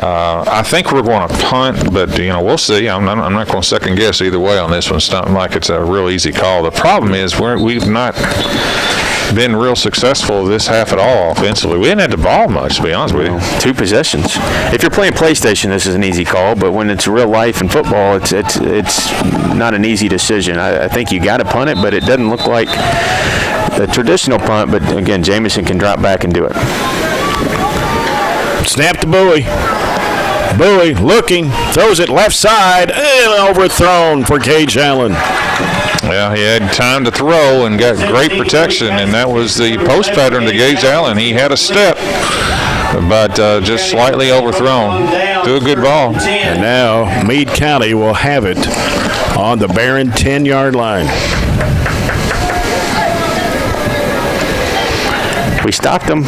I think we're going to punt, but we'll see. I'm not going to second guess either way on this one. It's not like it's a real easy call. The problem is we've not been real successful this half at all offensively. We didn't have the ball much, to be honest with you. 2 possessions. If you're playing PlayStation, this is an easy call, but when it's real life and football, it's not an easy decision. I think you got to punt it, but it doesn't look like the traditional punt. But again, Jamison can drop back and do it. Snap to Bowie. Bowie looking, throws it left side, and overthrown for Gage Allen. Well, he had time to throw and got great protection, and that was the post pattern to Gage Allen. He had a step, but just slightly overthrown. Threw a good ball. And now Meade County will have it on the Barren 10-yard line. We stopped them.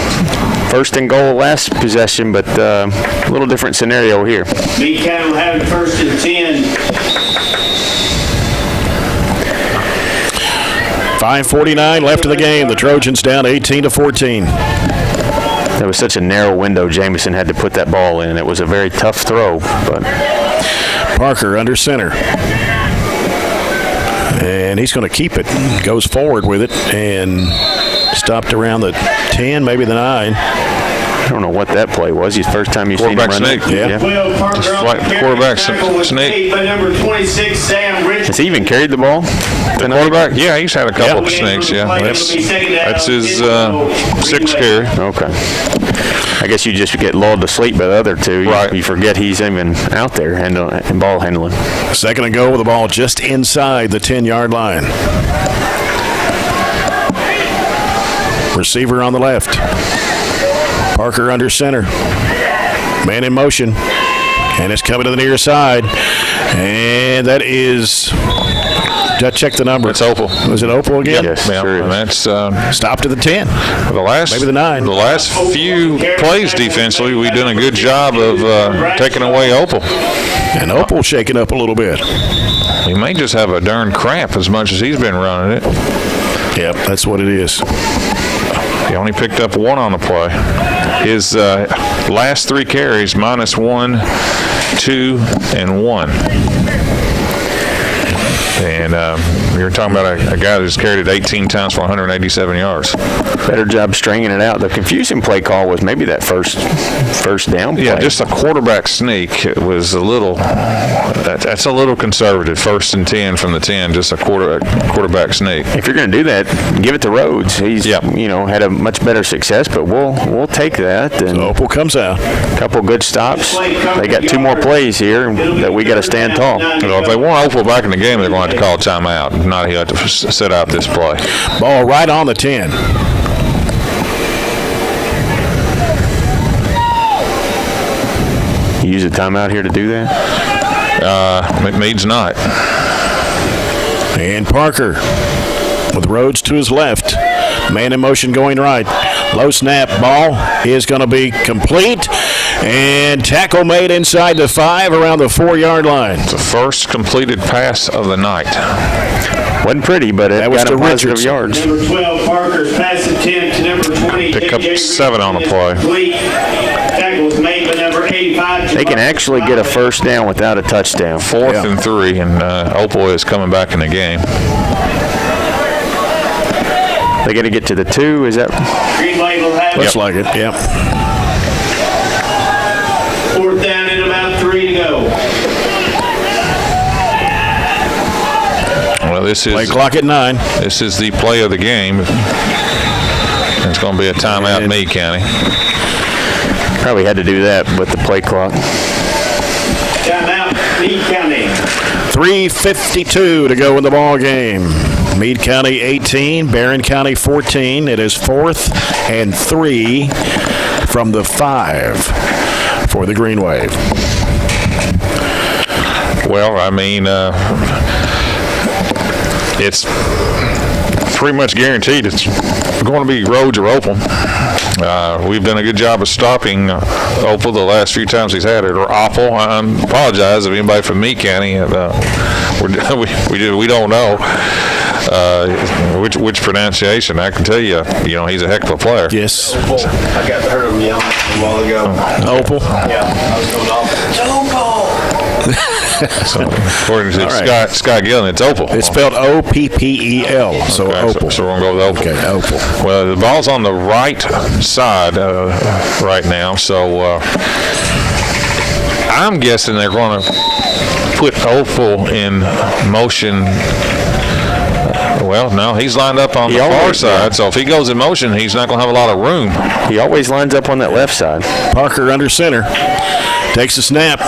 1st and goal last possession, but a little different scenario here. Meade County will have it 1st and 10. 5:49 left in the game. The Trojans down 18-14. That was such a narrow window. Jamison had to put that ball in. It was a very tough throw. But Parker under center. And he's going to keep it. Goes forward with it and stopped around the 10, maybe the 9. I don't know what that play was. His first time you seen him run snake. it. Just flat quarterback snake. Has he even carried the ball? The quarterback? Yeah, he's had a couple of snakes. Yeah, that's his 6th carry. Okay. I guess you just get lulled to sleep by the other 2. Right. You forget he's even out there and ball handling. 2nd and goal with the ball just inside the 10-yard line. Receiver on the left. Parker under center. Man in motion. And it's coming to the near side. And that is Check the number. It's Opal. Was it Opal again? Yes, sure. And that's stopped to the 10. Maybe the 9. The last few plays defensively, we've done a good job of taking away Opal. And Opal shaking up a little bit. He may just have a darn cramp as much as he's been running it. Yep, that's what it is. He only picked up 1 on the play. His last 3 carries, -1, 2, and 1. And you're talking about a guy that's carried it 18 times for 187 yards. Better job stringing it out. The confusing play call was maybe that first down play. Yeah, just a quarterback sneak. It was a little. That's a little conservative. 1st and 10 from the 10, just a quarterback sneak. If you're going to do that, give it to Rhodes. He's had a much better success, but we'll take that. And so Opal comes out. A couple good stops. They got 2 more plays here that we got to stand tall. Well, if they want Opal back in the game, they're going to have to call timeout. If not, he'll have to sit out this play. Ball right on the 10. You use a timeout here to do that? McMeade's not. And Parker with Rhodes to his left. Man in motion going right. Low snap. Ball is going to be complete. And tackle made inside the 5 around the 4-yard line. It's the first completed pass of the night. Wasn't pretty, but it got a positive yards. Number 12, Parker's pass attempt to number 20. Pick up 7 on the play. Tackles made by number 85. They can actually get a first down without a touchdown. 4th and 3, and Opal is coming back in the game. They got to get to the 2. Is that? Green label has Looks like it. Yep. 4th down and about 3 to go. Well, this is play clock at 9. This is the play of the game. It's going to be a timeout in Meade County. Probably had to do that with the play clock. Timeout, Meade County. 3:52 to go in the ball game. Meade County 18, Barren County 14. It is 4th and 3 from the 5 for the Green Wave. Well, I mean, it's pretty much guaranteed it's going to be Rhodes or Opal. We've done a good job of stopping Opal the last few times he's had it, or Opal. I apologize if anybody from Meade County, we don't know which pronunciation. I can tell you, he's a heck of a player. Yes. I got to heard him yell a while ago. Opal? Yeah, I was going Opal. So, according to Scott Gillen, it's Opal. It's spelled O-P-P-E-L, so Opal. So we're going to go with Opal. Okay, Opal. Well, the ball's on the right side right now, so I'm guessing they're going to put Opal in motion. Well, no, he's lined up on the far side, so if he goes in motion, he's not going to have a lot of room. He always lines up on that left side. Parker under center. Takes a snap.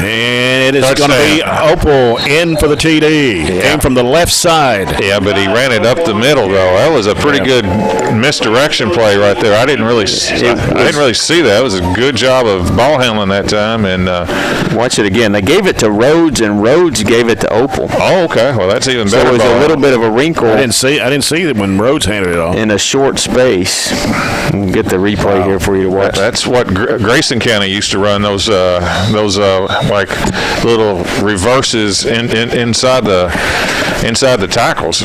And it is going to be Opal in for the TD. Came from the left side. Yeah, but he ran it up the middle, though. That was a pretty good misdirection play right there. I didn't really see that. It was a good job of ball handling that time. And watch it again. They gave it to Rhodes, and Rhodes gave it to Opal. Oh, okay. Well, that's even better. So it was a little bit of a wrinkle. I didn't see it when Rhodes handed it off. In a short space. We'll get the replay here for you to watch. That's what Grayson County used to run, those like little reverses inside the tackles.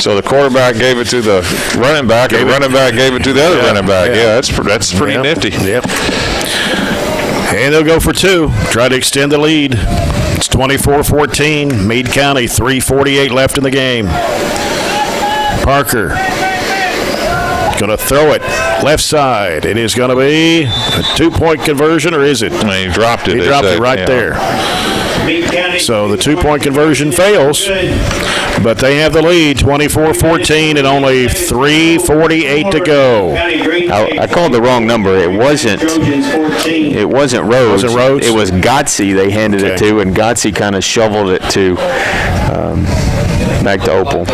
So the quarterback gave it to the running back, and the running back gave it to the other running back. Yeah, that's pretty nifty. Yep. And they'll go for 2. Try to extend the lead. It's 24-14. Meade County, 3:48 left in the game. Parker going to throw it left side. It is going to be a 2-point conversion, or is it? He dropped it. He dropped it right there. So the 2-point conversion fails, but they have the lead, 24-14, and only 3:48 to go. I called the wrong number. It wasn't Rhodes. Was it Rhodes? It was Godsey they handed it to, and Godsey kind of shoveled it to back to Opal.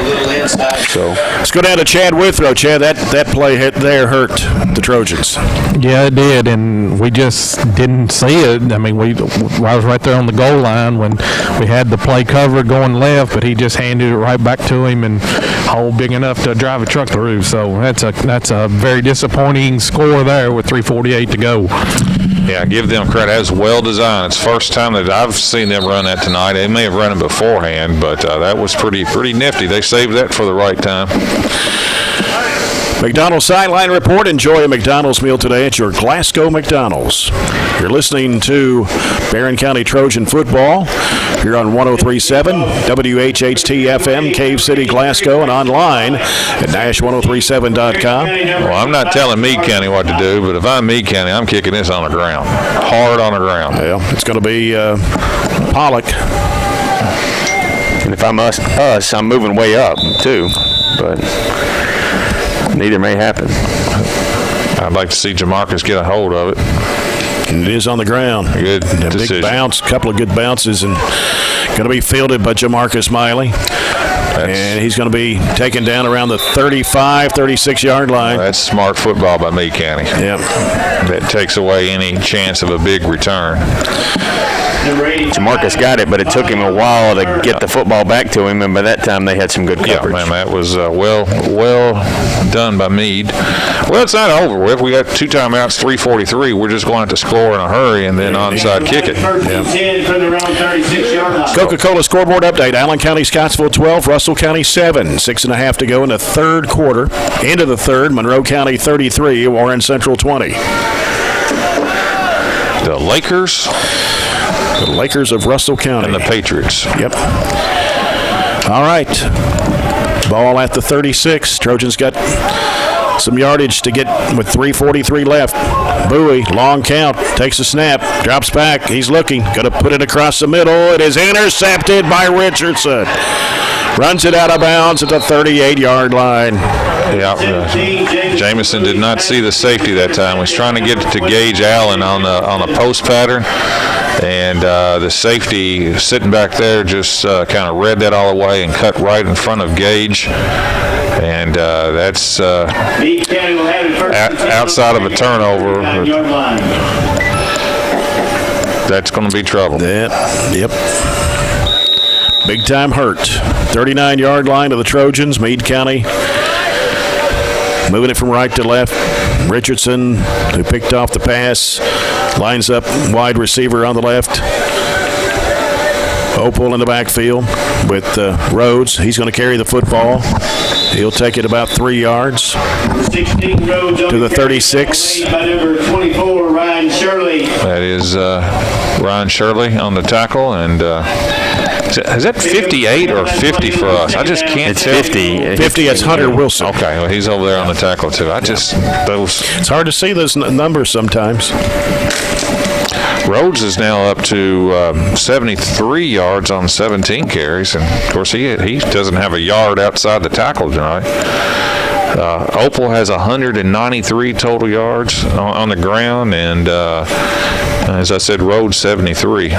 So let's go down to Chad Withrow. Chad, that play there hurt the Trojans. Yeah, it did, and we just didn't see it. I mean, I was right there on the goal line when we had the play covered going left, but he just handed it right back to him and hole big enough to drive a truck through. So that's a very disappointing score there with 3:48 to go. Yeah, give them credit. That was well designed. It's the first time that I've seen them run that tonight. They may have run it beforehand, but that was pretty nifty. They saved that for the right time. McDonald's Sideline Report. Enjoy a McDonald's meal today at your Glasgow McDonald's. You're listening to Barren County Trojan football here on 103.7 WHHT-FM, Cave City, Glasgow, and online at Nash1037.com. Well, I'm not telling Meade County what to do, but if I'm Meade County, I'm kicking this on the ground, hard on the ground. Well, it's going to be Pollock. And if I'm us, I'm moving way up too, but neither may happen. I'd like to see Jamarcus get a hold of it. And it is on the ground. Good decision. Big bounce, couple of good bounces, and going to be fielded by Jamarcus Miley. And he's going to be taken down around the 35, 36-yard line. That's smart football by Meade County. Yep. That takes away any chance of a big return. Jamarcus got it, but it took him a while to get the football back to him, and by that time they had some good coverage. Yeah, man, that was well done by Meade. Well, it's not over with. We got 2 timeouts, 3:43. We're just going to have to score in a hurry and then onside kick it. Coca-Cola scoreboard update. Allen County, Scottsville 12, Russell County 7. 6.5 to go in the third quarter. Into the third, Monroe County 33, Warren Central 20. The Lakers. The Lakers of Russell County. And the Patriots. Yep. All right. Ball at the 36. Trojans got some yardage to get with 3:43 left. Bowie, long count, takes a snap, drops back. He's looking. Going to put it across the middle. It is intercepted by Richardson. Runs it out of bounds at the 38-yard line. Yeah, Jamison did not see the safety that time. Was trying to get to Gage Allen on a post pattern, and the safety sitting back there just kind of read that all the way and cut right in front of Gage. And that's outside of a turnover. That's going to be trouble. Yep. Big time hurt. 39-yard line of the Trojans. Meade County moving it from right to left. Richardson, who picked off the pass, lines up wide receiver on the left. Opal in the backfield with Rhodes. He's going to carry the football. He'll take it about 3 yards 16 Rhodes to the 36. by number 24, Ryan Shirley. That is Ryan Shirley on the tackle, and is that 58 or 50 for us? I just can't tell. 50. 50, it's Hunter Wilson. Okay, well, he's over there on the tackle, too. It's hard to see those numbers sometimes. Rhodes is now up to 73 yards on 17 carries, and of course he doesn't have a yard outside the tackle tonight. Opal has 193 total yards on the ground, and as I said, Rhodes 73.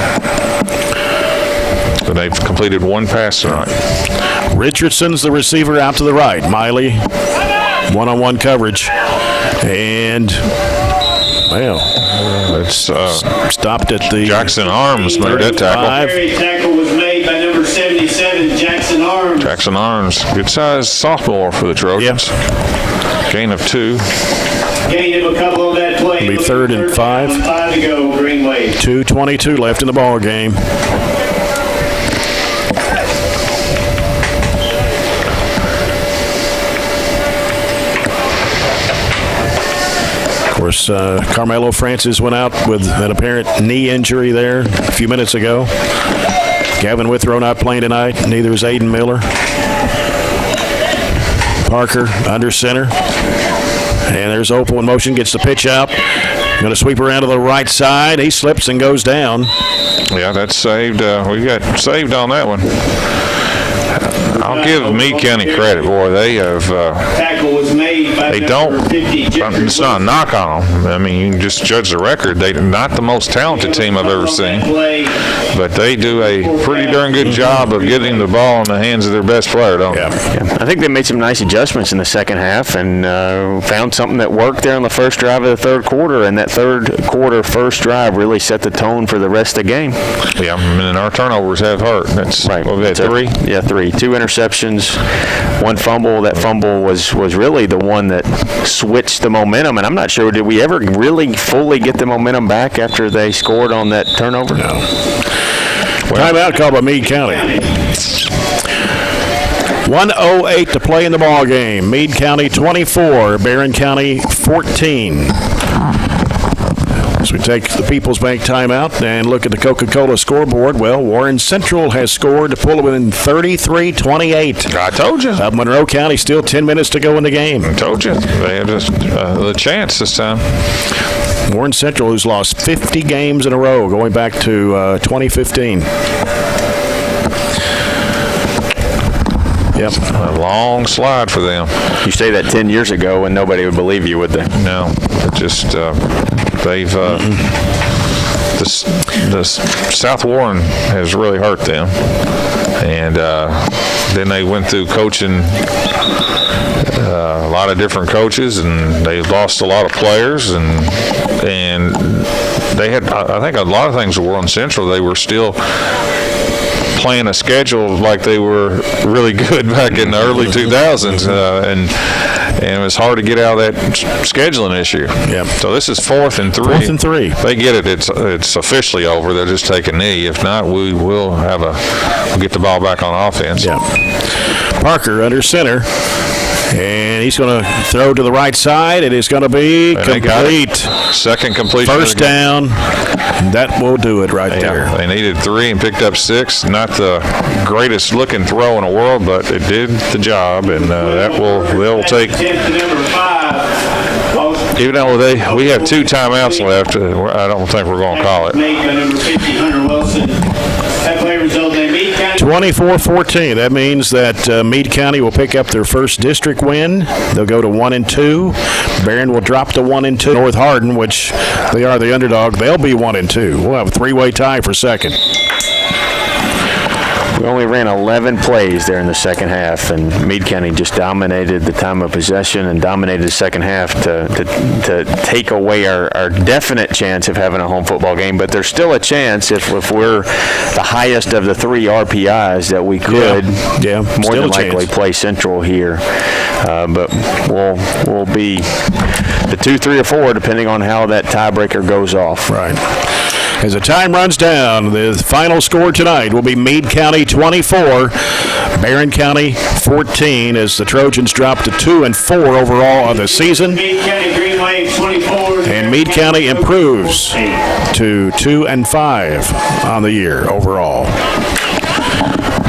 But they've completed 1 pass tonight. Richardson's the receiver out to the right. Miley, one-on-one coverage, and it's stopped at the Jackson Arms made that tackle. Tackle was made by number 77, Jackson Arms. Jackson Arms, good size sophomore for the Trojans. Yep. Gain of 2. Gain of a couple on that play. It'll be 3rd and 5. 5 to go, Green Wave. 2:22 left in the ball game. Of course, Carmelo Francis went out with an apparent knee injury there a few minutes ago. Gavin Withrow not playing tonight. Neither is Aiden Miller. Parker under center. And there's Opal in motion, gets the pitch out. Going to sweep around to the right side. He slips and goes down. Yeah, that's saved. We got saved on that one. I'll give Meade County credit, boy. They have. Tackle was made by They don't. 50, It's not a knock on them. I mean, you can just judge the record. They're not the most talented team I've ever seen, but they do a pretty darn good job of getting the ball in the hands of their best player, don't they? Yeah. I think they made some nice adjustments in the second half and found something that worked there on the first drive of the third quarter, and that third quarter first drive really set the tone for the rest of the game. Yeah, and our turnovers have hurt. That's right. What we had, 3? Yeah, 3. 2 interceptions, 1 fumble. That fumble was really the one that switched the momentum, and I'm not sure, did we ever really fully get the momentum back after they scored on that turnover? No. Timeout called by Meade County. 1:08 to play in the ball game. Meade County 24, Barren County 14. As we take the People's Bank timeout and look at the Coca-Cola scoreboard, well, Warren Central has scored to pull it within 33-28. I told you. Of Monroe County, still 10 minutes to go in the game. I told you. They had the chance this time. Warren Central, who's lost 50 games in a row, going back to 2015. Yep. A long slide for them. You say that 10 years ago and nobody would believe you, would they? No. It just, they've, the South Warren has really hurt them. And then they went through coaching a lot of different coaches, and they lost a lot of players, and they had, I think a lot of things with Warren Central, they were still playing a schedule like they were really good back in the early 2000s, and it was hard to get out of that scheduling issue. Yeah. So this is 4th and 3. 4th and 3. They get it. It's officially over. They'll just take a knee. If not, we'll get the ball back on offense. Yeah. Parker under center. And he's going to throw to the right side. It is going to be complete. Second completion. First down. That will do it right there. They needed 3 and picked up 6. Not the greatest looking throw in the world, but it did the job, and they'll take. Even though we have 2 timeouts left, I don't think we're going to call it. 24-14. That means that Meade County will pick up their first district win. They'll go to 1-2. Barren will drop to 1-2. North Hardin, which they are the underdog, they'll be 1-2. We'll have a 3-way tie for second. We only ran 11 plays there in the second half, and Meade County just dominated the time of possession and dominated the second half to take away our definite chance of having a home football game. But there's still a chance if we're the highest of the 3 RPIs that we could more than likely play Central here. But we'll be the 2, 3, or 4 depending on how that tiebreaker goes off. Right. As the time runs down, the final score tonight will be Meade County 24, Barren County 14, as the Trojans drop to 2-4 overall of the season. And Meade County improves to 2-5 on the year overall.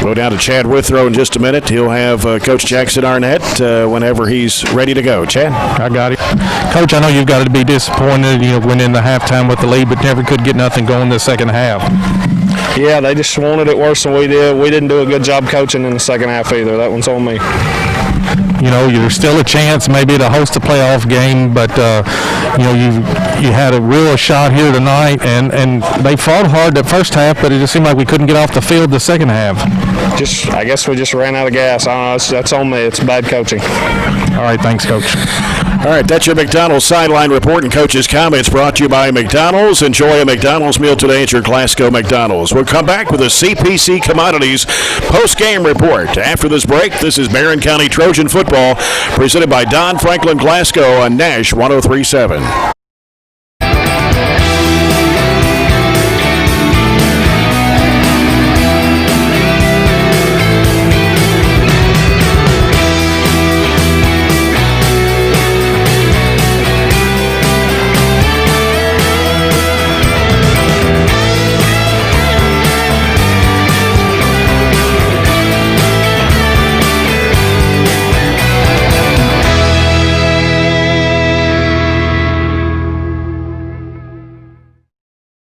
Go down to Chad Withrow in just a minute. He'll have Coach Jackson Arnett whenever he's ready to go. Chad? I got it. Coach, I know you've got to be disappointed, went into halftime with the lead, but never could get nothing going in the second half. Yeah, they just wanted it worse than we did. We didn't do a good job coaching in the second half either. That one's on me. You're still a chance maybe to host a playoff game, but you had a real shot here tonight, and they fought hard the first half, but it just seemed like we couldn't get off the field the second half. I guess we just ran out of gas. I don't know, that's on me. It's bad coaching. All right, thanks, Coach. All right, that's your McDonald's Sideline Report and Coach's Comments brought to you by McDonald's. Enjoy a McDonald's meal today at your Glasgow McDonald's. We'll come back with a CPC Commodities post-game report. After this break, this is Barren County Trojan football presented by Don Franklin Glasgow on Nash 103.7.